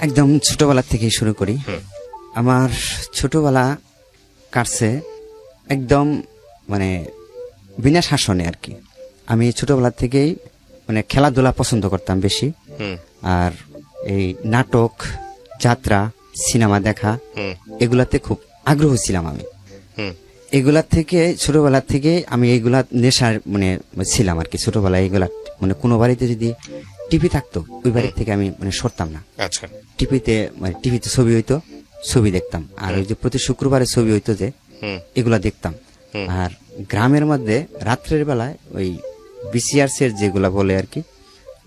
একদম ছোটবেলা থেকেই শুরু করি। আমার ছোটবেলা কাটছে একদম মানে বিনা শাসনে আর কি। আমি ছোটবেলা থেকেই মানে খেলাধুলা পছন্দ করতাম বেশি। আর এই নাটক, যাত্রা, সিনেমা দেখা এগুলাতে খুব আগ্রহ ছিলাম আমি। এগুলা থেকে ছোটবেলা থেকে আমি এইগুলা নেশার মানে ছিলাম আর কি। ছোটবেলায় এগুলা মানে কোনো বাড়িতে যদি টিভি থাকতো ওই বাড়ি থেকে আমি মানে সরতাম না। আচ্ছা, টিভিতে মানে টিভিতে ছবি হইতো, ছবি দেখতাম। আর ওই যে প্রতি শুক্রবারে ছবি হইতো যে এগুলা দেখতাম। আর গ্রামের মধ্যে রাত্রের বেলায় ওই বিসিআরস এর যেগুলা বলে আর কি,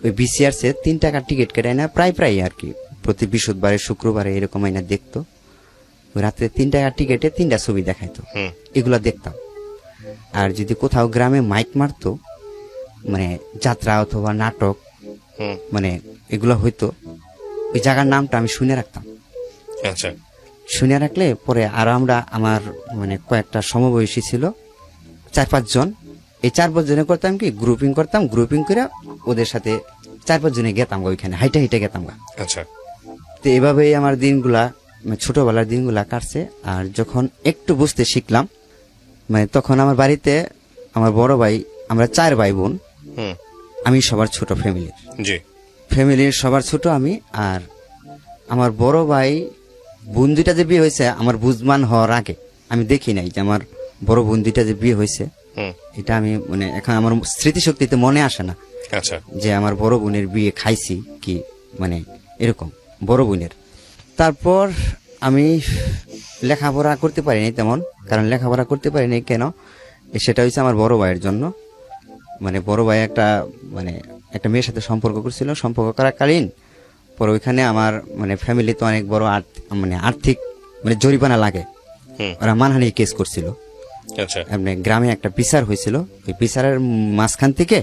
ওই বিসিআরস এর 3 টাকার টিকিট কেটে না প্রায় আর কি প্রতি বৃহস্পতিবারে শুক্রবারে এরকম আইনা দেখতো। ওই রাত্রে 3 টাকার টিকিটে 3টা ছবি দেখাইতো, এগুলা দেখতাম। আর যদি কোথাও গ্রামে মাইক মারতো মানে যাত্রা অথবা নাটক মানে এগুলা হইতো, ওই জায়গার নামটা আমি শুনে রাখতাম। আচ্ছা, শুনে রাখলে পরে আর আমরা আমার মানে কয়েকটা সমবয়সী ছিল 4-5 জন। এই 4-5 জনে করতাম কি গ্রুপিং করতাম, গ্রুপিং করে ওদের সাথে 4-5 জনে গেতাম ওইখানে হাইটে হাইটে গেতাম। আচ্ছা, তো এভাবেই আমার দিনগুলা মানে ছোটবেলার দিনগুলা কাটছে। আর যখন একটু বুঝতে শিখলাম মানে তখন আমার বাড়িতে আমার বড় ভাই, আমরা 4 ভাই বোন, আমি সবার ছোট ফ্যামিলির। জি, ফ্যামিলির সবার ছোট আমি। আর আমার বড় ভাই বোন 2টা যে বিয়ে হয়েছে আমার বুঝমান হওয়ার আগে আমি দেখি নাই যে আমার বড় বোন 2টা যে বিয়ে হয়েছে। এটা আমি মানে এখন আমার স্মৃতিশক্তিতে মনে আসে না। আচ্ছা, যে আমার বড় বোনের বিয়ে খাইছি কি মানে এরকম বড় বোনের। তারপর আমি লেখাপড়া করতে পারিনি তেমন, কারণ লেখাপড়া করতে পারিনি কেন সেটা হয়েছে আমার বড় ভাইয়ের জন্য। মানে বড় ভাই একটা মেয়ের সাথে সম্পর্ক করছিল, সম্পর্ক করাকালীন পরে ওইখানে আমার মানে ফ্যামিলিতে অনেক বড় আর্থিক মানে জরিমানা লাগে, ওরা মানহানি কেস করছিল। আচ্ছা, এমনি গ্রামে একটা বিচার হয়েছিল, ওই বিচারের মাঝখান থেকে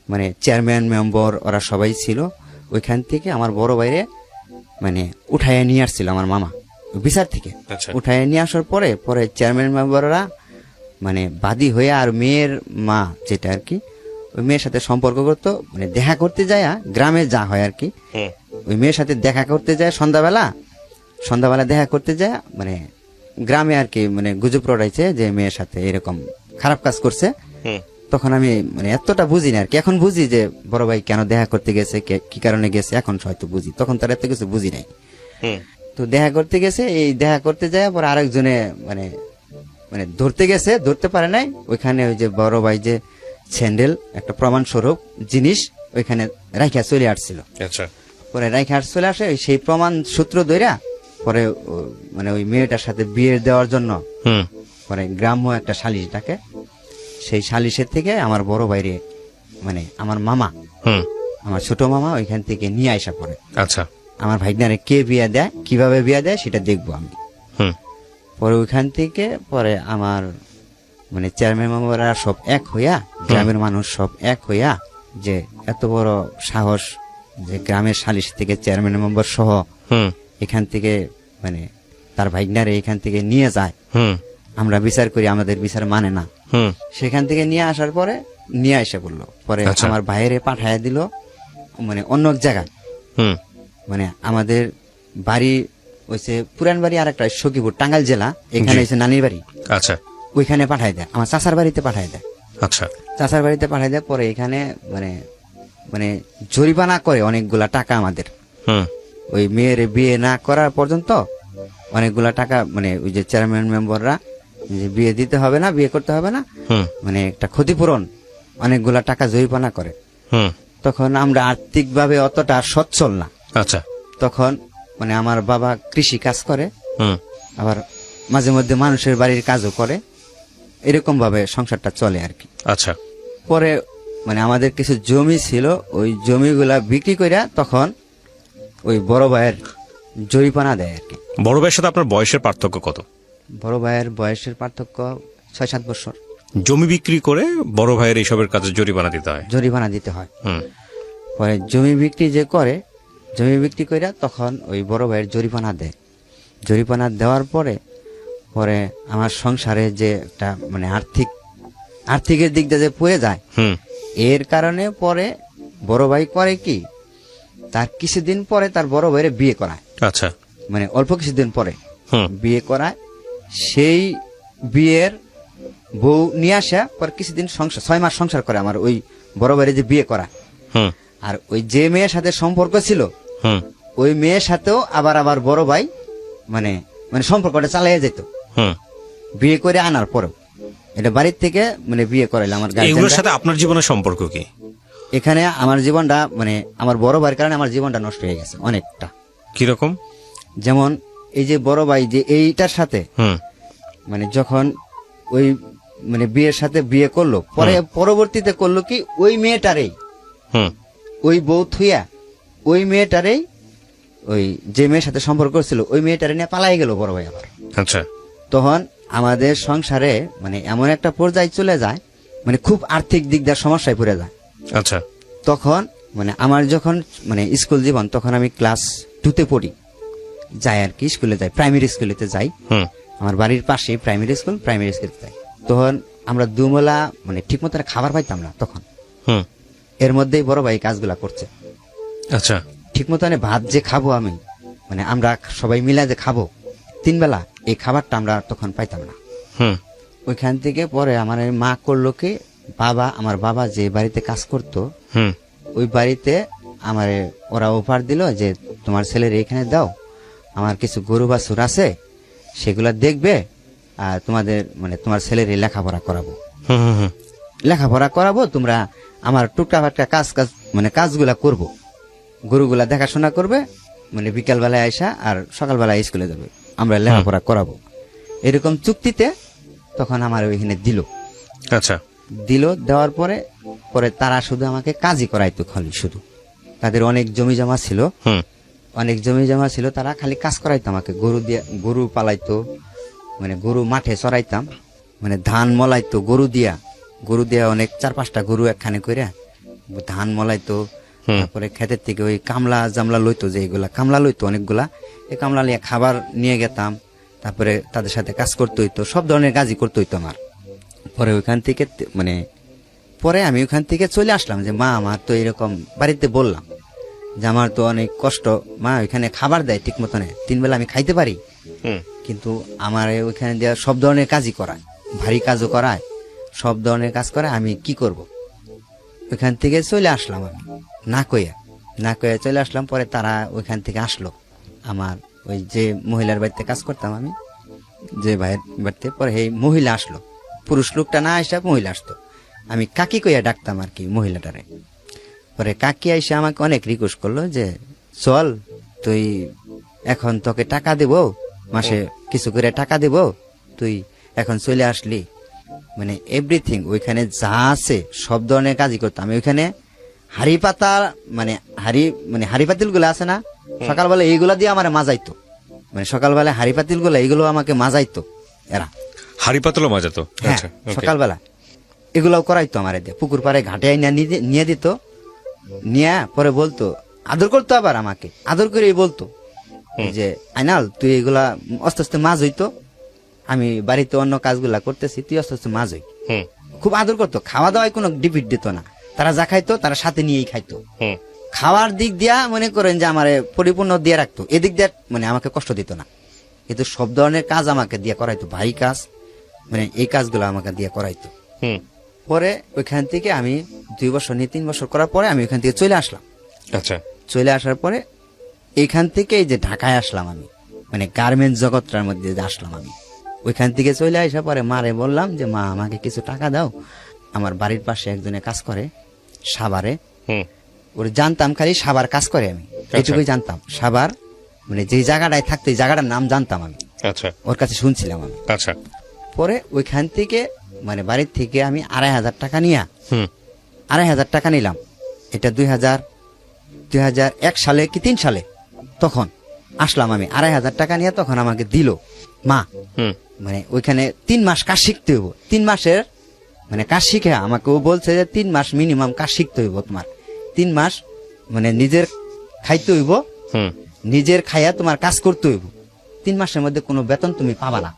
মানে চেয়ারম্যান মেম্বার ওরা সবাই ছিল, ওইখান থেকে আমার বড় ভাইরে মানে উঠাইয়া নিয়ে আসছিল আমার মামা বিচার থেকে। উঠাইয়া নিয়ে আসার পরে পরে চেয়ারম্যান মেম্বাররা মানে বাদী হয়ে আর মেয়ের মা যেটা আর কি ওই মেয়ের সাথে সম্পর্ক করতো, মানে দেখা করতে যায় গ্রামে যা হয় আর কি, ওই মেয়ের সাথে দেখা করতে যায় সন্ধ্যাবেলা দেখা করতে যায় মানে গ্রামে আর কি মানে গুজব রটাইছে যে মেয়ের সাথে এরকম খারাপ কাজ করছে। তখন আমি মানে এতটা বুঝি না আর কি, এখন বুঝি যে বড় ভাই কেন দেখা করতে গেছে, কি কারণে গেছে এখন হয়তো বুঝি, তখন তার এত কিছু বুঝি নাই। তো দেখা করতে গেছে, এই দেখা করতে যায় পরে আরেকজনে মানে মানে ধরতে গেছে, ধরতে পারে নাই। ওইখানে ওই যে বড় ভাই যে স্যান্ডেল একটা প্রমাণ স্বরূপ জিনিস ওইখানে রাইখা চলে আসছিল। পরে রাইখা চলে আসে, সেই প্রমাণ সূত্র ধইরা পরে মানে ওই মেয়েটার সাথে বিয়ে দেওয়ার জন্য পরে গ্রাম্য একটা সালিশ ডাকে। সেই সালিশের থেকে আমার বড় ভাইরে মানে আমার মামা, আমার ছোট মামা ওইখান থেকে নিয়ে আসা পরে। আচ্ছা, আমার ভাইগনারে কে বিয়ে দেয়, কিভাবে বিয়ে দেয় সেটা দেখবো আমি। পরে ওইখান থেকে পরে আমার মানে চেয়ারম্যান মেম্বাররা সব এক হইয়া, গ্রামের মানুষ সব এক হইয়া যে এত বড় সাহস যে গ্রামের সালিশ থেকে চেয়ারম্যান মেম্বার সহ এখান থেকে মানে তার ভাইগনারে এখান থেকে নিয়ে যায়, আমরা বিচার করি, আমাদের বিচার মানে না। সেখান থেকে নিয়ে আসার পরে নিয়ে এসে বললো, পরে আমার ভাইয়েরে পাঠাইয়া দিল মানে অন্য এক জায়গায়। মানে আমাদের বাড়ি হয়েছে পুরান বাড়ি, আর একটা সখীপুর টাঙ্গাইল জেলা, এখানে হয়েছে নানির বাড়ি। আচ্ছা, ওইখানে পাঠাই দেয়, আমার চাচার বাড়িতে পাঠাই দেয়। আচ্ছা, চাচার বাড়িতে পাঠাই দেয় পরে এখানে মানে মানে জরিমানা করে অনেকগুলা টাকা আমাদের। ওই মেয়ের বিয়ে না করার পর্যন্ত অনেকগুলা টাকা মানে ওই যে চেয়ারম্যান মেম্বাররা যে বিয়ে দিতে হবে না, বিয়ে করতে হবে না, মানে একটা ক্ষতিপূরণ অনেকগুলা টাকা জরিমানা করে। তখন আমরা আর্থিকভাবে অতটা সচ্ছল না। আচ্ছা, তখন মানে আমার বাবা কৃষি কাজ করে, আবার মাঝে মধ্যে মানুষের বাড়ির কাজও করে, এরকম ভাবে সংসারটা চলে আর কি। আচ্ছা, পরে মানে আমাদের কিছু জমি ছিল, ওই জমিগুলা বিক্রি করে তখন ওই বড় ভাইয়ের জরিমানা দেয় আর কি। বড় ভাইয়ের সাথে আপনার বয়সের পার্থক্য কত? বড় ভাইয়ের বয়সের পার্থক্য 6-7 বছর। জমি বিক্রি করে বড় ভাইয়ের এইসবের কাজে জরিমানা দিতে হয়? জরিমানা দিতে হয়। পরে জমি বিক্রি যে করে, জমি বিক্রি করে তখন ওই বড় ভাইয়ের জরিমানা দেয়। জরিমানা দেওয়ার পরে পরে আমার সংসারে যে একটা মানে আর্থিকের দিক দিয়ে যে পড়ে যায়, এর কারণে পরে বড় ভাই করে কি তার কিছুদিন পরে তার বড় ভাইয়ের বিয়ে করায়, আচ্ছা। মানে অল্প কিছুদিন পরে হুম বিয়ে করায়। সেই বিয়ের বউ নিয়ে আসা পর কিছুদিন সংসার 6 মাস সংসার করে আমার ওই বড় ভাইয়ের যে বিয়ে করা। হুম আর ওই যে মেয়ের সাথে সম্পর্ক ছিল হুম ওই মেয়ের সাথেও আবার বড় ভাই মানে মানে সম্পর্কটা চালিয়ে যেত হুম। বিয়ে করে আনার পরেও। এটা বাড়ির থেকে মানে বিয়ে করাইলো আমার এগুলোর গার্জিয়ানরা। সাথে আপনার জীবনের সম্পর্ক কি? এখানে আমার জীবনটা মানে আমার বড় ভাইয়ের কারণে আমার জীবনটা নষ্ট হয়ে গেছে অনেকটা। কিরকম? যেমন এই যে বড় ভাই যে এইটার সাথে হুম মানে যখন ওই মানে বিয়ের সাথে বিয়ে করলো পরে পরবর্তীতে করলো কি ওই মেয়েটারেই হুম ওই বউ থুইয়া ওই মেয়েটারেই ওই যে মেয়ের সাথে সম্পর্ক ছিল ওই মেয়েটারে নিয়ে পালাই গেল বড় ভাই আবার। আচ্ছা। তখন আমাদের সংসারে মানে এমন একটা পর্যায়ে চলে যায় মানে খুব আর্থিক দিক দিয়ে সমস্যায় পড়ে যায়। আচ্ছা। তখন মানে আমার যখন মানে স্কুল জীবন তখন আমি ক্লাস 2তে পড়ি, যাই আর কি স্কুলে যাই, প্রাইমারি স্কুলেতে যাই। হুম আমার বাড়ির পাশে প্রাইমারি স্কুলে যাই। তখন আমরা দুবেলা মানে ঠিক মতো খাবার পাইতাম না তখন। হুম। এর মধ্যেই বড় ভাই কাজগুলা করছে। আচ্ছা। ঠিক মতো ভাত যে খাবো আমি মানে আমরা সবাই মিলে যে খাবো 3 বেলা এই খাবারটা আমরা তখন পাইতাম না। হুম ওইখান থেকে পরে আমার এই মা করলো কি আমার বাবা যে বাড়িতে কাজ করতো হুম ওই বাড়িতে আমার ওরা অফার দিল যে তোমার ছেলের এখানে দাও, আমার কিছু গরু বাছুর আছে সেগুলা দেখবে আর তোমাদের মানে তোমার ছেলের লেখাপড়া করাবো। হুম হুম লেখাপড়া করাবো, তোমরা আমার টুকটা ফাটকা কাজ মানে কাজগুলা করব, গরুগুলা দেখাশোনা করবে, মানে বিকালবেলায় আইসা আর সকালবেলায় স্কুলে যাবে, আমরা লেখাপড়া করাবো। এরকম চুক্তিতে তখন আমার ওইখানে আচ্ছা। দেওয়ার পরে পরে তারা শুধু আমাকে কাজই করাইতো খালি শুধু। তাদের অনেক জমি জমা ছিল, হুম তারা খালি কাজ করাইতো আমাকে। গরু পালাইতো, মানে গরু মাঠে চড়াইতাম, মানে ধান মলাইতো গরু দিয়া অনেক 4-5টা গরু একখানে করে ধান মলাইতো। তারপরে ক্ষেতের থেকে ওই কামলা জামলা লইতো, যে এগুলা কামলা লইতো অনেকগুলা, এই কামলা নিয়ে খাবার নিয়ে গেতাম। তারপরে তাদের সাথে কাজ করতে হইতো, সব ধরনের কাজই করতে হইতো আমার। পরে ওইখান থেকে মানে পরে আমি ওইখান থেকে চলে আসলাম যে মা আমার তো এরকম বাড়িতে বললাম যে আমার তো অনেক কষ্ট, মা ওইখানে খাবার দেয় ঠিক মতন 3 বেলা আমি খাইতে পারি, হুম কিন্তু আমার ওইখানে দেওয়া সব ধরনের কাজই করায়, ভারী কাজও করায়, সব ধরনের কাজ করে, আমি কি করব। ওইখান থেকে চলে আসলাম আমি না কইয়া চলে আসলাম। পরে তারা ওইখান থেকে আসলো, আমার ওই যে মহিলার বাড়িতে কাজ করতাম আমি, যে ভাইয়ের বাড়িতে, পরে এই মহিলা আসলো, পুরুষ লোকটা না আসা মহিলা আসতো, আমি কাকি কইয়া ডাকতাম আর কি মহিলাটারে। পরে কাকি আইসা আমাকে অনেক রিকোয়েস্ট করলো যে চল তুই এখন তোকে টাকা দেব, মাসে কিছু করে টাকা দেব, তুই এখন চলে আসলি, মানে এভরিথিং ওইখানে যা আছে সব ধরনের কাজই করতাম আমি। ওইখানে হাড়ি পাতা মানে হাড়ি পাতিল গুলো আছে না, সকালবেলা এইগুলা দিয়ে আমার মাজাইতো, মানে সকালবেলা হাড়ি পাতিল গুলো এইগুলো আমাকে মাজাইতো এরা, হাড়ি পাতলও মাজাতো। হ্যাঁ আচ্ছা, okay. সকালবেলা এগুলাও করাইতো আমার, পুকুর পাড়ে ঘাটে আইনা নিয়ে দিত, নিয়ে পরে বলতো, আদর করতো, আবার আমাকে আদর করেই বলতো যে আইনাল তুই এগুলা আস্তে আস্তে মাছ হইতো, আমি বাড়িতে অন্য কাজগুলা করতেছি, তুই আস্তে আস্তে মাছ হই। হুম খুব আদর করতো, খাওয়া দাওয়ায় কোনো ডিপিট দিত না, তারা যা খাইতো তারা সাথে নিয়েই খাইতো। হুম খাওয়ার দিক দিয়া মনে করেন যে আমার পরিপূর্ণ দিয়ে রাখতো, এদিক দিয়ে মানে আমাকে কষ্ট দিত না, কিন্তু সব ধরনের কাজ আমাকে দিয়ে করাইতো, ভারী কাজ, মানে এই কাজগুলো আমাকে দিয়ে করাইতো। হুম। পরে ওইখান থেকে আমি 2 বছর নিয়ে 3 বছর করার পরে আমি ওইখান থেকে চলে আসলাম। আচ্ছা। চলে আসার পরে এইখান থেকে এই যে ঢাকায় আসলাম আমি, মানে গার্মেন্টস জগৎটার মধ্যে যে আসলাম আমি, ওইখান থেকে চলে আসা পরে মারে বললাম যে মা আমাকে কিছু টাকা দাও, আমার বাড়ির পাশে একজনে কাজ করে সাভারে, হুম ওর জানতাম খালি সাভার কাজ করে, আমি এটুকুই জানতাম, সাভার মানে যে জায়গাটায় থাকতো এই জায়গাটার নাম জানতাম আমি, আচ্ছা ওর কাছে শুনছিলাম আমি। আচ্ছা। পরে ওইখান থেকে মানে বাড়ির থেকে আমি 2500 টাকা নিয়ে, হুম 2500 টাকা নিলাম, এটা 2001 সালে কি 3 সালে তখন আসলাম আমি, 2500 টাকা নিয়ে তখন আমাকে দিল মা। হুম মানে ওইখানে 3 মাস কাজ শিখতে হইব, 3 মাসের মানে কাজ শিখে আমাকে ও বলছে যে 3 মাস মিনিমাম কাজ শিখতে হইব তোমার, 3 মাস মানে নিজের খাইতে হইব, হুম নিজের খাইয়া তোমার কাজ করতে হইব, 3 মাসের মধ্যে কোনো বেতন তুমি পাবা না।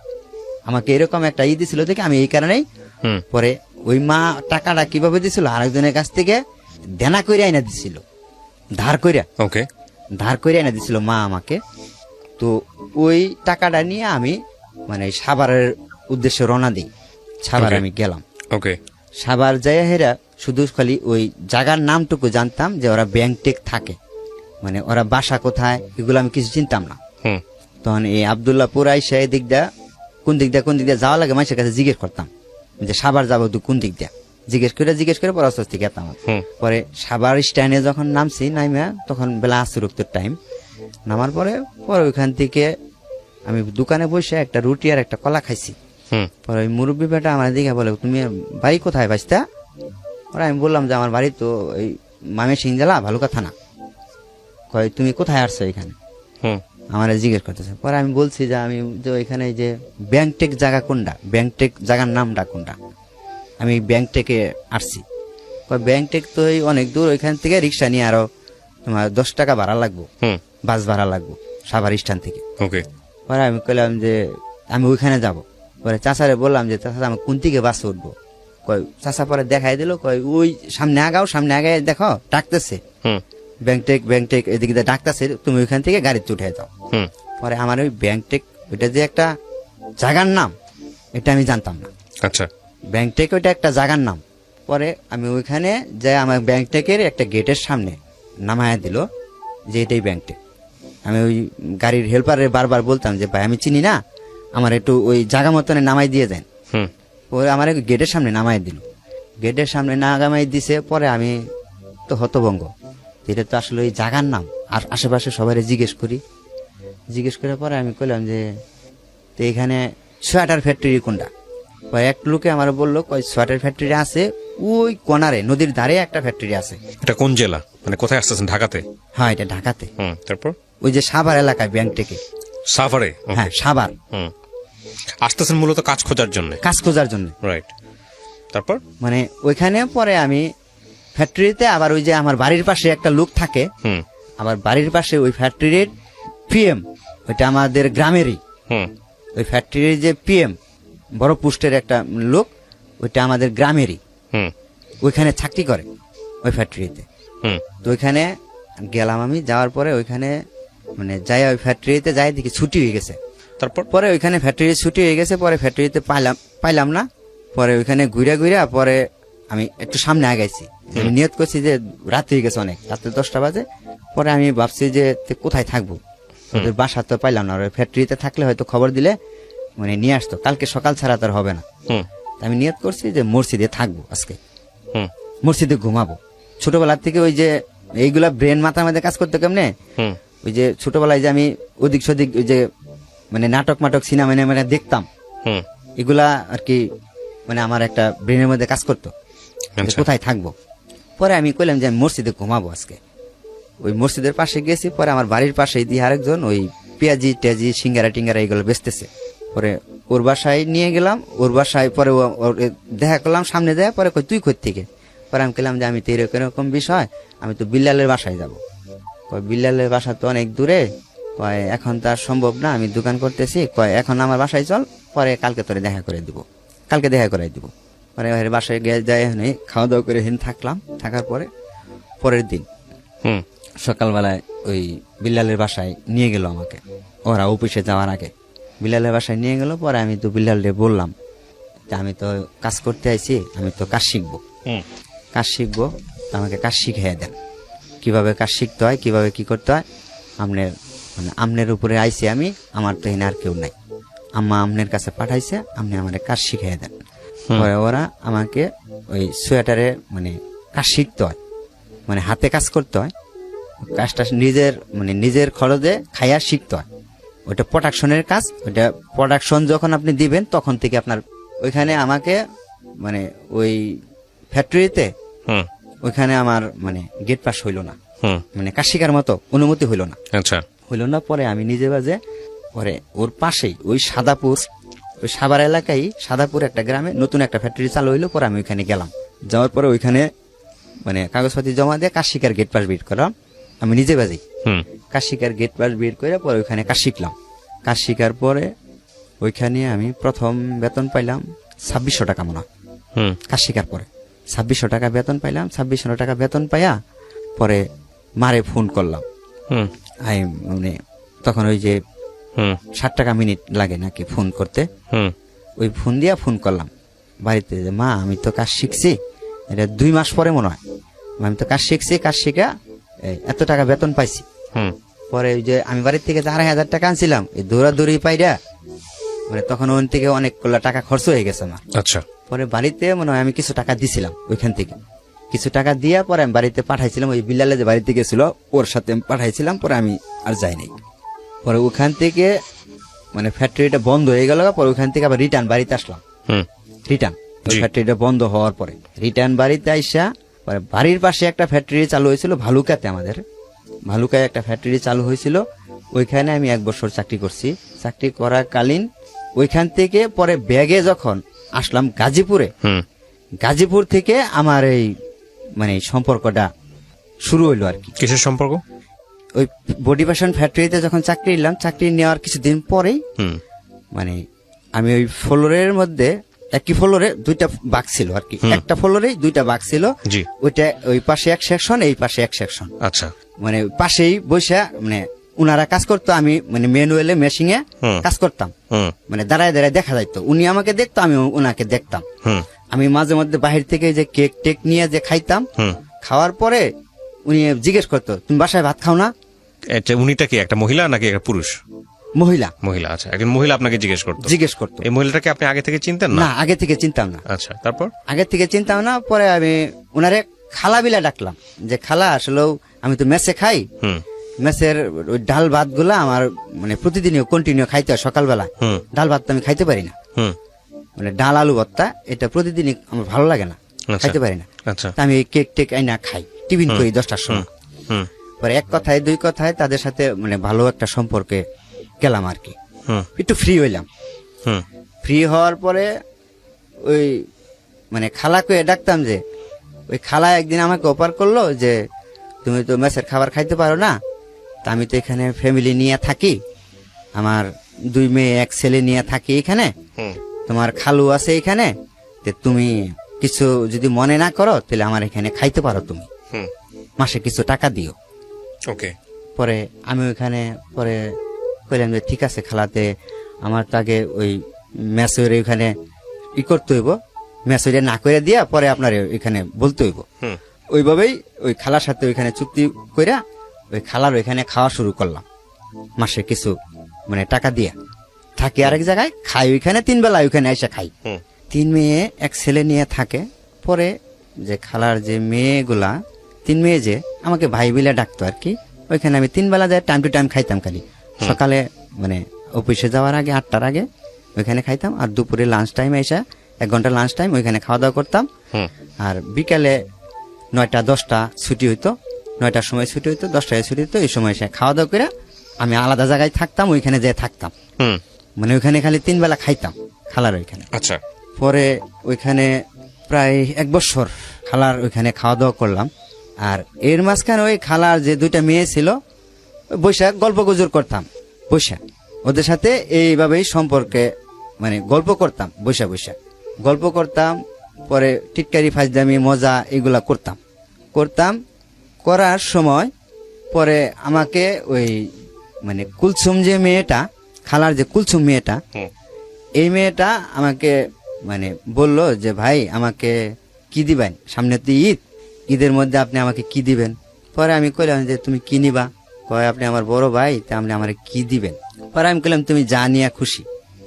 আমাকে এরকম একটা দিছিল দেখে আমি এই কারণেই, হুম পরে ওই মা টাকাটা কিভাবে দিছিল, আরেকজনের কাছ থেকে দেনা করে আইনা দিছিল, ধার কইরা ওকে। ধার করে এনে দিছিল মা আমাকে। তো ওই টাকাটা নিয়ে আমি মানে সাভারের উদ্দেশ্যে রওনা দিই। সাভার Okay. আমি গেলাম। ওকে। সাভার যাইয়া হেরা শুধু খালি ওই জায়গার নামটুকু জানতাম যে ওরা ব্যাংকটেক থাকে, মানে ওরা বাসা কোথায় এগুলো আমি কিছু চিনতাম না। হুম। তখন এই আবদুল্লাহপুর আইসা এই দিক দিয়া কোন দিক দিয়ে যাওয়া লাগে মানুষের কাছে জিজ্ঞেস করতাম যে সাভার যাবো তো কোন দিক দিয়া, জিজ্ঞেস করে পরে আস্তে আস্তে গেতাম। হুম। পরে সাভার স্ট্যান্ডে যখন নামছি নাইমা তখন বেলা আসরুক্তের টাইম। নামার পরে পরে ওইখান থেকে আমি দোকানে বসে একটা রুটি আর একটা কলা খাইছি। হুম। পরে ওই মুরব্বী বেটা আমার দিকে বলে, তুমি বাড়ি কোথায় বাঁচতা? ওরা আমি বললাম যে আমার বাড়ি তো এই ময়মনসিংহ জেলা ভালুকা থানা। কয় তুমি কোথায় আসছো এখানে? হুম। আমার জিজ্ঞেস করতেছে। পরে আমি বলছি যে আমি যে এখানে যে ব্যাংকটেক জায়গা কোনটা, ব্যাংকটেক জায়গার নামটা কোনটা, আমি ব্যাংকটেকে আসছি। ব্যাংকটেক তো এই অনেক দূর, ওইখান থেকে রিক্সা নিয়ে আরো তোমার 10 টাকা ভাড়া লাগবো, হুম। বাস ভাড়া লাগবো সাভার স্ট্যান্ড থেকে। ওকে। পরে আমি কইলাম যে আমি ওইখানে যাব। পরে চাচারে বললাম যে চাচা আমি কোন দিকে বাসে উঠবো? কয় চাচা পরে দেখাই দিল, কয় ওই সামনে আগায় দেখো ডাকতেছে হুম। ব্যাংকটেক এদিকে ডাকতেছে, তুমি ওইখান থেকে গাড়িতে উঠে যাও। হুম। পরে আমার ওই ব্যাংকটেক ওইটা যে একটা জায়গার নাম এটা আমি জানতাম না। আচ্ছা। ব্যাংকটেক ওইটা একটা জায়গার নাম। পরে আমি ওইখানে যাই, আমার ব্যাংকটেকের একটা গেটের সামনে নামায়া দিল যে এটাই ব্যাংকটেক। আমি ওই গাড়ির হেল্পারে বারবার বলতাম যে ভাই আমি চিনি না, আমার একটু ওই জায়গা মতনে নামাই দিয়ে দেন। হুম। পরে আমার গেটের সামনে নামাই দিল। গেটের সামনে নামাই দিছে। পরে আমি তো হতভঙ্গ, এটা তো আসলে ওই জায়গার নাম। আর আশেপাশে সবাই জিজ্ঞেস করে পরে আমি কইলাম যে তো এখানে সোয়েটার ফ্যাক্টরি কোনটা? এক লোকে আমার বললো কই সোয়েটার ফ্যাক্টরি আছে ওই কোনারে, নদীর ধারে একটা ফ্যাক্টরি আছে। এটা কোন জেলা, মানে কোথায় আসতেছেন? ঢাকাতে? হ্যাঁ এটা ঢাকাতে। হুম। তারপর? ওই যে সাভার এলাকায় ব্যাংকটেকে। সাভারে? হ্যাঁ সাভার। হুম। আসতেছেন মূলত কাজ খোঁজার জন্য? কাজ খোঁজার জন্য। রাইট। তারপর? মানে ওইখানে পরে আমি ফ্যাক্টরিতে আবার ওই যে আমার বাড়ির পাশে একটা লোক থাকে, হুম। আমার বাড়ির পাশে ওই ফ্যাক্টরির পিএম, ওইটা আমাদের গ্রামেরই। হুম। ওই ফ্যাক্টরির যে পিএম বড় পোস্টের একটা লোক, ওইটা আমাদের গ্রামেরই। হুম। ওইখানে চাকরি করে ওই ফ্যাক্টরিতে। হুম। তো ওইখানে গেলাম আমি। যাওয়ার পরে ওইখানে মানে যাই ওই ফ্যাক্টরিতে যাই দেখি ছুটি হয়ে গেছে। তারপর? পরে ওইখানে ফ্যাক্টরি ছুটি হয়ে গেছে। পরে ফ্যাক্টরিতে পাইলাম না। পরে ওইখানে ঘুরে পরে আমি একটু সামনে আগাইছি। আমি নিয়ত করছি যে রাত হয়ে গেছে অনেক, রাত্রে 10টা বাজে। পরে আমি ভাবছি যে কোথায় থাকবো, ওদের বাসা তো পাইলাম না। ফ্যাক্টরিতে থাকলে হয়তো খবর দিলে মানে নিয়ে আসতো, কালকে সকাল ছাড়া তার হবে না। হুম। আমি নিয়ত করছি যে মসজিদে থাকবো আজকে, হুম। মসজিদে ঘুমাবো। ছোটবেলার থেকে ওই যে এইগুলা ব্রেন মাথার মধ্যে কাজ করতে কেমনে, হুম। ওই যে ছোটবেলায় যে আমি ওদিক সদিক ওই যে মানে নাটক সিনেমা মানে দেখতাম, হুম। এগুলা আর কি মানে আমার একটা ব্রেনের মধ্যে কাজ করতো যে আচ্ছা। কোথায় থাকবো। পরে আমি কইলাম যে আমি মসজিদে ঘুমাবো আজকে। ওই মসজিদের পাশে গেছি। পরে আমার বাড়ির পাশে দিয়ে আরেকজন ওই পেঁয়াজি টেয়াজি সিঙ্গারা টিঙ্গারা এগুলো বেচতেছে। পরে ওর বাসায় নিয়ে গেলাম। ওর বাসায় পরে দেখা করলাম সামনে দেয়। পরে কই তুই কই থেকে? পরে আমি কইলাম যে আমি তো এরকম বিষয়, আমি তো বিল্লালের বাসায় যাবো। কয় বিল্লালের বাসা তো অনেক দূরে, কয় এখন তো আর সম্ভব না, আমি দোকান করতেছি, কয় এখন আমার বাসায় চল, পরে কালকে তোরে দেখা করে দিব, কালকে দেখা করে দিব। পরে ওর বাসায় গিয়ে যাই খাওয়া দাওয়া করে থাকলাম। থাকার পরে পরের দিন হুম। সকালবেলায় ওই বিল্লালের বাসায় নিয়ে গেল আমাকে, ওরা অফিসে যাওয়ার আগে বিল্লালের বাসায় নিয়ে গেল। পরে আমি তো বিল্লালে বললাম যে আমি তো কাজ করতে আইছি, আমি তো কাজ শিখবো, হুম। কাজ শিখবো, আমাকে কাজ শিখিয়ে দেন, কিভাবে কাজ শিখতে হয়, কিভাবে কি করতে হয়। আমনের উপরে আইছি আমি, আমার তো এখানে আর কেউ নাই, আম্মা আমনের কাছে পাঠাইছে, আপনি আমার কাজ শিখিয়ে দেন। পরে ওরা আমাকে ওই সোয়েটারে মানে কাজ শিখতে হয়, মানে হাতে কাজ করতে হয়, কাজটা নিজের খরচে খাইয়া শিখতে হয়। ওইটা প্রোডাকশনের কাজ। ওইটা প্রোডাকশন যখন আপনি দিবেন তখন থেকে আপনার ওইখানে আমাকে মানে ওই ফ্যাক্টরিতে হুম। ওইখানে আমার মানে গেট পাস হইল না, হুম। মানে কাজ শিকার মতো অনুমতি হইল না। আচ্ছা। হইল না। পরে আমি নিজে বাজে পরে ওর পাশেই ওই সাদাপুর, ওই সাভার এলাকায় সাদাপুর একটা গ্রামে নতুন একটা ফ্যাক্টরি চালু হইলো। পরে আমি ওইখানে গেলাম। যাওয়ার পরে ওইখানে মানে কাগজপাতি জমা দিয়ে কাজ শিকার গেট পাস বের করলাম আমি নিজে বাজে। হুম। কাজ শিকার গেট পাস বের করে পরে ওইখানে কাজ শিখলাম। কাজ শিকার পরে ওইখানে আমি প্রথম বেতন পাইলাম 2600 টাকা মনে হয়। হুম। কাজ শিকার পরে 2600 টাকা বেতন পাইলাম। 2600 টাকা বেতন পাইয়া পরে মারে ফোন করলাম। হুম আমি মানে তখন ওই যে হুম 60 টাকা মিনিট লাগে নাকি ফোন করতে, হুম ওই ফোন দিয়া ফোন করলাম বাড়িতে যে মা আমি তো কাজ শিখছি, এটা 2 মাস পরে মনে হয়, আমি তো কাজ শিখছি, কাজ শিখা এত টাকা বেতন পাইছি। হুম পরে ওই যে আমি বাড়ির থেকে 4,000 টাকা আনছিলাম, এই দৌড়াদৌড়ি পাইরা মানে তখন ওখান থেকে অনেকগুলো টাকা খরচ হয়ে গেছে আমার। আচ্ছা পরে বাড়িতে মনে হয় আমি কিছু টাকা দিছিলাম, ওইখান থেকে কিছু টাকা দিয়া পরে আমি বাড়িতে পাঠাইছিলাম, ওই বিলালে যে বাড়িতে গেছিল ওর সাথে আমি পাঠাইছিলাম, পরে আমি আর যাই নাই। পরে ওখান থেকে মানে ফ্যাক্টরিটা বন্ধ হয়ে গেল, পরে ওখান থেকে আবার রিটার্ন বাড়িতে আসলাম। হুম রিটার্ন জি। ফ্যাক্টরিটা বন্ধ হওয়ার পরে রিটার্ন বাড়িতে আইসা পরে বাড়ির পাশে একটা ফ্যাক্টরি চালু হয়েছিল ভালুকাতে, আমাদের ভালুকায় একটা ফ্যাক্টরি চালু হয়েছিল, ওইখানে আমি 1 বছর চাকরি করছি। চাকরি করাকালীন ওইখান থেকে পরে ব্যাগে যখন আসলাম গাজীপুরে, হুম গাজীপুর থেকে আমার এই মানে এই সম্পর্কটা শুরু হইলো আর কি। কিসের সম্পর্ক? ওই বডি ফ্যাশন ফ্যাক্টরিতে যখন চাকরি নিলাম, চাকরি নেওয়ার কিছুদিন পরেই হুম মানে আমি ওই ফ্লোরের মধ্যে একই ফ্লোরে 2টা বাক্স ছিল আর কি, একটা ফ্লোরেই 2টা বাক্স ছিল, জি ওইটা ওই পাশে এক সেকশন, এই পাশে এক সেকশন, আচ্ছা মানে পাশেই বসে মানে উনারা কাজ করতো, আমি মানে ম্যানুয়ালে মেশিনে হুম। কাজ করতাম, হুম মানে দাঁড়ায় দাঁড়ায় দেখা যাইতো, উনি আমাকে দেখতো আমি উনাকে দেখতাম। হুম আমি মাঝে মধ্যে বাহির থেকে যে কেক টেক নিয়ে যে খাইতাম, হুম খাওয়ার পরে উনি জিজ্ঞেস করতো তুমি বাসায় ভাত খাও না? এটা উনিটা কি একটা মহিলা নাকি একটা পুরুষ? মহিলা মহিলা, আচ্ছা একজন মহিলা আপনাকে জিজ্ঞেস করতো। করতো। এই মহিলাটাকে আপনি আগে থেকে চিনতেন না? না, আগে থেকে চিনতাম না, আচ্ছা তারপর? আগে থেকে চিন্তাম না। পরে আমি উনারে খালা বিলা ডাকলাম যে খালা আসলেও আমি তো মেসে খাই, হুম মেসের ওই ডাল ভাত গুলা আমার মানে প্রতিদিনই কন্টিনিউ খাইতে হয় সকালবেলা, হুম ডাল ভাত তো আমি খাইতে পারি না, হুম মানে ডাল আলু ভর্তা এটা প্রতিদিনই আমার ভালো লাগে না, আচ্ছা। খাইতে পারি না। আচ্ছা তা আমি কেক টেক আইনা খাই, টিফিন করি 10টার সময়। হুম পরে এক কথায় 2 কথায় তাদের সাথে মানে ভালো একটা সম্পর্কে গেলাম আর কি, হুম একটু ফ্রি হইলাম। হুম ফ্রি হওয়ার পরে ওই মানে খালাকে ডাকতাম, যে ওই খালা একদিন আমাকে অফার করলো যে তুমি তো মেসের খাবার খাইতে পারো না, তা আমি তো এখানে ফ্যামিলি নিয়ে থাকি, আমার 2 মেয়ে 1 ছেলে নিয়ে থাকি এখানে, হুম তোমার খালু আছে এখানে, তে তুমি কিছু যদি মনে না করো তাহলে আমার এখানে খাইতে পারো, তুমি হুম মাসে কিছু টাকা দিও। ওকে পরে আমি ওইখানে পরে কইলাম যে ঠিক আছে খালাতে, আমার তো আগে ওই মেসের ওইখানে ই করতে হইব, মেসেরে না করে দিয়া পরে আপনার ওইখানে বলতে হইব। হুম ওইভাবেই ওই খালার সাথে ওইখানে চুক্তি কইরা ওই খালার ওইখানে খাওয়া শুরু করলাম, মাসে কিছু মানে টাকা দিয়া থাকি আরেক জায়গায়, খাই ওইখানে 3 বেলা ওইখানে এসে খাই। হুম 3 মেয়ে 1 ছেলে নিয়ে থাকে। পরে যে খালার যে মেয়েগুলা 3 মেয়ে যে আমাকে ভাই বিলে ডাকতো আর কি, ওইখানে আমি 3 বেলা যায় টাইম টু টাইম খাইতাম, খালি সকালে মানে অফিসে যাওয়ার আগে 8টার আগে ওইখানে খাইতাম, আর দুপুরে লাঞ্চ টাইম এসে 1 ঘন্টা লাঞ্চ টাইম ওইখানে খাওয়া দাওয়া করতাম। হুম আর বিকালে 9টা 10টা ছুটি হইতো, 9টার সময় ছুটি হইতো, 10টায় ছুটি হইতো, এই সময় এসে খাওয়া দাওয়া করে আমি আলাদা জায়গায় থাকতাম, ওইখানে যেয়ে থাকতাম, হুম মানে ওইখানে খালি 3 বেলা খাইতাম খালার ওইখানে। আচ্ছা পরে ওইখানে প্রায় 1 বছর খালার ওইখানে খাওয়া দাওয়া করলাম। আর এর মাঝখানে ওই খালার যে 2টা মেয়ে ছিল, বৈশা গল্প গুজর করতাম, বৈশা ওদের সাথে এইভাবেই সম্পর্কে মানে গল্প করতাম, বৈশা বৈশা গল্প করতাম। পরে টিটকারি ফাজদামি মজা এগুলা করতাম করতাম করার সময় পরে আমাকে ওই মানে কুলসুম যে মেয়েটা, খালার যে কুলসুম মেয়েটা, হুম এই মেয়েটা আমাকে মানে বলল যে ভাই আমাকে কি দিবেন, সামনে তো ঈদ, ঈদের মধ্যে আপনি আমাকে কি দিবেন? পরে আমি কইলাম যে তুমি কি নিবা? কয় আপনি আমার বড় ভাই, তা আপনি আমার কি দিবেন? পরে আমি কইলাম তুমি যা নিয়ে খুশি,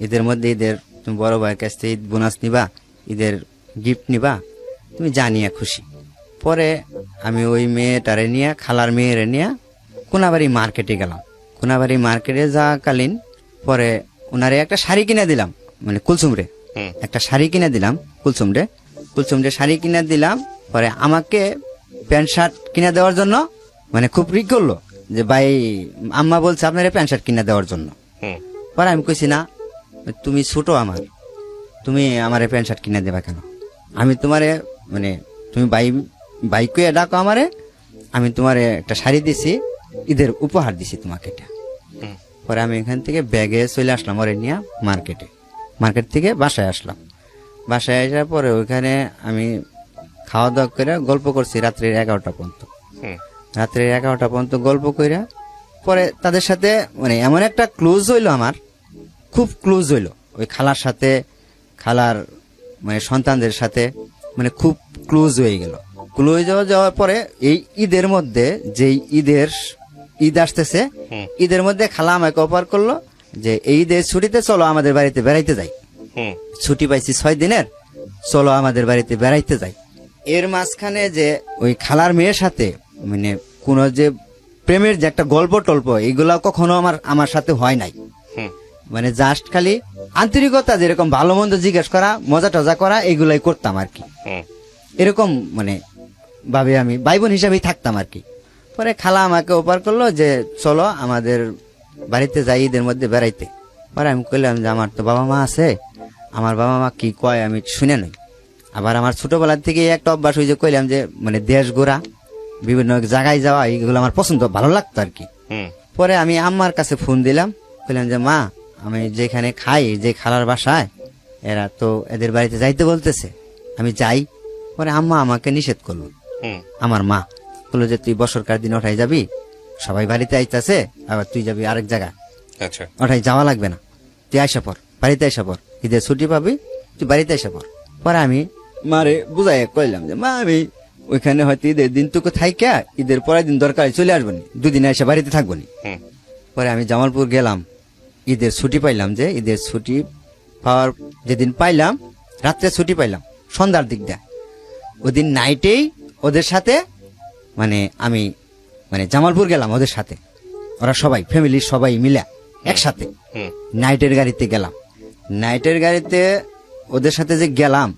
ঈদের মধ্যে ঈদের তুমি বড় ভাইয়ের কাছ থেকে ঈদ বোনাস নিবা, ঈদের গিফট নিবা, তুমি যা নিয়ে খুশি। পরে আমি ওই মেয়েটারে নিয়ে, খালার মেয়েরে নিয়ে কোনাবাড়ি মার্কেটে গেলাম। কোনাবাড়ি মার্কেটে যাওয়াকালীন পরে ওনারে একটা শাড়ি কিনে দিলাম, মানে কুলসুমরে হুম একটা শাড়ি কিনে দিলাম, কুলসুমরে শাড়ি কিনে দিলাম। পরে আমাকে প্যান্ট শার্ট কিনে দেওয়ার জন্য মানে খুব রিক করলো যে ভাই আম্মা বলছে আপনার প্যান্ট শার্ট কিনে দেওয়ার জন্য। হুম পরে আমি কইছি না, তুমি ছোট আমার, তুমি আমারে প্যান্ট শার্ট কিনে দেবা কেন? আমি তোমারে মানে তুমি ভাই কইয়া ডাকো আমারে, আমি তোমারে একটা শাড়ি দিছি, ঈদের উপহার দিছি তোমাকে এটা। হুম পরে আমি এখান থেকে ব্যাগে চলে আসলাম ওরে নিয়ে মার্কেট থেকে বাসায় আসলাম। বাসায় আসার পরে ওইখানে আমি খাওয়া দাওয়া করে গল্প করছি রাত্রে 11টা পর্যন্ত। হুম রাত্রে 11টা পর্যন্ত গল্প কইরা পরে তাদের সাথে মানে এমন একটা ক্লোজ হইলো আমার, খুব ক্লোজ হইলো ওই খালার সাথে, খালার মানে সন্তানদের সাথে মানে খুব ক্লোজ হয়ে গেল। ক্লোজ যাওয়ার পরে এই ঈদের মধ্যে যেই ঈদ আসতেছে, ঈদের মধ্যে খালা আমাকে অফার করলো যে এই ঈদের ছুটিতে চলো আমাদের বাড়িতে বেড়াইতে যাই। ছুটি পাইছি 6 দিনের, চলো আমাদের বাড়িতে বেড়াইতে যাই। এর মাঝখানে যে ওই খালার মেয়ের সাথে মানে কোনো যে প্রেমের যে একটা গল্প টল্প এইগুলা কখনো আমার সাথে হয় নাই। মানে জাস্ট খালি আন্তরিকতা, যেরকম ভালো মন্দ জিজ্ঞেস করা, মজা টজা করা, এইগুলাই করতাম আর কি। এরকম মানে ভাবে আমি ভাই বোন হিসাবেই থাকতাম আর কি। পরে খালা আমাকে অফার করলো যে চলো আমাদের বাড়িতে যাই ঈদের মধ্যে বেড়াইতে। পরে আমি কইলাম যে আমার তো বাবা মা আছে, আমার বাবা মা কি কয় আমি শুনে নই। আবার আমার ছোটবেলার থেকে একটা অভ্যাস হয়েছে, কইলাম যে মানে দেশ ঘোরা, বিভিন্ন জায়গায় যাওয়া, এইগুলো আমার পছন্দ, ভালো লাগতো আর কি। পরে আমি আম্মার কাছে ফোন দিলাম, কইলাম যে মা আমি যেখানে খাই, যে খালার বাসায়, এরা তো এদের বাড়িতে যাইতে বলতেছে, আমি যাই। পরে আম্মা আমাকে নিষেধ করলো, আমার মা বললো যে তুই বছরকার দিন ওঠাই যাবি, সবাই বাড়িতে আইতাছে, আবার তুই যাবি আরেক জায়গায়, আচ্ছা ওঠাই যাওয়া লাগবে না, তুই আইসা পর, বাড়িতে আইসা পর, ঈদের ছুটি পাবি, তুই বাড়িতে আইসা পর। পরে আমি মারে বুঝাই কইলাম যে মা আমি ওইখানে হয়তো ঈদের দিন টুকু থাইকা ঈদের পরের দিন দরকার চলে আসবো নি, 2 দিন এসে বাড়িতে থাকবো নি। পরে আমি জামালপুর গেলাম, ঈদের ছুটি পাইলাম, যে ঈদের ছুটি পাওয়ার যেদিন পাইলাম, রাত্রে ছুটি পাইলাম সন্ধ্যার দিক দিয়ে, ওদিন নাইটেই ওদের সাথে মানে আমি মানে জামালপুর গেলাম ওদের সাথে, ওরা সবাই ফ্যামিলির সবাই মিলে একসাথে নাইটের গাড়িতে গেলাম। নাইটের গাড়িতে ওদের সাথে যে গেলাম,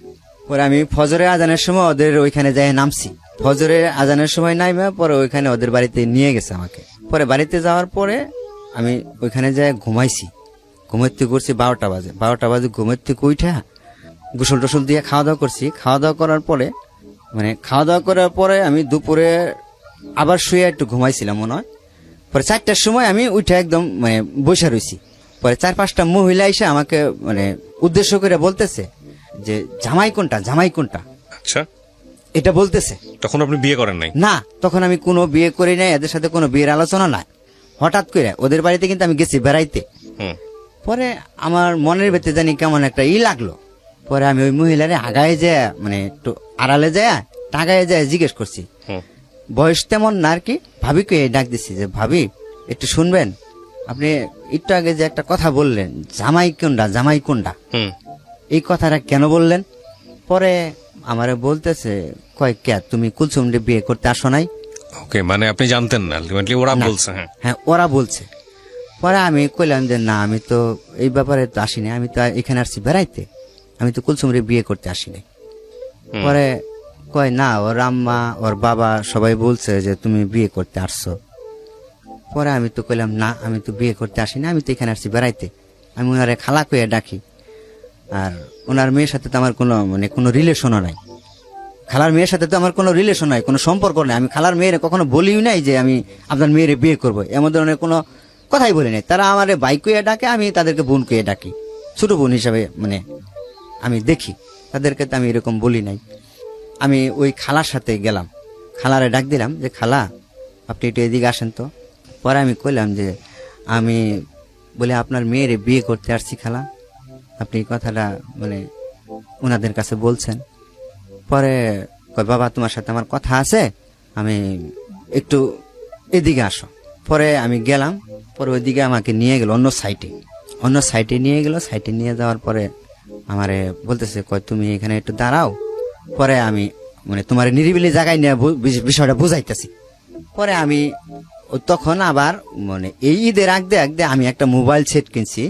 পরে আমি ফজরের আজানের সময় ওদের ওইখানে যাই নামছি। ফজরের আজানের সময় নাইমে পরে ওইখানে ওদের বাড়িতে নিয়ে গেছে আমাকে। পরে বাড়িতে যাওয়ার পরে আমি ওইখানে যাই ঘুমাইছি, ঘুমাইতে করছি 12টা বাজে। 12টা বাজে ঘুমাইতে উঠা গোসল টোসল দিয়ে খাওয়া দাওয়া করছি। খাওয়া দাওয়া করার পরে মানে খাওয়া দাওয়া করার পরে আমি দুপুরে আবার শুয়ে একটু ঘুমাইছিলাম মনে হয়। পরে 4টার সময় আমি উঠে একদম মানে বসে রয়েছি। পরে 4-5টা মহিলা এসে আমাকে মানে উদ্দেশ্য করে বলতেছে যে জামাই কোনটা, জামাই কোনটা, আচ্ছা এটা বলতেছে। তখন আপনি বিয়ে করেন নাই? না, তখন আমি কোনো বিয়ে করি নাই, এদের সাথে কোনো বিয়ের আলোচনা নাই। হঠাৎ করে ওদের বাড়িতে কিন্তু আমি গেছি বেড়াইতে। পরে আমার মনের ভেতরে জানি কেমন একটা লাগলো। পরে আমি ওই মহিলারে আগায় যায় মানে একটু আড়ালে যায়, টাগায় যায় জিজ্ঞেস করছি, বয়স তেমন না আর কি, ভাবিকে ডাক দিছি যে ভাবি একটু শুনবেন, আপনি একটু আগে যে একটা কথা বললেন জামাই কোনটা, জামাই কোনটা, এই কথাটা কেন বললেন? পরে আমারে বলতেছে কয় কে তুমি কুলসুমরে বিয়ে করতে আসো নাই? ওকে, মানে আপনি জানতেন না, আলটিমেটলি ওরা না। বলছে? হ্যাঁ ওরা বলছে। পরে আমি কইলাম যে না আমি তো এই ব্যাপারে তো আসিনি, আমি তো এখানে আসছি বেড়াইতে, আমি তো কুলসুমরে বিয়ে করতে আসিনি। পরে কয় না ওর আম্মা ওর বাবা সবাই বলছে যে তুমি বিয়ে করতে আসছো। পরে আমি তো কইলাম না আমি তো বিয়ে করতে আসিনি, আমি তো এখানে আসছি বেড়াইতে। আমি ওনারে খালা কইয়া ডাকি, আর ওনার মেয়ের সাথে তো আমার কোনো মানে কোনো রিলেশনও নাই। খালার মেয়ের সাথে তো আমার কোনো রিলেশন নাই, কোনো সম্পর্ক নাই। আমি খালার মেয়েরে কখনো বলিও নাই যে আমি আপনার মেয়েরে বিয়ে করবো, এমন ধরনের কোনো কথাই বলি নাই। তারা আমার ভাই কইয়া ডাকে, আমি তাদেরকে বোন কইয়া ডাকি, ছোট বোন হিসাবে মানে আমি দেখি তাদেরকে, তো আমি এরকম বলি নাই। আমি ওই খালার সাথে গেলাম, খালারে ডাক দিলাম যে খালা আপনি একটু এদিকে আসেন তো। পরে আমি কইলাম যে আমি বলে আপনার মেয়েরে বিয়ে করতে আসছি খালা, আপনি এই কথাটা মানে ওনাদের কাছে বলছেন। পরে কয় বাবা তোমার সাথে আমার কথা আছে, আমি একটু এদিকে আসো। পরে আমি গেলাম, পরে ওইদিকে আমাকে নিয়ে গেল অন্য সাইটে নিয়ে গেল। সাইটে নিয়ে যাওয়ার পরে আমারে বলতেছে কয় তুমি এখানে একটু দাঁড়াও, পরে আমি মানে তোমার নিরিবিলি জায়গায় নিয়ে বিষয়টা বুঝাইতেছি। পরে আমি তখন আবার মানে এই ঈদের আগদে আমি একটা মোবাইল সেট কিনছি,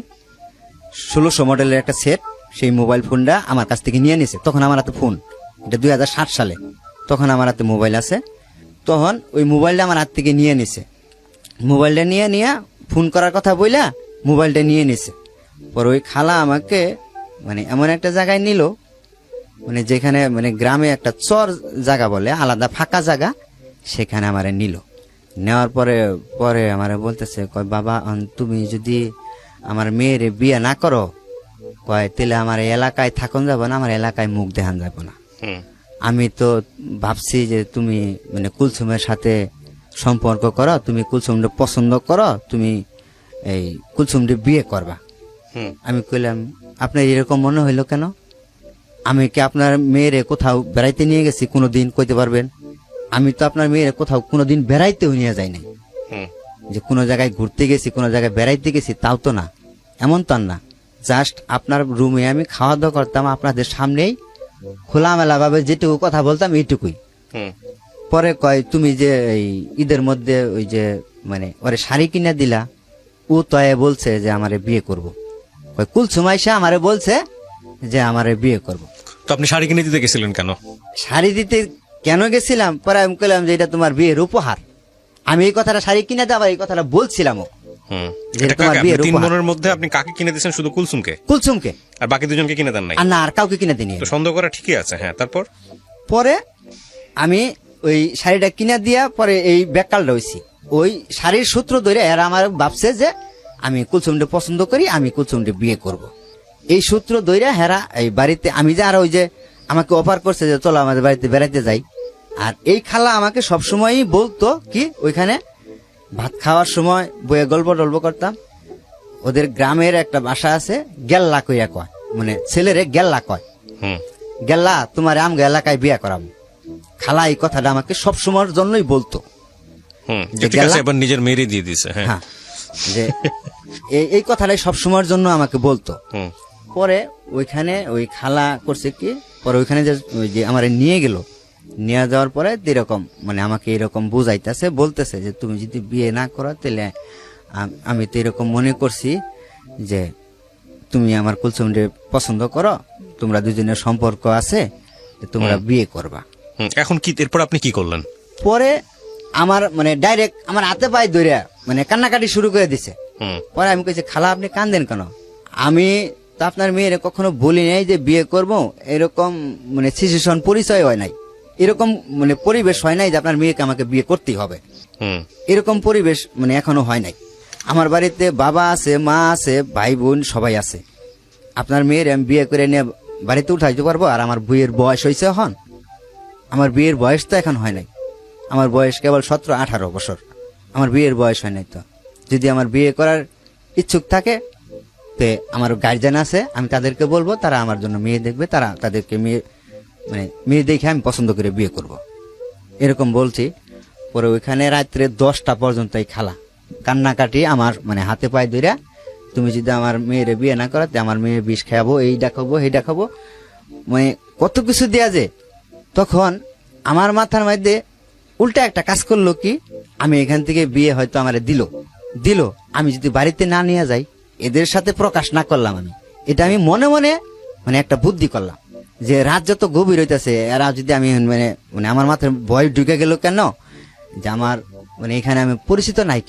1600 মডেলের একটা সেট। সেই মোবাইল ফোনটা আমার কাছ থেকে নিয়ে নিছে। তখন আমার হাতে ফোন, এটা 2007 সালে, তখন আমার হাতে মোবাইল আছে। তখন ওই মোবাইলটা আমার হাত থেকে নিয়ে নিছে। মোবাইলটা নিয়ে ফোন করার কথা বইলা মোবাইলটা নিয়ে নিছে। পরে ওই খালা আমাকে মানে এমন একটা জায়গায় নিল, মানে যেখানে মানে গ্রামে একটা চর জায়গা বলে, আলাদা ফাঁকা জায়গা, সেখানে আমারে নিল। নেওয়ার পরে আমারে বলতেছে কয় বাবা তুমি যদি আমার মেয়ের বিয়ে না করো, কয় তাহলে আমার এলাকায় থাকুন যাবো না, আমার এলাকায় মুখ দেখান যাবো না। আমি তো ভাবছি যে তুমি মানে কুলসুমের সাথে সম্পর্ক করো, তুমি কুলসুমরে পছন্দ করো, তুমি এই কুলসুমরে বিয়ে করবা। হুম আমি কইলাম আপনার এরকম মনে হইলো কেন? আমি কি আপনার মেয়েরে কোথাও বেড়াইতে নিয়ে গেছি কোনোদিন কইতে পারবেন? আমি তো আপনার মেয়েরে কোথাও কোনোদিন বেড়াইতেও নিয়ে যাই নাই, হুম যে কোনো জায়গায় ঘুরতে গেছি, কোনো জায়গায় বেড়াইতে গেছি, তাও তো না, এমন তো আর না। জাস্ট আপনার রুমে আমি খাওয়া দাওয়া করতাম, আপনাদের সামনেই খোলামেলা ভাবে যেটুকু কথা বলতাম এইটুকুই। হুম পরে কয় তুমি যে এই ঈদের মধ্যে ওই যে মানে ওরে শাড়ি কিনে দিলা, ও তয়ে বলছে যে আমারে বিয়ে করব। কয় কুলসুম আইসা আমারে বলছে যে আমারে বিয়ে করব। তো আপনি শাড়ি কিনে দিতে গেছিলেন কেন? শাড়ি দিতে কেন গেছিলাম? পরে আমি কইলাম যে এটা তোমার বিয়ের উপহার। আমি এই কথাটা শাড়ি কিনে দেওয়া এই কথাটা বলছিলাম হুম যে এটা তোমার কাকে? বিয়ের আপনি তিন উপহার। বোনের মধ্যে আপনি কাকে কিনে দিয়েছেন? শুধু কুলসুমকে? কুলসুমকে, আর বাকি দুজনকে কিনে দেন নাই? আর না আর কাউকে কিনে দিনি। তো সন্দেহ করা ঠিকই আছে। হ্যাঁ, তারপর? পরে আমি ওই শাড়িটা কিনে দিয়া পরে এই ব্যাককালটা হইছি। ওই শাড়ির সূত্র ধরে এরা আমার ভাবছে যে আমি কুলসুমকে পছন্দ করি, আমি কুলসুমকে বিয়ে করব। এই সূত্র ধরে হেরা এই বাড়িতে আমি যে আর ওই যে আমাকে অফার করছে যে চলো আমাদের বাড়িতে বেড়াইতে যাই। আর এই খালা আমাকে সবসময়ই বলতো কি ওইখানে ভাত খাওয়ার সময় বইয়ে গল্প টল্প করতাম। ওদের গ্রামের একটা ভাষা আছে, গেল্লা কইয়া কয়, মানে ছেলেরে গেল্লা কয়। হুম গেল্লা তোমার আমগো এলাকায় বিয়া করাবো। খালা এই কথাটা আমাকে সবসময়ের জন্যই বলতো। হুম যে ঠিক আছে, এবার নিজের মেয়েরই দিয়ে দিছে। হ্যাঁ হ্যাঁ, যে এই কথাটাই সবসময়ের জন্য আমাকে বলতো। হুম পরে ওইখানে ওই খালা করছে কি, পরে ওইখানে যে ওই যে আমার নিয়ে গেল, নিয়ে যাওয়ার পরে এরকম মানে আমাকে এরকম বুঝাইতেছে, বলতেছে যে তুমি যদি বিয়ে না করো তাহলে আমি তো এরকম মনে করছি যে তুমি আমার কুলসুমরে পছন্দ করো, তোমরা দুজনের সম্পর্ক আছে, তোমরা বিয়ে করবা। হুম এখন কি, এরপর আপনি কি করলেন? পরে আমার মানে ডাইরেক্ট আমার হাতে পায়ে ধরে মানে কান্নাকাটি শুরু করে দিছে। হুম পরে আমি কইছি খালা আপনি কান্দেন কেন? আমি তো আপনার মেয়ের কখনো বলি নাই যে বিয়ে করব, এরকম মানে সিচুয়েশন পরিচয় হয় নাই, এরকম মানে পরিবেশ হয় নাই যে আপনার মেয়েকে আমাকে বিয়ে করতেই হবে, হুম এরকম পরিবেশ মানে এখনো হয় নাই। আমার বাড়িতে বাবা আছে, মা আছে, ভাই বোন সবাই আছে। আপনার মেয়ের আমি বিয়ে করে নিয়ে বাড়িতে উঠাইতে পারবো? আর আমার বইয়ের বয়স হয়েছে এখন, আমার বিয়ের বয়স তো এখন হয় নাই, আমার বয়স কেবল 17-18 বছর, আমার বিয়ের বয়স হয় নাই। তো যদি আমার বিয়ে করার ইচ্ছুক থাকে তে আমার গার্জিয়ান আছে, আমি তাদেরকে বলবো, তারা আমার জন্য মেয়ে দেখবে, তারা তাদেরকে মেয়ে দেখে আমি পছন্দ করে বিয়ে করব, এরকম বলছি। পরে ওইখানে রাত্রে 10টা পর্যন্ত এই খালা কান্নাকাটি আমার মানে হাতে পায়ে ধরে, তুমি যদি আমার মেয়ের বিয়ে না করাতে আমার মেয়ে বিষ খাবো, এইটা খাবো সেইটা খাবো, মানে কত কিছু দেয়া যে। তখন আমার মাথার মধ্যে উল্টা একটা কাজ করলো কি, আমি এখান থেকে বিয়ে হয়তো আমার দিল, আমি যদি বাড়িতে না নিয়ে যাই, এদের সাথে প্রকাশ না করলাম, আমি এটা আমি মনে মনে মানে একটা বুদ্ধি করলাম যে রাত যত গভীর হইতেছে, এরা যদি আমি মানে মানে আমার মাথায় ভয় ঢুকে গেল কেন, যে আমার মানে এখানে আমি পরিচিত নাই,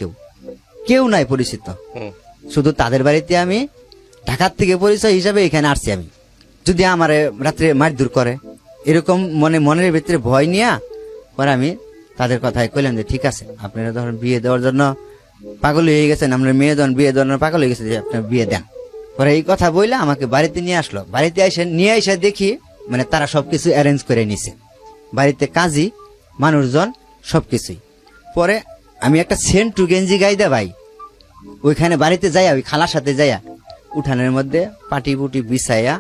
কেউ নাই পরিচিত, হুম শুধু তাদের বাড়িতে আমি ঢাকার থেকে পরিচয় হিসাবে এখানে আসছি। আমি যদি আমার রাত্রে মারধর করে, এরকম মনের ভিতরে ভয় নিয়ে পরে আমি তাদের কথায় কইলাম যে ঠিক আছে, আপনারা ধরেন বিয়ে দেওয়ার জন্য পাগল হয়ে গেছেন, আমরা মেয়ে যখন বিয়ে দেওয়ার পাগল হয়ে গেছে, যে আপনার বিয়ে দেন। পরে এই কথা বইলা আমাকে বাড়িতে নিয়ে আসলো। বাড়িতে নিয়ে এসে দেখি মানে তারা সবকিছু অ্যারেঞ্জ করে নিছে, বাড়িতে কাজী মানুষজন সবকিছুই। পরে আমি একটা সেন্টু গেঞ্জি গাইদা ভাই ওইখানে বাড়িতে যাইয়া ওই খালার সাথে যাইয়া উঠানের মধ্যে পাটি পুটি বিছাইয়া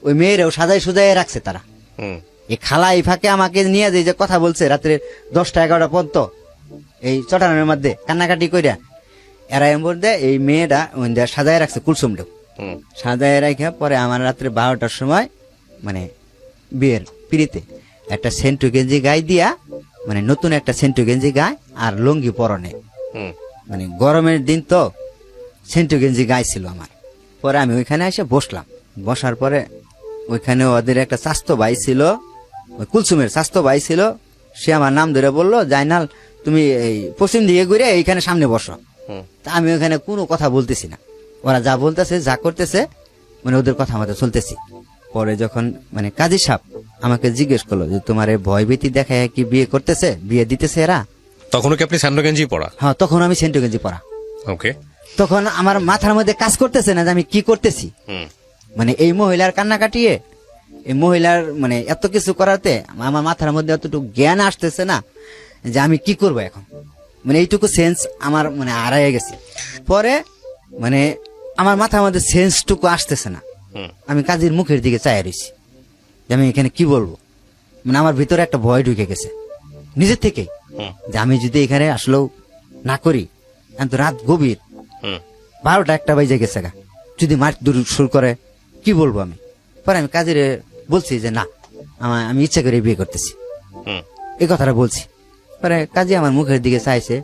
ওই মেয়েরাও সাজাই সুজাই রাখছে তারা। হুম এই খালা এই ফাঁকে আমাকে নিয়ে যে কথা বলছে রাত্রে 10টা-11টা পর্যন্ত এই চটানের মধ্যে কান্নাকাটি কইরা, এরা এমন দেয় এই মেয়েটা সাজায় রাখছে কুলসুমটা হুম সাজায় রাখা। পরে আমার রাত্রে 12টার সময় মানে বিয়ের পিড়িতে একটা সেন্টু গেঞ্জি গায়ে দিয়া, মানে নতুন একটা সেন্টু গেঞ্জি গায়ে আর লুঙ্গি পরনে, হুম মানে গরমের দিন তো সেন্টু গেঞ্জি গায়ে ছিল আমার। পরে আমি ওইখানে এসে বসলাম, বসার পরে ওইখানে ওদের একটা স্বাস্থ্য ভাই ছিল, ওই কুলসুমের স্বাস্থ্য ভাই ছিল, সে আমার নাম ধরে বললো জাইনাল তুমি এই পশ্চিম দিকে ঘুরে এইখানে সামনে বসো। হুম তা আমি ওখানে কোনো কথা বলতেছি না, ওরা যা বলতেছে যা করতেছে মানে ওদের কথা মতো চলতেছি। পরে যখন মানে কাজী সাহেব আমাকে জিজ্ঞেস করলো যে তোমার এই ভয় ভীতি দেখায় কি বিয়ে করতেছে, বিয়ে দিতেছে এরা? তখনও কি আপনি স্যান্ডো গেঞ্জি পরা? হ্যাঁ, তখন আমি সেন্টু গেঞ্জি পরা। ওকে। তখন আমার মাথার মধ্যে কাজ করতেছে না যে আমি কি করতেছি, হুম মানে এই মহিলার কান্না কাটিয়ে এই মহিলার মানে এত কিছু করাতে আমার মাথার মধ্যে এতটুকু জ্ঞান আসতেছে না যে আমি কি করব এখন, মানে এইটুকু সেন্স আমার মানে হারাইয়া গেছে। পরে মানে আমার মাথার মধ্যে সেন্সটুকু আসতেছে না, আমি কাজীর মুখের দিকে চাই রয়েছি যে আমি এখানে কি বলবো। মানে আমার ভিতরে একটা ভয় ঢুকে গেছে নিজের থেকেই, যে আমি যদি এখানে আসলেও না করি, এখন তো রাত গভীর, 12টা 1টা বাজে গেছে গা, যদি মার দূর শুরু করে কি বলবো আমি। পরে আমি কাজীরে বলছি যে না, আমি ইচ্ছা করে বিয়ে করতেছি, এই কথাটা বলছি। পরে কাজী আমার মুখের দিকে চাইছে,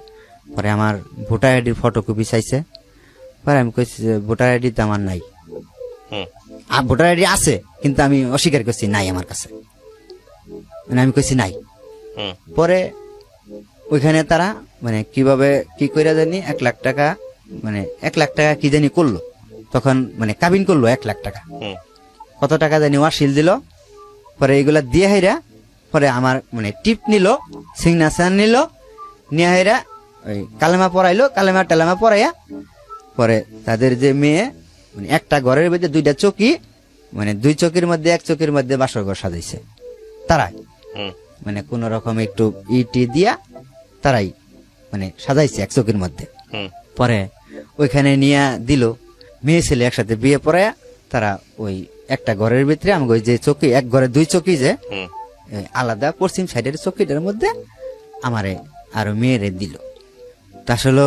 পরে আমার ভোটার আইডির ফটোকপি চাইছে। পরে আমি কইছি যে ভোটার আইডি তো আমার নাই, আর ভোটার আইডি আছে কিন্তু আমি অস্বীকার করছি, নাই আমার কাছে, মানে আমি কইছি নাই। পরে ওইখানে তারা মানে কিভাবে কি কইরা জানি 1 লাখ টাকা, মানে 1 লাখ টাকা কি জানি করলো, তখন মানে কাবিন করলো 1 লাখ টাকা, কত টাকা জানি ওয়াসিল দিল। পরে এগুলা দিয়ে হাইরা পরে আমার মানে টিপ নিল, সিগনেচার নিল, নিয়ে হাইরা ওই কালেমা পড়াইলো, কালেমা টালেমা পড়াইয়া পরে তাদের যে মেয়ে মানে একটা ঘরের মধ্যে 2টা চৌকি, মানে 2 চৌকির মধ্যে 1 চৌকির মধ্যে বাসর ঘর সাজাইছে তারাই, মানে কোন রকম একটু ইটি দিয়া তারাই মানে সাজাইছে 1 চৌকির মধ্যে। পরে ওইখানে নিয়ে দিল, মেয়ে ছেলে একসাথে বিয়ে পড়ায়া তারা ওই একটা ঘরের ভিতরে আমাকে ওই যে চৌকি, এক ঘরে 2 চৌকি যে আলাদা পশ্চিম সাইডের চৌকিটার মধ্যে আমারে আরো মেয়েরে দিল। তা আসলে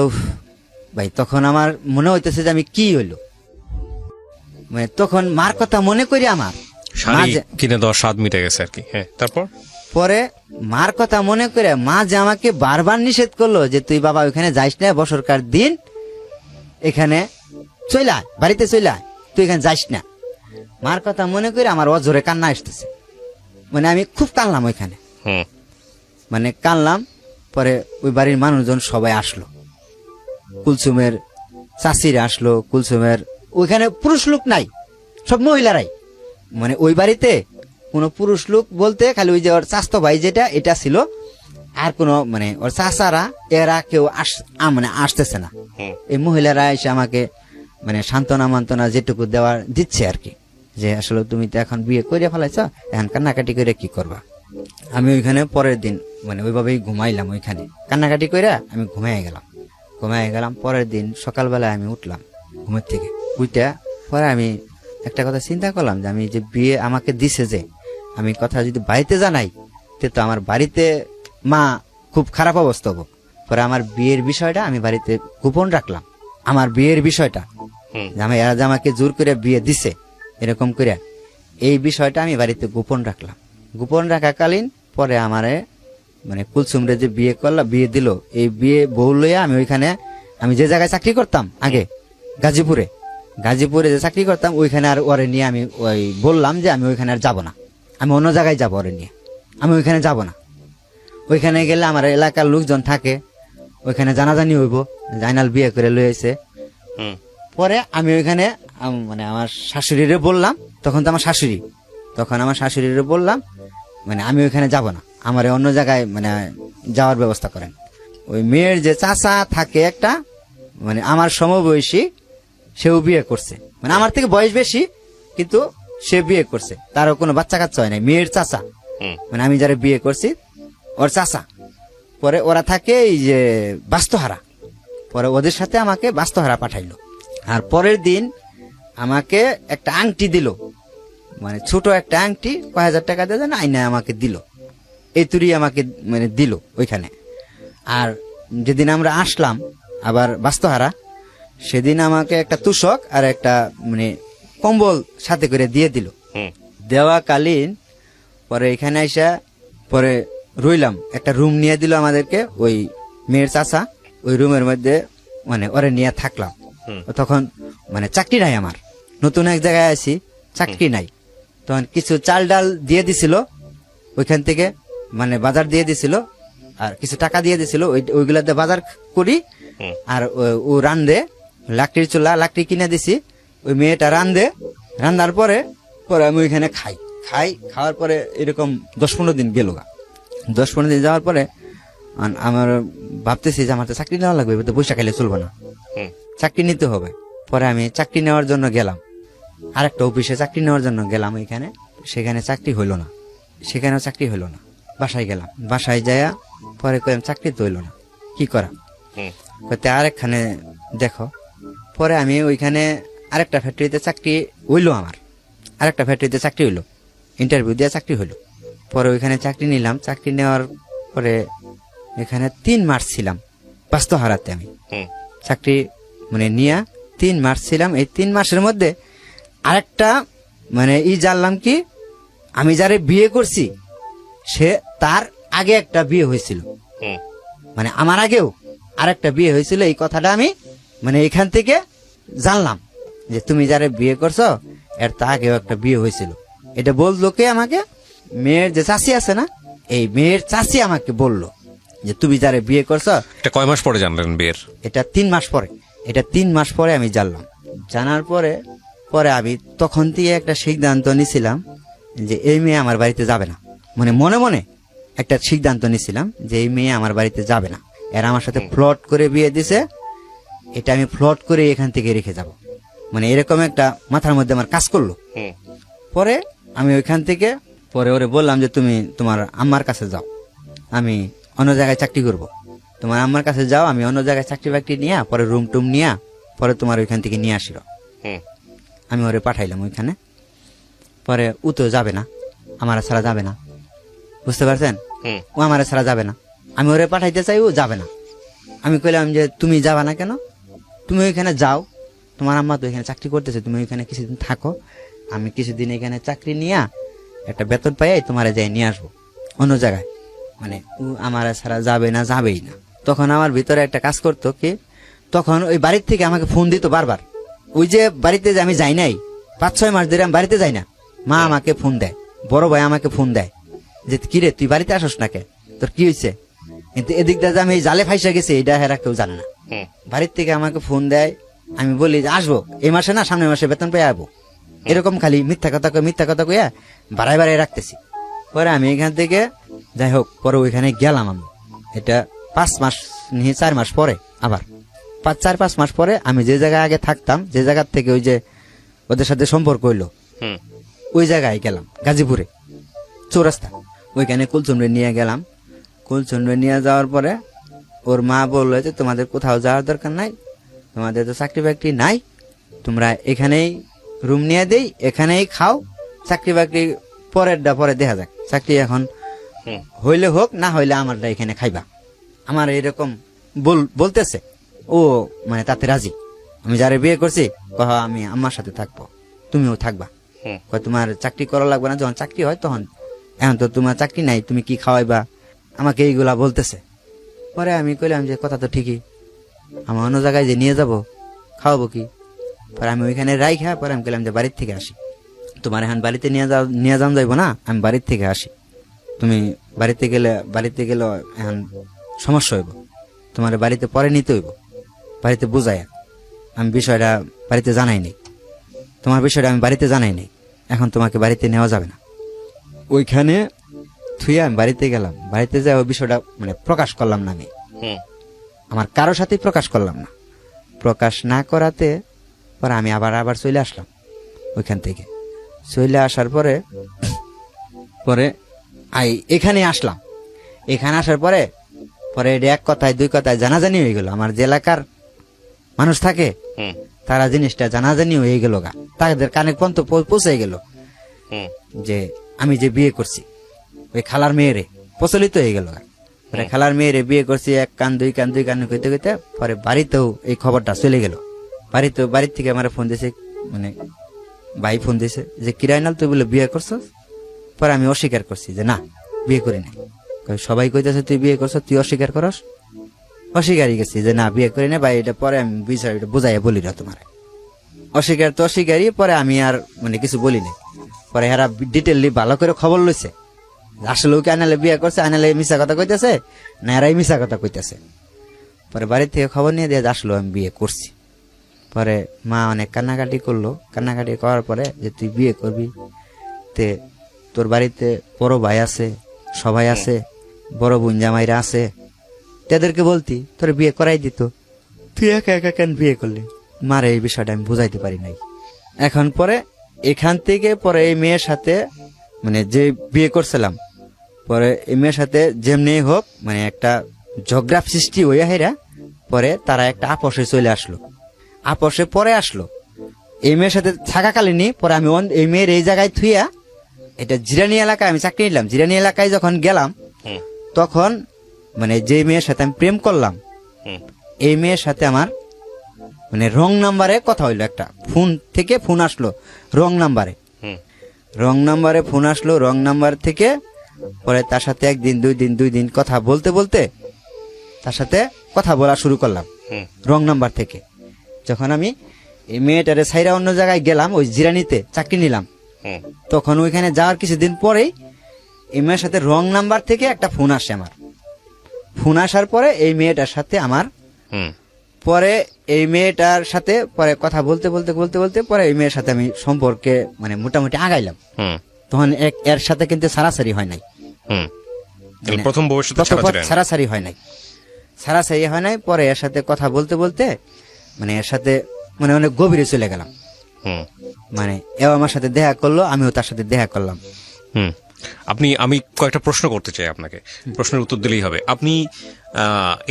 ভাই তখন আমার মনে হইতেছে যে আমি কি হইলো, মানে তখন মার কথা মনে করি আমার শাড়ি কিনে দেওয়ার স্বাদ মিটে গেছে আর কি। হ্যাঁ, তারপর পরে মার কথা মনে করে মা যে আমাকে বারবার নিষেধ করলো যে তুই বাবা ওইখানে যাইস না, বছরকার দিন এখানে চইলা বাড়িতে চইলা, তুই এখানে যাইস না। মার কথা মনে করে আমার অজরে কান্না আসতেছে, মানে আমি খুব কানলাম ওইখানে, মানে কানলাম। পরে ওই বাড়ির মানুষজন সবাই আসলো, কুলসুমের চাষিরা আসলো, কুলসুমের ওইখানে পুরুষ লোক নাই, সব মহিলারাই, মানে ওই বাড়িতে কোনো পুরুষ লোক বলতে খালি ওই যে ওর চাস্তো ভাই যেটা এটা ছিল, আর কোনো মানে ওর চাচারা এরা কেউ মানে আসতেছে না। এই মহিলারা এসে আমাকে মানে সান্ত্বনা মান্তনা যেটুকু দেওয়ার দিচ্ছে আর কি, যে আসলে তুমি তো এখন বিয়ে করে ফেলাইছ, এখন কান্নাকাটি করে কি করবা। আমি ওইখানে পরের দিন মানে ওইভাবেই ঘুমাইলাম, ওইখানে কান্নাকাটি করে আমি ঘুমাই গেলাম। পরের দিন সকালবেলায় আমি উঠলাম ঘুমের থেকে, উইটা পরে আমি একটা কথা চিন্তা করলাম যে আমি যে বিয়ে আমাকে দিছে, যে আমি কথা যদি বাড়িতে জানাই তো আমার বাড়িতে মা খুব খারাপ অবস্থা হবো। পরে আমার বিয়ের বিষয়টা আমি বাড়িতে গোপন রাখলাম, আমার বিয়ের বিষয়টা যে এরা যে আমাকে জোর করে বিয়ে দিছে এরকম করে, এই বিষয়টা আমি বাড়িতে গোপন রাখলাম। গোপন রাখাকালীন পরে আমারে মানে কুলসুমরে যে বিয়ে করলাম, বিয়ে দিল, এই বিয়ে বউ লইয়া আমি ওইখানে, আমি যে জায়গায় চাকরি করতাম আগে গাজীপুরে যে চাকরি করতাম, ওইখানে আর ওরে নিয়ে আমি ওই বললাম যে আমি ওইখানে আর যাবো না, আমি অন্য জায়গায় যাবো, ওরে নিয়ে আমি ওইখানে যাব না। ওইখানে গেলে আমার এলাকার লোকজন থাকে, ওইখানে জানাজানি হইব জাইনাল বিয়ে করে লইছে। পরে আমি ওইখানে মানে আমার শাশুড়িরে বললাম, তখন আমার শাশুড়িরে বললাম মানে আমি ওইখানে যাব না, আমার অন্য জায়গায় মানে যাওয়ার ব্যবস্থা করেন। ওই মেয়ের যে চাচা থাকে একটা, মানে আমার সমবয়সী, সেও বিয়ে করছে, মানে আমার থেকে বয়স বেশি কিন্তু সে বিয়ে করছে, তারও কোনো বাচ্চা কাচ্চা হয় নাই, মেয়ের চাচা, মানে আমি যারা বিয়ে করছি ওর চাচা। পরে ওরা থাকে এই যে বাস্তহারা, পরে ওদের সাথে আমাকে বাস্তহারা পাঠাইলো। আর পরের দিন আমাকে একটা আংটি দিল, মানে ছোট একটা আংটি, কয় হাজার টাকা দিয়ে দেন আইনা আমাকে দিল, এই তুরি আমাকে মানে দিল ওইখানে। আর যেদিন আমরা আসলাম আবার বাস্তহারা, সেদিন আমাকে একটা তুষক আর একটা মানে কম্বল সাথে করে দিয়ে দিল। দেওয়া কালীন পরে এখানে আইসা পরে রইলাম, একটা রুম নিয়ে দিল আমাদেরকে ওই মেয়ের চাচা, ওই রুমের মধ্যে মানে ওরে নিয়ে থাকলাম। তখন মানে চাকরি নাই, আমার নতুন এক জায়গায় আছি, চাকরি নাই। তখন কিছু চাল ডাল দিয়ে দিছিল ওইখান থেকে, মানে বাজার দিয়ে দিছিল, আর কিছু টাকা দিয়ে দিছিল, ওইগুলাতে বাজার করি। আর ও রান্ধে, লাকড়ির চুলা লাকড়ি কিনে দিছি, ওই মেয়েটা রান্ধার পরে আমি ওইখানে খাওয়ার পরে এরকম 10-15 দিন গেল। 10-15 দিন যাওয়ার পরে আমার ভাবতেছি যে আমার তো চাকরি নেওয়া লাগবে, তো পয়সা খাইলে চলবে না, চাকরি নিতে হবে। পরে আমি চাকরি নেওয়ার জন্য গেলাম, আরেকটা অফিসে চাকরি নেওয়ার জন্য গেলাম ওইখানে, সেখানে চাকরি হইল না, সেখানেও চাকরি হইল না। বাসায় গেলাম, বাসায় যাইয়া পরে কইলাম চাকরি তো হইলো না, কি করা? হুম কইতে আরেকখানে দেখো। পরে আমি ওইখানে আরেকটা ফ্যাক্টরিতে চাকরি হইলো, আমার আরেকটা ফ্যাক্টরিতে চাকরি হইলো, ইন্টারভিউ দিয়ে চাকরি হইলো। পরে ওইখানে চাকরি নিলাম। চাকরি নেওয়ার পরে এখানে 3 মাস ছিলাম বাস্তহারাতে। আমি হুম চাকরি মানে নিয়া 3 মাস ছিলাম। এই 3 মাসের মধ্যে আরেকটা মানে জানলাম কি, আমি যারে বিয়ে করছি সে তার আগে একটা বিয়ে হয়েছিল, হুম মানে আমার আগেও আরেকটা বিয়ে হয়েছিল। এই কথাটা আমি মানে এখান থেকে জানলাম যে তুমি যারে বিয়ে করছো এর তা আগেও একটা বিয়ে হয়েছিল। এটা বললো কে আমাকে? মেয়ের যে চাচি আছে না, এই মেয়ের চাচি আমাকে বললো যে তুমি যারে বিয়ে করছো। এটা কয় মাস পরে জানলেন বিয়ের? এটা 3 মাস পরে, এটা 3 মাস পরে আমি জানলাম। জানার পরে পরে আমি তখন থেকে একটা সিদ্ধান্ত নিয়েছিলাম যে এই মেয়ে আমার বাড়িতে যাবে না। মানে মনে মনে একটা সিদ্ধান্ত নিয়েছিলাম যে এই মেয়ে আমার বাড়িতে যাবে না। এরা আমার সাথে ফ্লট করে বিয়ে দিছে, এটা আমি ফ্লট করে এখান থেকে রেখে যাব, মানে এরকম একটা মাথার মধ্যে আমার কাজ করলো। হুম পরে আমি ওইখান থেকে পরে ওরে বললাম যে তুমি তোমার আম্মার কাছে যাও, আমি অন্য জায়গায় চাকরি করব। তোমার আম্মার কাছে যাও, আমি অন্য জায়গায় চাকরি বাকরি নিয়ে পরে রুম টুম নিয়ে পরে তোমার ওইখান থেকে নিয়ে আসিল। হুম আমি ওরে পাঠাইলাম ওইখানে। পরে ও তো যাবে না, আমার ছাড়া যাবে না, বুঝতে পারছেন? হুম ও আমার ছাড়া যাবে না। আমি ওরে পাঠাইতে চাই, ও যাবে না। আমি কইলাম যে তুমি যাবা না কেন? তুমি ওইখানে যাও, তোমার আম্মা তো এখানে চাকরি করতেছে, তুমি ওইখানে কিছুদিন থাকো, আমি কিছুদিন এখানে চাকরি নিয়ে একটা বেতন পাই তোমার যাই নিয়ে আসবো অন্য জায়গায়। মানে ও আমার ছাড়া যাবে না, যাবেই না। তখন আমার ভিতরে একটা কাজ করতো কি, তখন ওই বাড়ির থেকে আমাকে ফোন দিত বারবার। ওই যে বাড়িতে যে আমি যাই নাই 5-6 মাস ধরে আমি বাড়িতে যাই না, মা আমাকে ফোন দেয়, বড় ভাই আমাকে ফোন দেয় যে কিরে তুই বাড়িতে আসস না কে, তোর কি হয়েছে? কিন্তু এদিক দিয়ে যে আমি জালে ফাইসা গেছি এটা হেরা কেউ জানে না। হুম বাড়ির থেকে আমাকে ফোন দেয়, আমি বলি যে আসবো এই মাসে না, সামনের মাসে বেতন পেয়ে আসবো। এরকম খালি মিথ্যা কথা কইয়া বাড়াই বাড়াই রাখতেছি। পরে আমি এখান থেকে যাই হোক পরে ওইখানে গেলাম। আমি এটা 5 মাস নিয়ে 4 মাস পরে আবার 4-5 মাস পরে আমি যে জায়গায় আগে থাকতাম, যে জায়গার থেকে ওই যে ওদের সাথে সম্পর্ক হইলো, হুম ওই জায়গায় গেলাম গাজীপুরে চৌরাস্তা। ওইখানে কুলচন্দ্রে নিয়ে গেলাম। কুলচন্দ্রে নিয়ে যাওয়ার পরে ওর মা বললো যে তোমাদের কোথাও যাওয়ার দরকার নাই, তোমাদের তো চাকরি বাকরি নাই, তোমরা এখানেই রুম নিয়ে দেই, এখানেই খাও, চাকরি বাকরি পরেরটা পরে দেখা যাক, চাকরি এখন হুম হইলে হোক, না হইলে আমারটা এখানে খাইবা। আমার এরকম বলতেছে। ও মানে তাতে রাজি। আমি যারে বিয়ে করছি কহ আমি আমার সাথে থাকবো, তুমিও থাকবা। হুম কয় তোমার চাকরি করা লাগবে না, যখন চাকরি হয় তখন, এখন তো তোমার চাকরি নাই, তুমি কি খাওয়াইবা, আমাকে এইগুলা বলতেছে। পরে আমি কইলাম যে কথা তো ঠিকই, আমার অন্য জায়গায় যে নিয়ে যাব খাওয়াবো কি? পরে আমি ওইখানে রাইখা পরে আমি কইলাম যে বাড়ির থেকে আসি, তোমার এখন বাড়িতে নিয়ে যাওয়া যাইব না, আমি বাড়ির থেকে আসি, তুমি বাড়িতে গেলে এখন সমস্যা হইব, তোমার বাড়িতে পরে নিতে হইব, বাড়িতে বুঝাই। আমি বিষয়টা বাড়িতে জানাই নেই, তোমার বিষয়টা আমি বাড়িতে জানাই নেই, এখন তোমাকে বাড়িতে নেওয়া যাবে না। ওইখানে থুইয়া আমি বাড়িতে গেলাম। বাড়িতে যাই ওই বিষয়টা মানে প্রকাশ করলাম না, আমি হুম আমার কারোর সাথেই প্রকাশ করলাম না। প্রকাশ না করাতে পরে আমি আবার চলে আসলাম ওইখান থেকে। চলে আসার পরে এখানে আসলাম। এখানে আসার পরে এটা 1 কথায় 2 কথায় জানাজানি হয়ে গেল। আমার যে এলাকার মানুষ থাকে হুম তারা জিনিসটা জানাজানি হয়ে গেল গা, তাদের কানে পর্যন্ত পৌঁছে গেল হুম যে আমি যে বিয়ে করছি ওই খালার মেয়েরে, প্রচলিত হয়ে গেল গা। পরে খালার মেয়েরে বিয়ে করছি, 1 কান 2 কান কইতে কইতে পরে বাড়িতেও এই খবরটা চলে গেল। বাড়ির থেকে আমার ফোন দিয়েছে, মানে ভাই ফোন দিয়েছে যে কিরাইনাল তুই বলে বিয়ে করছস? পরে আমি অস্বীকার করছি যে না বিয়ে করি নাই। সবাই কইতেছে তুই বিয়ে করছ, তুই অস্বীকার করস? অস্বীকারই গেছি যে না বিয়ে করি না ভাই, এটা পরে আমি বিষয়টা বুঝাইয়া বলি না তোমার। অস্বীকার তো অস্বীকারই, পরে আমি আর মানে কিছু বলি নাই। পরে এরা ডিটেইলি ভালো করে খবর লইছে আসলে ওকে আনালে বিয়ে করছে, আনালে মিশা কথা কইতেছে না এরাই মিশা কথা কইতেছে। পরে বাড়ির থেকে খবর নিয়ে দিয়ে আসলো আমি বিয়ে করছি। পরে মা অনেক কান্নাকাটি করলো। কান্নাকাটি করার পরে যে তুই বিয়ে করবি, তে তোর বাড়িতে বড় ভাই আছে, সবাই আছে, বড় বোন জামাইরা আছে, তাদেরকে বলতি তোর বিয়ে করাই দিত, তুই একা একা কেন বিয়ে করলি? মারে এই বিষয়টা আমি বুঝাইতে পারি নাই। এখন পরে এখান থেকে পরে এই মেয়ের সাথে মানে যে বিয়ে করছিলাম পরে এই মেয়ের সাথে যেমনি হোক মানে একটা ঝগড়া সৃষ্টি হইয়া হেরা পরে তারা একটা আপোষে চলে আসলো, আপোষে পরে আসলো। এই মেয়ের সাথে থাকাকালীনই পরে আমি এই মেয়ের এই জায়গায় থুইয়া এটা জিরানি এলাকায় আমি চাকরি নিলাম। জিরানি এলাকায় যখন গেলাম তখন মানে যে মেয়ের সাথে আমি প্রেম করলাম এই মেয়ের সাথে আমার মানে রং নাম্বারে কথা হইলো, একটা ফোন থেকে ফোন আসলো রং নাম্বারে, রং নাম্বারে ফোন আসলো। রং নাম্বার থেকে পরে তার সাথে একদিন দুই দিন কথা বলতে বলতে তার সাথে কথা বলা শুরু করলাম রং নাম্বার থেকে। যখন আমি এই মেয়েটারে ছাইরা অন্য জায়গায় গেলাম, ওই জিরানিতে চাকরি নিলাম, তখন ওইখানে যাওয়ার কিছুদিন পরেই এই মেয়ের সাথে রং নাম্বার থেকে একটা ফোন আসে আমার। ফোন আসার পরে এই মেয়েটার সাথে আমার পরে এই মেয়েটার সাথে পরে কথা বলতে পরে এই মেয়ের সাথে আমি সম্পর্কে মানে মোটামুটি আগাইলাম। তখন এর সাথে কিন্তু সারাসারি হয় নাই, প্রথম সারাসারি হয় নাই। পরে এর সাথে কথা বলতে মানে এর সাথে মানে অনেক গভীরে চলে গেলাম। মানে এও আমার সাথে দেখা করলো, আমিও তার সাথে দেখা করলাম। আমি কয়েকটা প্রশ্ন করতে চাই আপনাকে, প্রশ্নের উত্তর দিলেই হবে। আপনি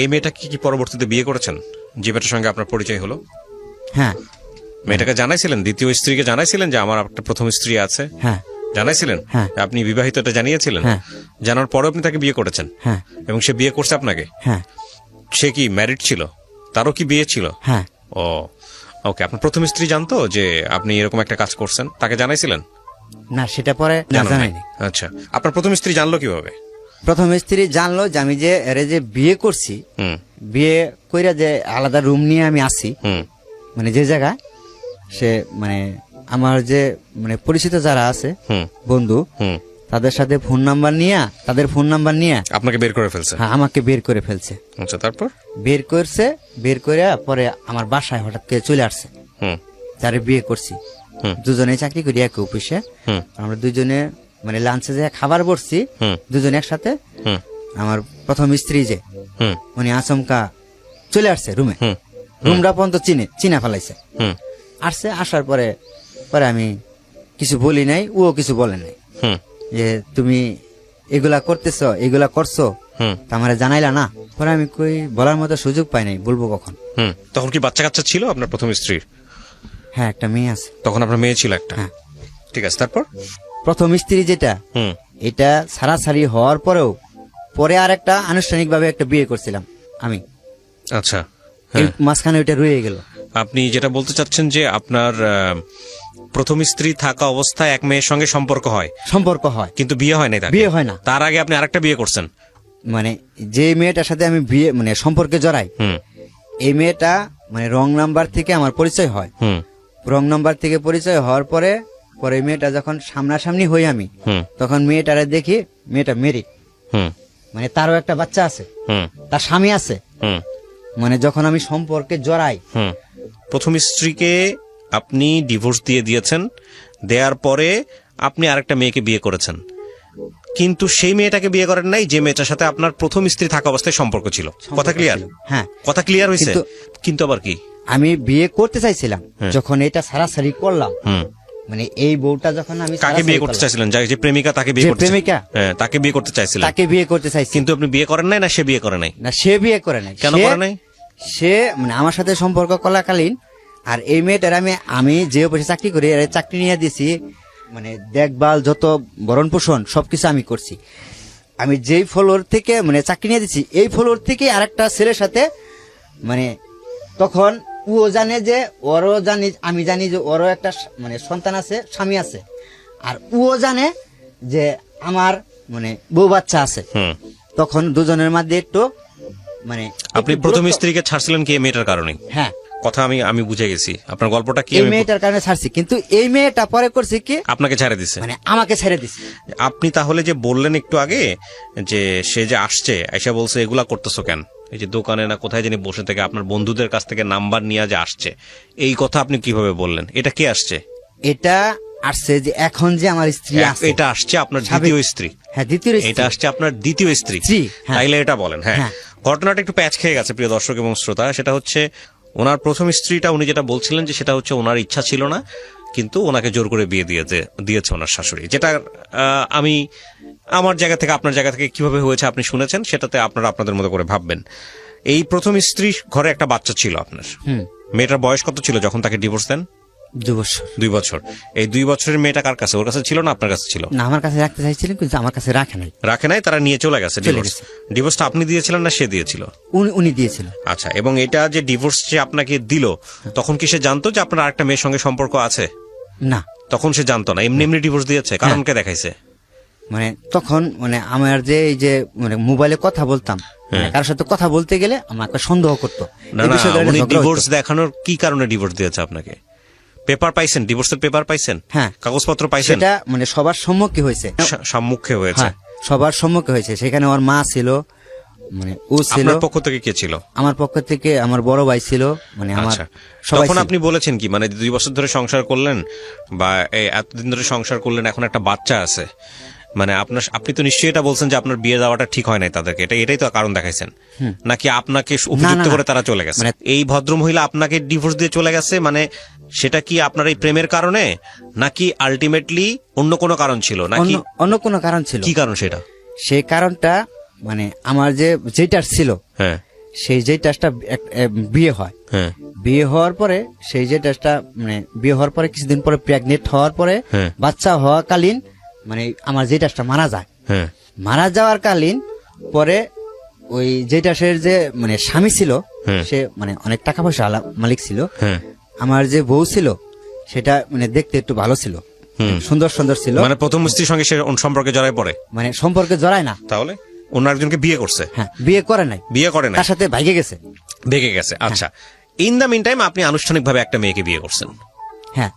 এই মেয়েটাকে কি পরবর্তীতে বিয়ে করেছেন, যে মেয়েটার সঙ্গে আপনার পরিচয় হলো? হ্যাঁ। মেয়েটাকে জানাইছিলেন, দ্বিতীয় স্ত্রীকে জানাইছিলেন যে আমার একটা প্রথম স্ত্রী আছে? হ্যাঁ। জানাইছিলেন? হ্যাঁ। আপনি বিবাহিত এটা জানিয়েছিলেন? হ্যাঁ। জানার পরে আপনি তাকে বিয়ে করেছেন? হ্যাঁ। এবং সে বিয়ে করছে আপনাকে? হ্যাঁ। সে কি ম্যারিড ছিল? তারও কি বিয়ে ছিল? হ্যাঁ। ও ওকে। আপনার প্রথম স্ত্রী জানতো যে আপনি এরকম একটা কাজ করছেন? তাকে জানাইছিলেন? না, সেটা পরে জানাইনি। আচ্ছা, আপনার প্রথম স্ত্রী জানলো কিভাবে? প্রথম স্ত্রী জানলো যে আমি যে এর যে বিয়ে করছি, বিয়ে কইরা যে আলাদা রুম নিয়ে আমি আসি, মানে যে জায়গায় সে মানে আমার যে মানে পরিচিত যারা আছে বন্ধু, তাদের সাথে তাদের ফোন নাম্বার নিয়ে আপনাকে বের করে ফেলছে? হ্যাঁ, আমাকে বের করে ফেলছে। আচ্ছা, তারপর? বের করে পরে আমার বাসায় হঠাৎ করে চলে আসছে। যারে বিয়ে করছি, দুজনে চাকরি করি এক অফিসে। আমরা দুজনে মানে লাঞ্চে যে খাবার বসছি দুজনে একসাথে। আমার প্রথম স্ত্রী যে উনি আচমকা চলে আসছে রুমটা পর্যন্ত চিনা ফেলাইছে। আসার পরে আমি কিছু বলি নাই, ও কিছু বলে নাই যে তুমি এগুলা করতেছো, এগুলা করছো, আমার জানাইলা না। পরে আমি কই বলার মতো সুযোগ পাই নাই, বলবো কখন। তখন কি বাচ্চা কাচ্চা ছিল আপনার প্রথম স্ত্রীর? হ্যাঁ, একটা মেয়ে আছে। তখন আপনার মেয়ে ছিল একটা? হ্যাঁ। ঠিক আছে, তারপর? প্রথম স্ত্রী যেটা, এটা সারাসারি হওয়ার পরেও পরে আর একটা আনুষ্ঠানিক ভাবে একটা বিয়ে করছিলাম আমি। আচ্ছা, মাঝখানে ওইটা রয়ে গেল। আপনি যেটা বলতে চাচ্ছেন যে আপনার প্রথম স্ত্রী থাকা অবস্থায় এক মেয়ের সঙ্গে সম্পর্ক হয়, কিন্তু বিয়ে হয় নাই? বিয়ে হয় না। তার আগে আপনি আরেকটা বিয়ে করছেন? মানে যে মেয়েটার সাথে আমি বিয়ে মানে সম্পর্কে জড়াই, এই মেয়েটা মানে রং নাম্বার থেকে আমার পরিচয় হয়। রং নাম্বার থেকে পরিচয় হওয়ার পরে মেয়েটা যখন সামনাসামনি হই আমি, তখন মেয়েটারে দেখি মেয়েটা মেরিড, মানে তারও একটা বাচ্চা আছে, তার স্বামী আছে। মানে যখন আমি সম্পর্কে জড়াই, প্রথম স্ত্রীকে আপনি ডিভোর্স দিয়েছেন, দেওয়ার পরে আপনি আরেকটা মেয়েকে বিয়ে করেছেন, কিন্তু সেই মেয়েটাকে বিয়ে করেন নাই যে মেয়েটার সাথে আপনার প্রথম স্ত্রী থাকা অবস্থায় সম্পর্ক ছিল। কথা ক্লিয়ার? হ্যাঁ, কথা ক্লিয়ার হয়েছে। কিন্তু আবার কি, আমি বিয়ে করতে চাইছিলাম যখন এটা সারাসারি করলাম, মানে এই বউটা যখন আমি কাকে বিয়ে করতে চাইছিলেন? যে প্রেমিকা, তাকে বিয়ে করতে? প্রেমিকা, হ্যাঁ, তাকে বিয়ে করতে চাইছিলেন? তাকে বিয়ে করতে চাইছি। কিন্তু আপনি বিয়ে করেন নাই? না সে বিয়ে করে নাই? না, সে বিয়ে করে নাই। কেন করে নাই? সে মানে আমার সাথে সম্পর্ক করাকালীন, আর এই মেয়েটার আমি যে অফিসে চাকরি করি চাকরি নিয়ে দিছি, মানে দেখভাল যত ভরণ পোষণ সবকিছু আমি করছি। আমি যেই ফ্লোর থেকে মানে চাকরি নিয়ে দিচ্ছি, এই ফ্লোর থেকে আরেকটা ছেলের সাথে মানে তখন ও জানে যে ওরও জানি, আমি জানি যে ওরও একটা মানে সন্তান আছে, স্বামী আছে, আর ও জানে যে আমার মানে বউ বাচ্চা আছে। তখন দুজনের মধ্যে একটু মানে আপনি প্রথম স্ত্রীকে ছাড়ছিলেন কি এই মেয়েটার কারণে? হ্যাঁ, কথা আমি বুঝে গেছি। আপনার গল্পটা কি? এই মেয়েটার কারণে ছাড়ছি, কিন্তু এই মেয়েটা পরে করছে কি আপনাকে ছেড়ে দিছে, মানে আমাকে ছেড়ে দিছে। আপনি তাহলে যে বললেন একটু আগে যে সে যে আসছে আইসা বলছে এগুলা করতেছো কেন, এই যে দোকানে না কোথায় জানি বসে থেকে আপনার বন্ধুদের কাছ থেকে নাম্বার নিয়ে যে আসছে, এই কথা আপনি কিভাবে বললেন? এটা কে আসছে? এটা আসছে যে এখন যে আমার স্ত্রী আছে, এটা আসছে আপনার দ্বিতীয় স্ত্রী? হ্যাঁ, দ্বিতীয় স্ত্রী। এটা আসছে আপনার দ্বিতীয় স্ত্রী? তাইলে এটা বলেন। হ্যাঁ, ঘটনাটা একটু প্যাচ খেয়ে গেছে প্রিয় দর্শক এবং শ্রোতা। সেটা হচ্ছে ওনার প্রথম স্ত্রীটা, উনি যেটা বলছিলেন যে সেটা হচ্ছে ওনার ইচ্ছা ছিল না, কিন্তু ওনাকে জোর করে বিয়ে দিয়েছে ওনার শাশুড়ি, যেটা আমি আমার জায়গা থেকে আপনার জায়গা থেকে কিভাবে হয়েছে আপনি শুনেছেন, সেটাতে আপনারা আপনাদের মতো করে ভাববেন। এই প্রথম স্ত্রী ঘরে একটা বাচ্চা ছিল আপনার, মেয়েটার বয়স কত ছিল যখন তাকে ডিভোর্স দেন? 2 বছর। 2 বছর। এই 2 বছরের মেয়েটা কার কাছে? ওর কাছে ছিল না আপনার কাছে ছিল? না, আমার কাছে রাখতে চাইছিলেন কিন্তু আমার কাছে রাখে নাই, তারা নিয়ে চলে গেছে ডিভোর্স। ডিভোর্সটা আপনি দিয়েছিলেন না সে দিয়েছিল? উনি দিয়েছিল। আচ্ছা, এবং এটা যে ডিভোর্স যে আপনাকে দিল, তখন কি সে জানতো যে আপনার আরেকটা মেয়ের সঙ্গে সম্পর্ক আছে? না, তখন সে জানতো না, এমনি এমনি ডিভোর্স দিয়েছে? কারণকে দেখাইছে? মানে তখন মানে আমার যে এই যে মানে মোবাইলে কথা বলতাম, মানে কারোর সাথে কথা বলতে গেলে আমাকে সন্দেহ করতো। না না, উনি ডিভোর্স দেখানোর কি কারণে ডিভোর্স দিয়েছে আপনাকে? পেপার পাইছেন? ডিভোর্সের পেপার পাইছেন? হ্যাঁ, কাগজপত্র পাইছেন? সেটা মানে সবার সম্মুখে হয়েছে। সম্মুখে হয়েছে? সবার সম্মুখে হয়েছে। সেখানে ওর মা ছিল, মানে ও ছিল। আপনার পক্ষ থেকে কে ছিল? আমার পক্ষ থেকে আমার বড় ভাই ছিল, মানে আমার সবাই। তখন আপনি বলেছেন কি, মানে 2 বছর ধরে সংসার করলেন বা এতদিন ধরে সংসার করলেন, এখন একটা বাচ্চা আছে, মানে আপনি তো নিশ্চয়ই এটা বলছেন যে আপনার বিয়ে দেওয়াটা ঠিক হয় নাই তাদেরকে, এটাই তো কারণ দেখাইছেন, নাকি আপনাকে উপযুক্ত করে তারা চলে গেছে? এই ভদ্রমহিলা আপনাকে ডিভোর্স দিয়ে চলে গেছে, মানে সেটা কি আপনার এই প্রেমের কারণে, নাকি আলটিমেটলি অন্য কোনো কারণ ছিল, নাকি অন্য কোনো কারণ ছিল? কি কারণ সেটা? সেই কারণটা মানে আমার যে যেটার ছিল, হ্যাঁ, সেই যেটাটা বিয়ে হয়, হ্যাঁ, বিয়ে হওয়ার পরে সেই যেটাটা মানে বিয়ে হওয়ার পরে কিছুদিন পরে প্রেগনেন্ট হওয়ার পরে বাচ্চা হওয়াকালীন মানে আমার যেটাটা মারা যায়। হ্যাঁ, মারা যাওয়ার কালীন পরে ওই যেটাসের যে মানে স্বামী ছিল, সে মানে অনেক টাকা পয়সা মালিক ছিল। আমার যে বউ ছিল সেটা মানে দেখতে একটু ভালো ছিল, সুন্দর সুন্দর ছিল। মানে প্রথম স্ত্রীর সঙ্গে সে সম্পর্কে জড়ায় পড়ে? মানে সম্পর্কে জড়ায় না। তাহলে অন্য একজনকে বিয়ে করছে? হ্যাঁ, বিয়ে করে নাই। বিয়ে করে নাই, তার সাথে ভাইগে গেছে। ভেগে গেছে। আচ্ছা, ইন দ্য মিন টাইম আপনি আনুষ্ঠানিকভাবে একটা মেয়েকে বিয়ে করছেন? হ্যাঁ,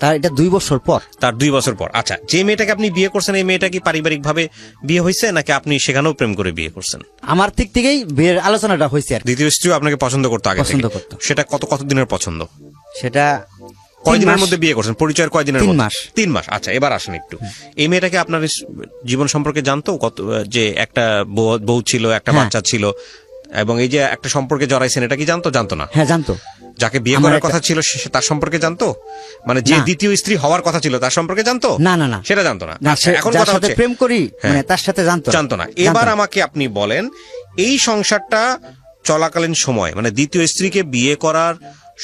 তার এটা 2 বছর পর। তার 2 বছর পর। আচ্ছা, যে মেয়েটাকে আপনি বিয়ে করছেন, এই মেয়েটা কি পারিবারিক ভাবে বিয়ে হয়েছে, নাকি আপনি সেখানেও প্রেম করে বিয়ে করছেন? আমার দিক থেকেই বিয়ের আলোচনাটা হয়েছে আর কি। দ্বিতীয় স্ত্রীও আপনাকে পছন্দ করতো আগে থেকে? পছন্দ করতো। সেটা কত দিনের পছন্দ? সেটা কয়দিনের মধ্যে বিয়ে করছেন? পরিচয়ের কয়দিনের মধ্যে? 3 মাস। 3 মাস। আচ্ছা, এবার আসেন একটু, এই মেয়েটাকে আপনার জীবন সম্পর্কে জানতো? যে একটা বউ ছিল, একটা বাচ্চা ছিল, এবং এই যে একটা সম্পর্কে জড়াইছেন, এটা কি জানতো? জানতো না? হ্যাঁ, জানতো। যাকে বিয়ে করার কথা ছিল তার সম্পর্কে জানতো? মানে যে দ্বিতীয় স্ত্রী হওয়ার কথা ছিল তার সম্পর্কে জানতো? না না না, সেটা জানতো না। আচ্ছা, এখন যার কথা সাথে হচ্ছে প্রেম করি মানে তার সাথে জানতো না। এবার আমাকে আপনি বলেন, এই সংসারটা চলাকালীন সময়, মানে দ্বিতীয় স্ত্রীকে বিয়ে করার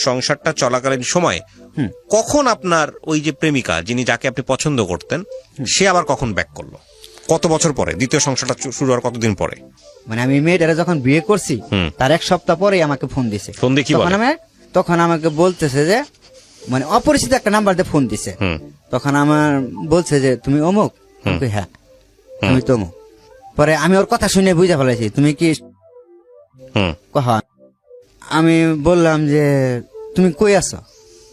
সংসারটা চলাকালীন সময়, কখন আপনার ওই যে প্রেমিকা, যাকে আপনি পছন্দ করতেন, সে আবার কখন ব্যাক করলো? কত বছর পরে? দ্বিতীয় সংসারটা শুরু হওয়ার কতদিন পরে? মানে আমি মেয়েটারে যখন বিয়ে করছি তার 1 সপ্তাহ পরেই আমাকে ফোন দিছে। ফোন দিয়ে কি বলে? তখন আমাকে বলতেছে যে মানে অপরিচিত একটা নাম্বার দিয়ে ফোন দিছে। তখন আমার বলছে যে তুমি অমুক? হ্যাঁ, তুমি তো অমুক। পরে আমি ওর কথা শুনে বুঝা ফেলেছি তুমি কি। আমি বললাম যে তুমি কই আছো?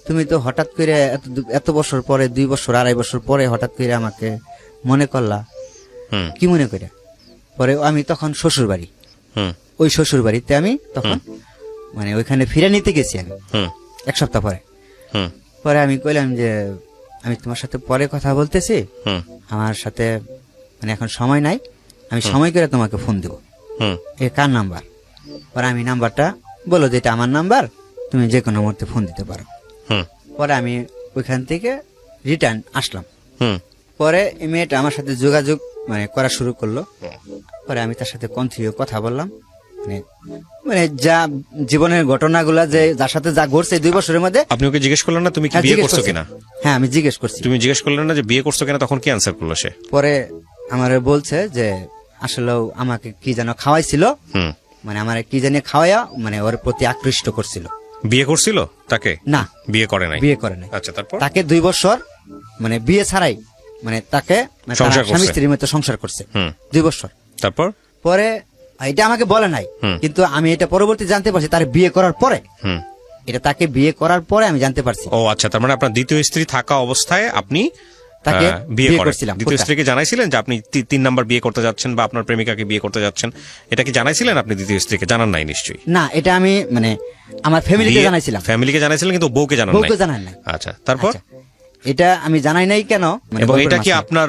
তুমি তো হঠাৎ করে এত বছর পরে, 2 বছর 2.5 বছর পরে হঠাৎ করে আমাকে মনে করলা, কি মনে করে? পরে আমি তখন শ্বশুর বাড়ি, ওই শ্বশুর বাড়িতে আমি তখন মানে ওইখানে ফিরে নিতে গেছি আমি 1 সপ্তাহ পরে। পরে আমি কইলাম যে আমি তোমার সাথে পরে কথা বলতেছি, আমার সাথে মানে এখন সময় নাই, আমি সময় করে তোমাকে ফোন দেবো। এ কার নাম্বার? পরে আমি নাম্বারটা বলো যে এটা আমার নাম্বার, তুমি যে কোনো মুহূর্তে ফোন দিতে পারো। পরে আমি ওইখান থেকে রিটার্ন আসলাম। পরে এই মেয়েটা আমার সাথে যোগাযোগ মানে করা শুরু করলো। পরে আমি তার সাথে কন্টিনিউ কথা বললাম, মানে যা জীবনের ঘটনাগুলা যে যার সাথে যা ঘটছে 2 বছরের মধ্যে। আপনি ওকে জিজ্ঞেস করলেন না তুমি কি বিয়ে করছো কিনা? হ্যাঁ, আমি জিজ্ঞেস করছি। তুমি জিজ্ঞেস করলেন না যে বিয়ে করছো কিনা? তখন কি অ্যান্সার করলো সে? পরে আমার বলছে যে আসলে আমাকে কি যেন খাওয়াইছিল, মানে আমার কি জানি খাওয়াইয়া মানে ওর প্রতি আকৃষ্ট করছিল। বিয়ে করছিল তাকে? না, বিয়ে করে নাই। বিয়ে করে নাই। আচ্ছা, তারপর তাকে 2 বছর মানে বিয়ে ছাড়াই মানে তাকে স্বামী স্ত্রীর মতো সংসার করছে 2 বছর। তারপর পরে এটা আমাকে বলে নাই, কিন্তু আমি এটা পরবর্তী জানতে পারছি তার বিয়ে করার পরে। এটা তাকে বিয়ে করার পরে আমি জানতে পারছি। ও আচ্ছা, তার মানে আপনার দ্বিতীয় স্ত্রী থাকা অবস্থায় আপনি তাকে বিয়ে করেছিলেন? দ্বিতীয় স্ত্রীকে জানাইছিলেন যে আপনি 3 নাম্বার বিয়ে করতে যাচ্ছেন বা আপনার প্রেমিকাকে বিয়ে করতে যাচ্ছেন? এটা কি জানাইছিলেন আপনি দ্বিতীয় স্ত্রীকে? জানান নাই নিশ্চয়ই। না, এটা আমি মানে আমার ফ্যামিলিকে জানাইছিলাম। ফ্যামিলিকে জানাইছিলেন কিন্তু বউকে জানান নাই? বউকে জানাই নাই। আচ্ছা, তারপর? এটা আমি জানাই নাই কেন? এবং এটা কি আপনার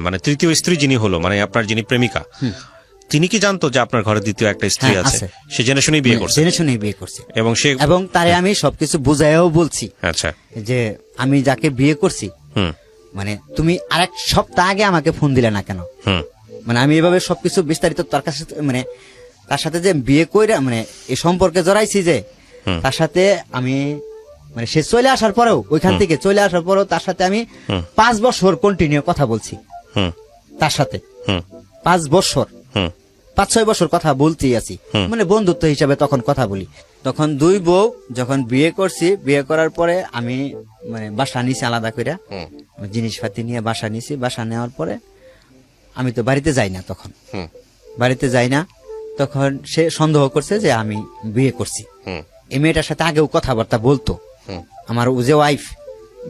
মানে তৃতীয় স্ত্রী যিনি হলো, মানে আপনার যিনি প্রেমিকা, তিনি কি জানতো যে আপনার ঘরে দ্বিতীয় একটা স্ত্রী হ্যাঁ, আছে? আছে। সে জেনে শুনেই বিয়ে করছে? জেনে শুনেই বিয়ে করছে। এবং সে এবং তারে আমি সবকিছু বুঝাইও বলছি আচ্ছা। যে আমি যাকে বিয়ে করছি, হুম মানে তুমি আরেক সপ্তাহ আগে আমাকে ফোন দিলে না কেন? হুম মানে আমি এভাবে সবকিছু বিস্তারিত তার কাছে, মানে তার সাথে যে বিয়ে কইরা মানে এই সম্পর্কে জড়াইছি যে হুম। তার সাথে আমি, মানে সে চলে আসার পরেও, ওইখান থেকে চলে আসার পরেও তার সাথে আমি 5 বছর কন্টিনিউ কথা বলছি হুম তার সাথে। হুম 5 বছর, হুম 5-6 বছর কথা বলতেই আছি, মানে বন্ধুত্ব হিসাবে তখন কথা বলি। তখন দুই বউ যখন বিয়ে করছি, বিয়ে করার পরে আমি মানে বাসা নিছি আলাদা করে, হুম জিনিসপাতি নিয়ে বাসা নিছি। বাসা নেওয়ার পরে আমি তো বাড়িতে যাই না, তখন হুম বাড়িতে যাই না। তখন সে সন্দেহ করছে যে আমি বিয়ে করছি। হুম এই মেয়েটার সাথে আগেও কথাবার্তা বলতো, হুম আমার ও যে ওয়াইফ,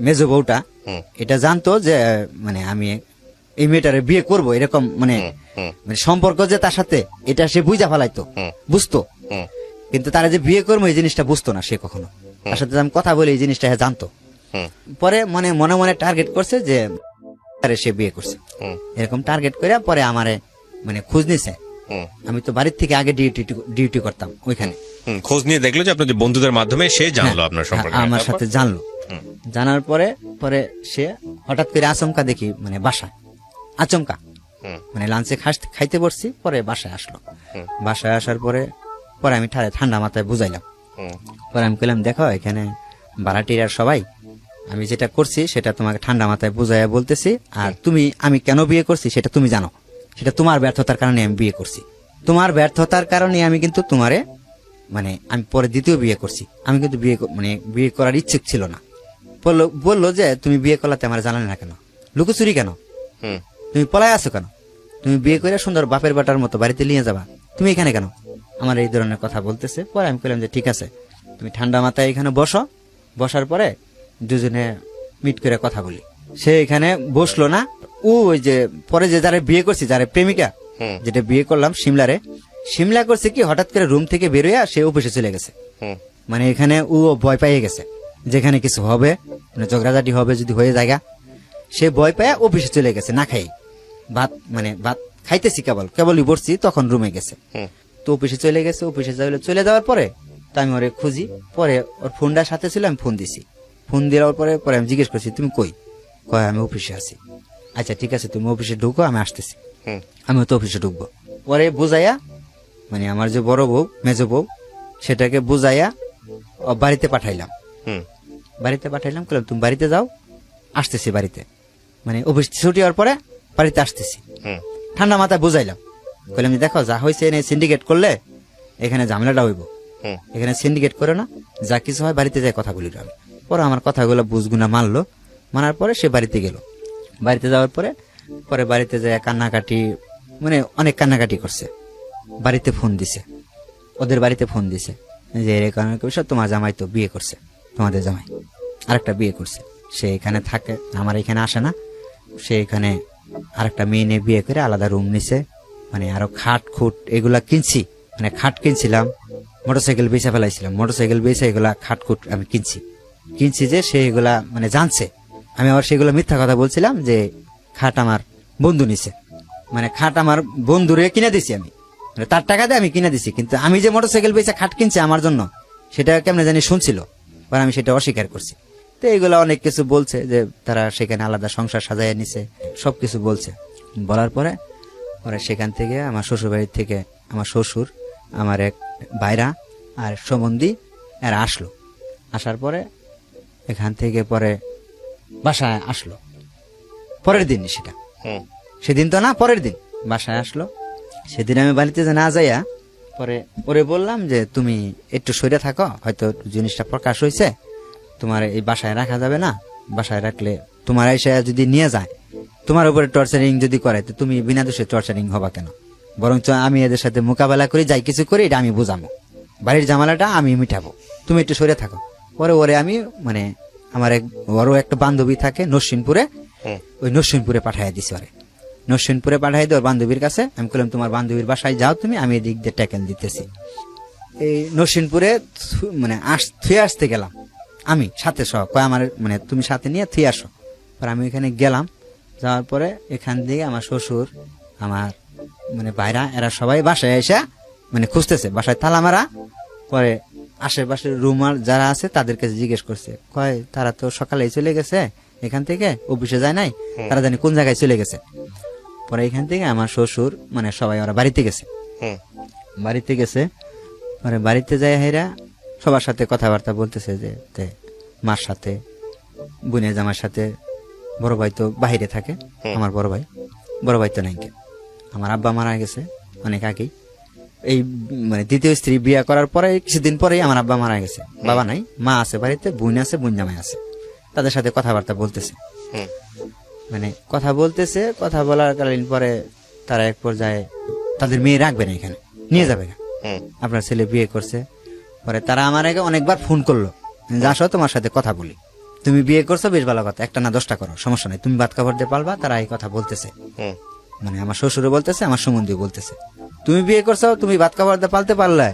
মেজো বউটা, হুম। এটা জানতো যে মানে আমি এই মেয়েটারে বিয়ে করব, এরকম মানে হুম। মানে সম্পর্ক যে তার সাথে, এটা সে বুঝা ফেলাইতো, হুম। বুঝতো। হুম কিন্তু তারা যে বিয়ে করবো এই জিনিসটা বুঝতো না সে কখনো। তার সাথে আমি কথা বলে এই জিনিসটা সে জানতো। হুম পরে মানে মনে মনে টার্গেট করছে যে আরে সে বিয়ে করছে, হুম এরকম টার্গেট করে পরে আমারে মানে খোঁজ নিছে। হুম আমি তো বাড়ির থেকে আগে ডিউটি করতাম ওইখানে। হুম। খোঁজ নিয়ে দেখলো যে আপনাদের বন্ধুদের মাধ্যমে সে জানলো হ্যাঁ, আপনার সম্পর্কে। আমার তারপর? সাথে জানলো। হুম। জানার পরে পরে সে হঠাৎ করে আচমকা দেখি মানে বাসায়, আচমকা হুম মানে লাঞ্চে খাইতে বসছি, পরে বাসায় আসলো। হুম। বাসায় আসার পরে পরে আমি ঠান্ডা মাথায় বুঝাইলাম। হুম পরে আমি কইলাম, দেখো এখানে ভাড়াটিয়ার সবাই, আমি যেটা করছি সেটা তোমাকে ঠান্ডা মাথায় বুঝাইয়া বলতেছি। আর আমি কেন বিয়ে করছি সেটা তুমি জানো, সেটা তোমার ব্যর্থতার কারণে আমি বিয়ে করছি। তোমার ব্যর্থতার কারণে আমি কিন্তু তোমারে মানে আমি পরে দ্বিতীয় বিয়ে করছি। আমি কিন্তু মানে বিয়ে করার ইচ্ছুক ছিল না। বললো যে তুমি বিয়ে করলাতে আমার জানালে না কেন, লুকোচুরি কেন, হুম তুমি পলায় আছো কেন, তুমি বিয়ে করে সুন্দর বাপের বাটার মতো বাড়িতে নিয়ে যাবা, তুমি এখানে কেন, আমার এই ধরনের কথা বলতেছে। পরে আমি বললাম যে ঠিক আছে, তুমি ঠান্ডা মাথায় এখানে বসো, বসার পরে দুজনে মিট করে কথা বলি। সে এখানে বসলো না। ওই যে পরে যে যারা বিয়ে করছি, যারা প্রেমিকা হুম। যেটা বিয়ে করলাম সিমলা করছে কি, হঠাৎ করে রুম থেকে বেরোয়া সে অফিসে চলে গেছে। হুম মানে এখানে ও ভয় পাইয়ে গেছে, যেখানে কিছু হবে মানে ঝগড়াঝাটি হবে যদি হয়ে জায়গা, সে ভয় পায় অফিসে চলে গেছে না খাই। ভাত খাইতেছি, কেবলই বসছি, তখন রুমে গেছে। হুম তো অফিসে চলে গেছে। অফিসে চলে যাওয়ার পরে তো আমি ওরে খুঁজি। পরে ওর ফোনটার সাথে ছিল, আমি ফোন দিছি। ফোন দেওয়ার পরে আমি জিজ্ঞেস করছি তুমি কই? কয় আমি অফিসে আছি। আচ্ছা ঠিক আছে, তুমি অফিসে ঢুকো, আমি আসতেছি। হুম আমি তো অফিসে ঢুকবো। পরে বুঝাইয়া মানে আমার যে বড় বউ, মেজো বউ, সেটাকে বুঝাইয়া বাড়িতে পাঠাইলাম। হুম বাড়িতে পাঠাইলাম, বললাম তুমি বাড়িতে যাও, আসতেছি বাড়িতে, মানে অফিস ছুটি হওয়ার পরে বাড়িতে আসতেছি। হুম ঠান্ডা মাথায় বুঝাইলাম, বললাম যে দেখো যা হয়েছে এনে সিন্ডিকেট করলে এখানে ঝামেলাটা হইব, হুম এখানে সিন্ডিকেট করে না, যা কিছু হয় বাড়িতে যাই কথা বলি আমি। পরে আমার কথাগুলো বুঝগুনা মানলো। মানার পরে সে বাড়িতে গেল। বাড়িতে যাওয়ার পরে বাড়িতে যায় কান্নাকাটি, মানে অনেক কান্নাকাটি করছে। বাড়িতে ফোন দিছে, ওদের বাড়িতে ফোন দিছে যে এরকম বিষয়, তোমার জামাই তো বিয়ে করছে, তোমাদের জামাই আরেকটা বিয়ে করছে, সে এখানে থাকে, আমার এখানে আসে না, সে এখানে আরেকটা মেয়ে নিয়ে বিয়ে করে আলাদা রুম নিছে। মানে আরো খাট খুট এগুলা কিনছি, মানে খাট কিনছিলাম, মোটরসাইকেল বেচা ফেলাইছিলাম, মোটরসাইকেল বেচে এগুলা খাট খুট আমি কিনছি যে সে এগুলা মানে জানছে। আমি আবার সেগুলো মিথ্যা কথা বলছিলাম যে খাট আমার বন্ধু নিছে, মানে খাট আমার বন্ধুরে কিনে দিছি আমি, মানে তার টাকা দিয়ে আমি কিনে দিছি। কিন্তু আমি যে মোটরসাইকেল বেচে খাট কিনছি আমার জন্য, সেটা কেমনে জানি শুনছিল, আর আমি সেটা অস্বীকার করছি। তো এইগুলা অনেক কিছু বলছে যে তারা সেখানে আলাদা সংসার সাজাইয়া নিছে, সবকিছু বলছে। বলার পরে সেখান থেকে আমার শ্বশুর বাড়ির থেকে আমার শ্বশুর, আমার এক ভাইরা আর সম্বন্ধী এরা আসলো। আসার পরে এখান থেকে পরে বাসায় আসলো পরের দিন, সেটা হুম সেদিন তো না, পরের দিন বাসায় আসলো। সেদিন আমি বাড়িতে যে না যাইয়া পরে ওরে বললাম যে তুমি একটু সরে থাকো, হয়তো জিনিসটা প্রকাশ হয়েছে, তোমার এই বাসায় রাখা যাবে না, বাসায় রাখলে তোমার এসে যদি নিয়ে যায়, তোমার উপরে টর্চারিং যদি করে, তো তুমি বিনা দোষে টর্চারিং হবা কেন, বরঞ্চ আমি এদের সাথে মোকাবেলা করি, যাই কিছু করি, এটা আমি বুঝাবো, বাড়ির জামালাটা আমি মিটাবো, তুমি একটু সরে থাকো। পরে ওরে আমি মানে আমার ওরও একটা বান্ধবী থাকে নরসিংপুরে, হুম ওই নরসিংপুরে পাঠাইয়া দিছি ওরে। নরসিংপুরে পাঠাই দিই ওর বান্ধবীর কাছে। আমি বললাম তোমার বান্ধবীর বাসায় যাও তুমি, আমি এদিক দিয়ে ট্যাকেল দিতেছি। এই নরসিংপুরে মানে থুয়ে আসতে গেলাম আমি সাথে সহ, কয় আমার মানে তুমি সাথে নিয়ে থুয়ে আসো। পর আমি এখানে গেলাম, যাওয়ার পরে এখান থেকে আমার শ্বশুর, আমার মানে ভাইরা এরা সবাই বাসায় এসে মানে খুঁজতেছে, বাসায় তালা মারা। পরে আশেপাশের রুমার যারা আছে তাদের কাছে জিজ্ঞেস করছে, কয় তারা তো সকালেই চলে গেছে এখান থেকে, অফিসে যায় নাই, তারা জানি কোন জায়গায় চলে গেছে। পরে এখান থেকে আমার শ্বশুর মানে সবাই ওরা বাড়িতে গেছে, বাড়িতে গেছে। পরে বাড়িতে যায় হেরা সবার সাথে কথাবার্তা বলতেছে যে মার সাথে, বোনের জামার সাথে। বড় ভাই তো বাহিরে থাকে, আমার বড় ভাই তো নাই। আমার আব্বা মারা গেছে অনেক আগেই, এই মানে দ্বিতীয় স্ত্রী বিয়ে করার পরে কিছুদিন পরেই আমার আব্বা মারা গেছে। বাবা নাই, মা আছে বাড়িতে, বোন আছে, বোন জামাই আছে। তাদের সাথে কথাবার্তা বলতেছে, মানে কথা বলতেছে। কথা বলার কালীন পরে তারা এক পর্যায়ে তাদের মেয়ে রাখবে না, এখানে নিয়ে যাবে না, আপনার ছেলে বিয়ে করছে। পরে তারা আমার আগে অনেকবার ফোন করলো যে আসো তোমার সাথে কথা বলি, তুমি বিয়ে করছো বেশ ভালো কথা, একটা না 10টা করো, সমস্যা নাই, তুমি ভাত কাপড় দিয়ে পালবা। তারা এই কথা বলতেছে, মানে আমার শ্বশুরে বলতেছে, আমার সম্বন্ধীও বলতেছে, তুমি বিয়ে করছো, তুমি ভাত কাপড় দিয়ে পালতে পারলে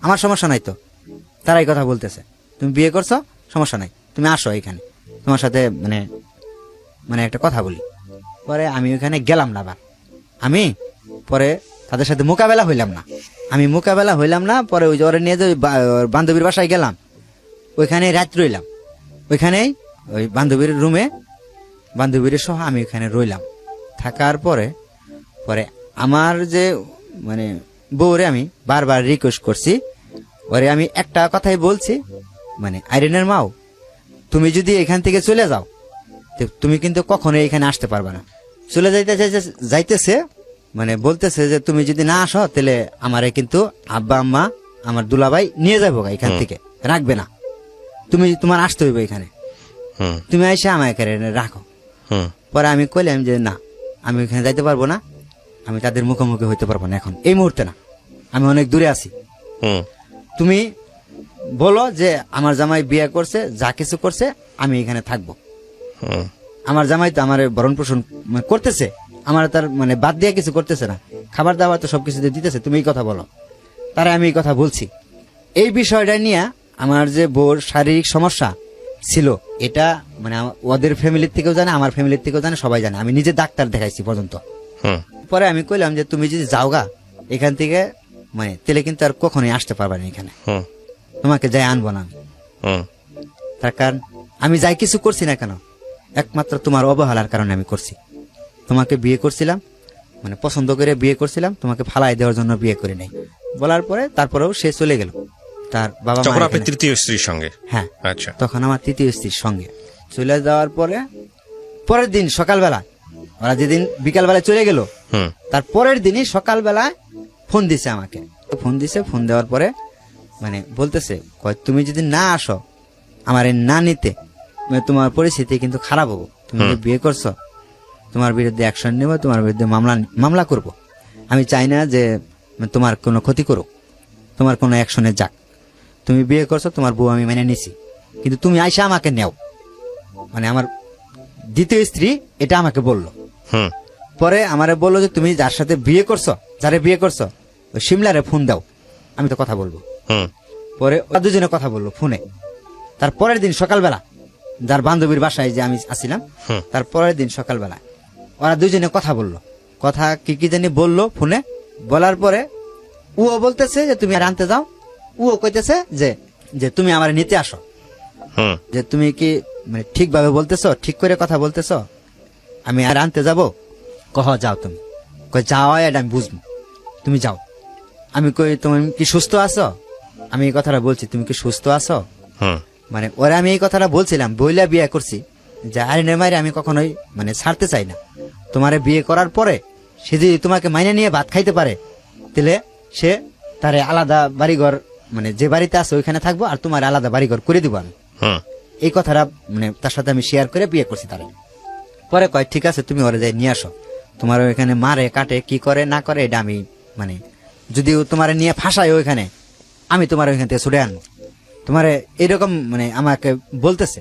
আমার সমস্যা নাই তো। তারা এই কথা বলতেছে, তুমি বিয়ে করছো সমস্যা নাই, তুমি আসো এখানে, তোমার সাথে মানে মানে একটা কথা বলি। পরে আমি ওখানে গেলাম না আবার, আমি পরে তাদের সাথে মোকাবেলা হইলাম না। পরে ওই ওরা নিয়ে যে বান্ধবীর বাসায় গেলাম, ওইখানে রাত রইলাম, ওইখানেই ওই বান্ধবীর রুমে বান্ধবীর সহ আমি ওখানে রইলাম। থাকার পরে পরে আমার যে মানে বউরে আমি বারবার রিকোয়েস্ট করছি, ওরে আমি একটা কথাই বলছি, মানে আইরিনের মাও, তুমি যদি এখান থেকে চলে যাও তুমি কিন্তু কখনো এখানে আসতে পারবে না। চলে যাইতেছে মানে বলতেছে যে তুমি যদি না আসো তাহলে আমারে কিন্তু আব্বা আম্মা আমার দুলাভাই নিয়ে যাবো এখান থেকে, রাখবে না, তুমি তোমার আসতে হইবে এখানে, তুমি এসে আমার এখানে রাখো। পরে আমি কইলাম যে না, আমি এখানে যাইতে পারবো না, আমি তাদের মুখোমুখি হইতে পারবো না এখন, এই মুহূর্তে না, আমি অনেক দূরে আছি। তুমি বলো যে আমার জামাই বিয়ে করছে, যা কিছু করছে, আমি এখানে থাকবো। আমার জামাই তো আমার ভরণ পোষণ করতেছে, আমার তার মানে বাদ দিয়ে কিছু করতেছে না, খাবার দাবার তো সবকিছু দিতেছে, তুমি এই কথা বলো। তারা আমি এই কথা বলছি। এই বিষয়টা নিয়ে আমার যে বউর শারীরিক সমস্যা ছিল, এটা মানে ওদের ফ্যামিলির থেকেও জানে, আমার ফ্যামিলির থেকেও জানে, সবাই জানে, আমি নিজে ডাক্তার দেখাইছি পর্যন্ত। পরে আমি কইলাম যে তুমি যদি যাওগা এখান থেকে, মানে তেলে কিন্তু আর কখনোই আসতে পারবে না এখানে, তোমাকে যাই আনবো না আমি। তার কারণ আমি যাই কিছু করছি না কেন, একমাত্র তোমার অবহেলার কারণে আমি করছি। তোমাকে বিয়ে করছিলাম, মানে পছন্দ করে বিয়ে করছিলাম, তোমাকে ফালাই দেওয়ার জন্য বিয়ে করে নেই। বলার পরে তারপরেও সে চলে গেল তার বাবা মা, তৃতীয় স্ত্রীর সঙ্গে। হ্যাঁ, আচ্ছা, তখন আমার তৃতীয় স্ত্রীর সঙ্গে চলে যাওয়ার পরে পরের দিন সকালবেলা, ওরা যেদিন বিকালবেলায় চলে গেল, তার পরের দিনই সকালবেলায় ফোন দিছে আমাকে। ফোন দেওয়ার পরে মানে বলতেছে, তুমি যদি না আসো আমার না নিতে, তোমার পরিস্থিতি কিন্তু খারাপ হবো, তুমি বিয়ে করছো, তোমার বিরুদ্ধে অ্যাকশন নেব, তোমার বিরুদ্ধে মামলা করব। আমি চাই না যে তোমার কোনো ক্ষতি করুক, তোমার কোনো অ্যাকশনে যাক। তুমি বিয়ে করছো, তোমার বউ আমি মেনে নিছি, কিন্তু তুমি আইসা আমাকে নেও। মানে আমার দ্বিতীয় স্ত্রী এটা আমাকে বললো। পরে আমারে বললো যে তুমি যার সাথে বিয়ে করছো, যারে বিয়ে করছো, ওই শিমলারে ফোন দাও, আমি তো কথা বলবো। পরে ওরা দুজনে কথা বললো ফোনে। তার পরের দিন সকালবেলা, যার বান্ধবীর বাসায় যে আমি আসছিলাম, তার পরের দিন সকালবেলা ওরা দুজনে কথা বললো। কথা কি জানি বললো ফোনে। বলার পরে ও বলতেছে যে তুমি আর আনতে যাও, ও কইতেছে যে তুমি আমার নিতে আসো, যে তুমি কি মানে ঠিকভাবে বলতেছো, ঠিক করে কথা বলতেছো, আমি আর আনতে যাবো? কহ যাও, তুমি কই যাও, এটা আমি বুঝবো, তুমি যাও। আমি কই তুমি কি সুস্থ আছো? আমি এই কথাটা বলছি, তুমি কি সুস্থ আছো? মানে ওরা আমি এই কথাটা বলছিলাম, বইলা বিয়ে করছি যে আইনের মাইরে আমি কখনোই মানে ছাড়তে চাই না। তোমারে বিয়ে করার পরে সে যদি তোমাকে মাইনে নিয়ে ভাত খাইতে পারে, তাহলে সে তারে আলাদা বাড়িঘর, মানে যে বাড়িতে আছে ওইখানে থাকবো, আর তোমার আলাদা বাড়িঘর করে দিব আমি। এই কথাটা মানে তার সাথে আমি শেয়ার করে বিয়ে করছি তারে। পরে কয় ঠিক আছে, তুমি ওরা যাই নিয়ে আসো, তোমার ওইখানে মারে কাটে কি করে না করে এটা আমি মানে যদি তোমার নিয়ে ফাঁসায় ওইখানে, আমি তোমার ওইখান থেকে ছুটে আনবো। তোমার এরকম মানে আমাকে বলতেছে,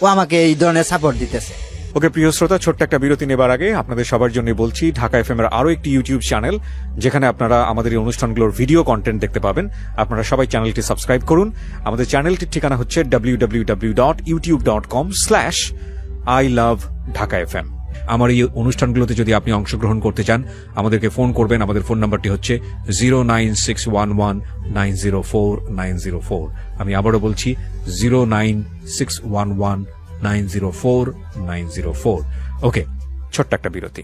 ও আমাকে এই ধরনের সাপোর্ট দিতেছে। ওকে প্রিয় শ্রোতা, ছোট্ট একটা বিরতি নেবার আগে আপনাদের সবার জন্য বলছি, ঢাকা এফএম এর আরো একটি ইউটিউব চ্যানেল, যেখানে আপনারা আমাদের এই অনুষ্ঠানগুলোর ভিডিও কন্টেন্ট দেখতে পাবেন। আপনারা সবাই চ্যানেলটি সাবস্ক্রাইব করুন। আমাদের চ্যানেলটির ঠিকানা হচ্ছে www.youtube.com/ilovedhakafm। আমার এই অনুষ্ঠানগুলোতে যদি আপনি অংশগ্রহণ করতে চান আমাদেরকে ফোন করবেন। আমাদের ফোন নাম্বারটি হচ্ছে 09611904904। আমি আবারও বলছি 09611904904। ওকে, ছোট্ট একটা বিরতি।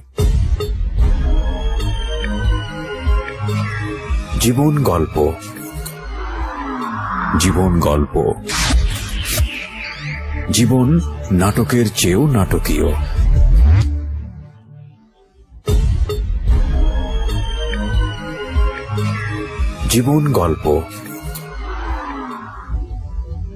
জীবন গল্প, জীবন গল্প, জীবন নাটকের চেয়েও নাটকীয়। জীবন গল্প।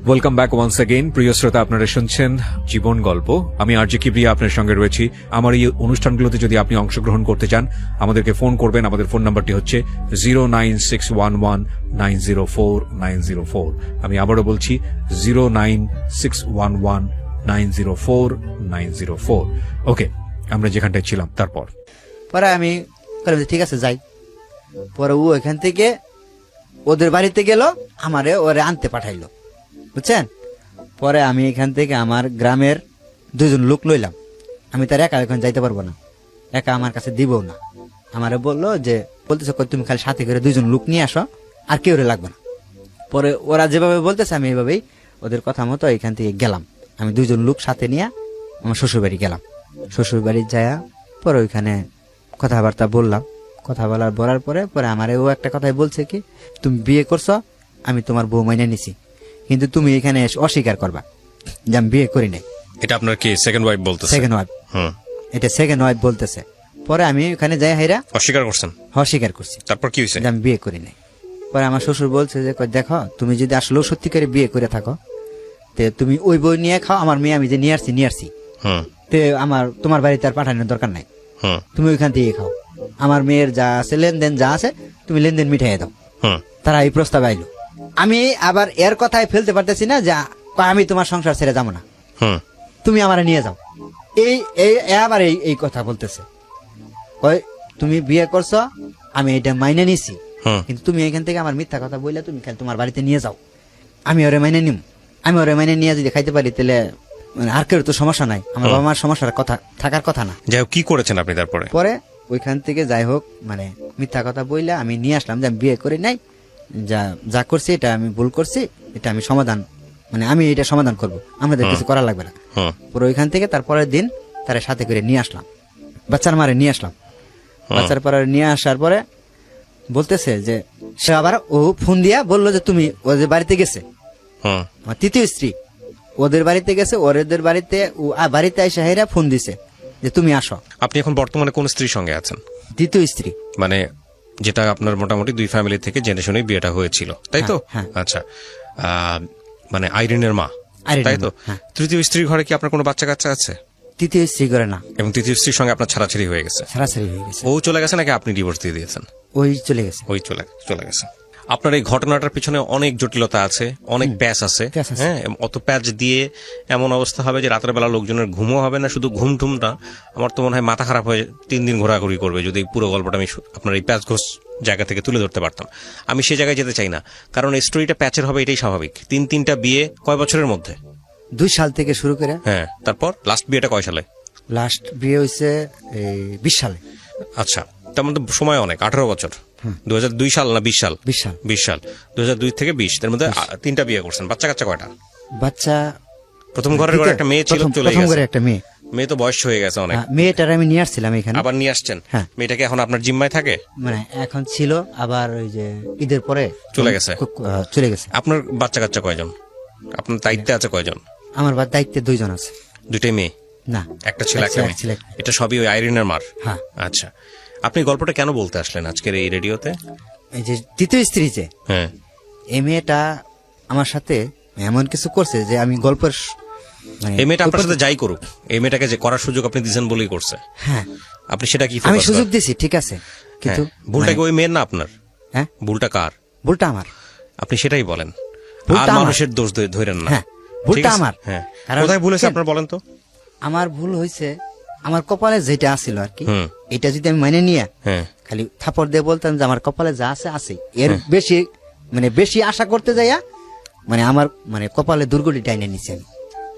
Welcome back once again. প্রিয় শ্রোতা, আপনারা শুনছেন জীবন গল্প। আমি আরজে কিবরিয়া আপনার সঙ্গে রয়েছি। আমার এই অনুষ্ঠানগুলোতে যদি আপনি অংশগ্রহণ করতে চান আমাদেরকে ফোন করবেন। আমাদের ফোন নাম্বারটি হচ্ছে 09611904904। আমি আবারও বলছি 09611904904। ওকে, আমরা যেখানটায় ছিলাম তারপর পরে আমি বললাম যে ঠিক আছে যাই। পরে ও এখান থেকে ওদের বাড়িতে গেল, আমারে ওরে আনতে পাঠাইলো, বুঝছেন। পরে আমি এখান থেকে আমার গ্রামের 2 জন লোক লইলাম। আমি তার একা এখন যাইতে পারবো না, একা আমার কাছে দিবও না। আমারে বললো যে বলতেছে তুমি খালি সাথে করে 2 জন লোক নিয়ে আসো, আর কেউ লাগবে না। পরে ওরা যেভাবে বলতেছে আমি এইভাবেই ওদের কথা মতো এখান থেকে গেলাম। আমি 2 জন লোক সাথে নিয়ে আমার শ্বশুর বাড়ি গেলাম। শ্বশুর বাড়ি যায়া পরে ওইখানে কথাবার্তা বললাম। কথা বলার পরে আমারে ও একটা কথাই বলছে কি, তুমি বিয়ে করছো, আমি তোমার বউ মাইনে নিছি, কিন্তু তুমি এখানে এসে অস্বীকার করবা যে আমি বিয়ে করি নাই। এটা আপনার কি সেকেন্ড ওয়াইফ বলতেছে? সেকেন্ড ওয়াইফ, হুম, এটা সেকেন্ড ওয়াইফ বলতেছে। পরে আমি ওখানে যাই হাইরা অস্বীকার করছেন? অস্বীকার করছি। তারপর কি হয়েছে? যে আমি বিয়ে করি নাই। পরে আমার শ্বশুর বলছে যে দেখো, তুমি যদি আসলেও সত্যি করে বিয়ে করে থাকো তে তুমি ওই বই নিয়ে খাও, আমার মেয়ে আমি যে নিয়ে আসছি হুম, তে তোমার বাড়িতে আর পাঠানোর দরকার নাই, হুম, তুমি ওইখান থেকে খাও। আমার মেয়ের যা আছে লেনদেন যা আছে তুমি লেনদেন মিটাইয়ে দাও। হুম, তারা এই প্রস্তাব আইলো। আমি আবার এর কথায় ফেলতে পারতেছি না যে আমি তোমার সংসার ছেড়ে যাবো না, হুম, তুমি আমারে নিয়ে যাও। এই আবার এই কথা বলতেছে, ওই তুমি বিয়ে করছো, আমি এটা মাইনে নিছি, হুম, কিন্তু তুমি এখান থেকে আমার মিথ্যা কথা বললে তুমি খালি তোমার বাড়িতে নিয়ে যাও। আমি ওরে মাইনে নিম, আমি ওরে মাইনে নিয়ে যদি খাইতে পারি তাহলে মানে আর কেউ তো সমস্যা নাই, আমার বাবা মার সমস্যার কথা থাকার কথা না। যাই হোক, কি করেছেন আপনি তারপরে? পরে ওইখান থেকে যাই হোক মানে মিথ্যা কথা বললে আমি নিয়ে আসলাম যে আমি বিয়ে করি নাই, যা করছি এটা আমি ভুল করছি, এটা আমি সমাধান মানে আমি এটা সমাধান করব, আমাদের কিছু করা লাগবে না। হুম, পরে ওইখান থেকে তারপরের দিন তারা সাথে করে নিয়ে আসলাম, বাচ্চার মারে নিয়ে আসলাম। বাচ্চার পরে নিয়ে আসার পরে বলতেছে যে সে আবার ও ফোন দিয়া বললো যে তুমি ওদের বাড়িতে গেছে, হুম, আমার তৃতীয় স্ত্রী ওদের বাড়িতে গেছে, ওদের বাড়িতে ও বাড়িতে এসে হেরা ফোন দিছে যে তুমি আসো। আপনি এখন বর্তমানে কোন স্ত্রীর সঙ্গে আছেন? দ্বিতীয় স্ত্রী, মানে যেটা আপনার মোটামুটি 2 ফ্যামিলি থেকে জেনে শুনেই বিয়েটা হয়েছিল, তাই তো? হ্যাঁ, আচ্ছা, মানে আইরিনের মা, আইরিনের তাই তো? মা, হ্যাঁ। তৃতীয় স্ত্রীর ঘরে কি আপনার কোনো বাচ্চা কাচ্চা আছে? তৃতীয় স্ত্রী করে না, এবং তৃতীয় স্ত্রীর সঙ্গে আপনার ছাড়াছাড়ি হয়ে গেছে? ছাড়াছাড়ি হয়ে গেছে। ও চলে গেছে নাকি আপনি ডিভোর্স দিয়ে দিয়েছেন? ওই চলে গেছে। ওই চলে গেছে। আপনার এই ঘটনাটার পিছনে অনেক জটিলতা আছে, অনেক প্যাচ আছে। প্যাচ আছে। হ্যাঁ, অত প্যাচ দিয়ে এমন অবস্থা হবে যে রাতের বেলা লোকজনের ঘুমও হবে না। শুধু ঘুম না, আমার তো মনে হয় মাথা খারাপ হয়ে 3 দিন ঘোরাঘুরি করবে যদি পুরো গল্পটা আমি আপনার এই প্যাচ ঘোষ জায়গা থেকে তুলে ধরতে পারতাম। আমি সেই জায়গায় যেতে চাই না, কারণ এই স্টোরিটা প্যাচের হবে, এটাই স্বাভাবিক। 3টা বিয়ে কয় বছরের মধ্যে? 2 সাল থেকে শুরু করে। হ্যাঁ, তারপর লাস্ট বিয়েটা কয় সালে? লাস্ট বিয়ে হয়েছে 20 সালে। আচ্ছা, তার মধ্যে সময় অনেক, 18 বছর। 2002 সাল না 20 সাল? 20 সাল। 2002 থেকে 20, তার মধ্যে 3টা বিয়ে করছেন। বাচ্চা কাচ্চা কয়টা? বাচ্চা প্রথম ঘরের ঘরে একটা মেয়ে ছিল, চলে প্রথম ঘরে গেছে। একটা মেয়ে, মেয়ে তো বয়স হয়ে গেছে অনেক। মেয়েটার আমি নিয়ে আসছিলাম এখানে, আবার নিয়ে আসছেন? হ্যাঁ। মেয়েটাকে এখন আপনার জিম্মায় থাকে? মানে এখন ছিল, আবার ওই যে ঈদের পরে চলে গেছে। চলে গেছে। আপনার বাচ্চা কাচ্চা কয়জন? আপনার দায়িত্বে আছে কয়জন? আমার দায়িত্বে 2 জন আছে। 2টাই মেয়ে? না, একটা ছেলে একটা এক ছেলে। মেয়ে। এটা সবই ওই আইরিনের মার? হ্যাঁ। আচ্ছা, আপনি গল্পটা কেন বলতে আসলেন আজকের এই রেডিওতে? এই যে তৃতীয় স্ত্রী যে, হ্যাঁ, এই মেয়েটা আমার সাথে এমন কিছু করছে যে আমি গল্পের মানে এই মেয়েটা আপনার সাথে যাই করুক, এই মেয়েটাকে যে করার সুযোগ আপনি দিয়েছেন বলেই করছে। হ্যাঁ, আপনি সেটা কি আমি focus সুযোগ করেন? দিছি, ঠিক আছে, কিন্তু ভুলটা কি ওই মেয়ের না আপনার? হ্যাঁ, ভুলটা কার? ভুলটা আমার। আপনি সেটাই বলেন, ভুলটা আর আমার। মানুষের দোষ ধরেন না। হ্যাঁ, ভুলটা ঠিক আছে? আমার। হ্যাঁ, কারণ কোথায় ভুল হয়েছে কেন? আপনার বলেন তো। আমার ভুল হয়েছে, আমার কপালে যেটা আসছিল আর কি, হুম। এটা যদি আমি মানে নিয়ে হ্যাঁ, খালি থাপড় দিয়ে বলতাম যে আমার কপালে যা আছে আছে, এর বেশি মানে বেশি আশা করতে যাইয়া মানে আমার মানে কপালে দুর্গটি টাইনে নিছি আমি।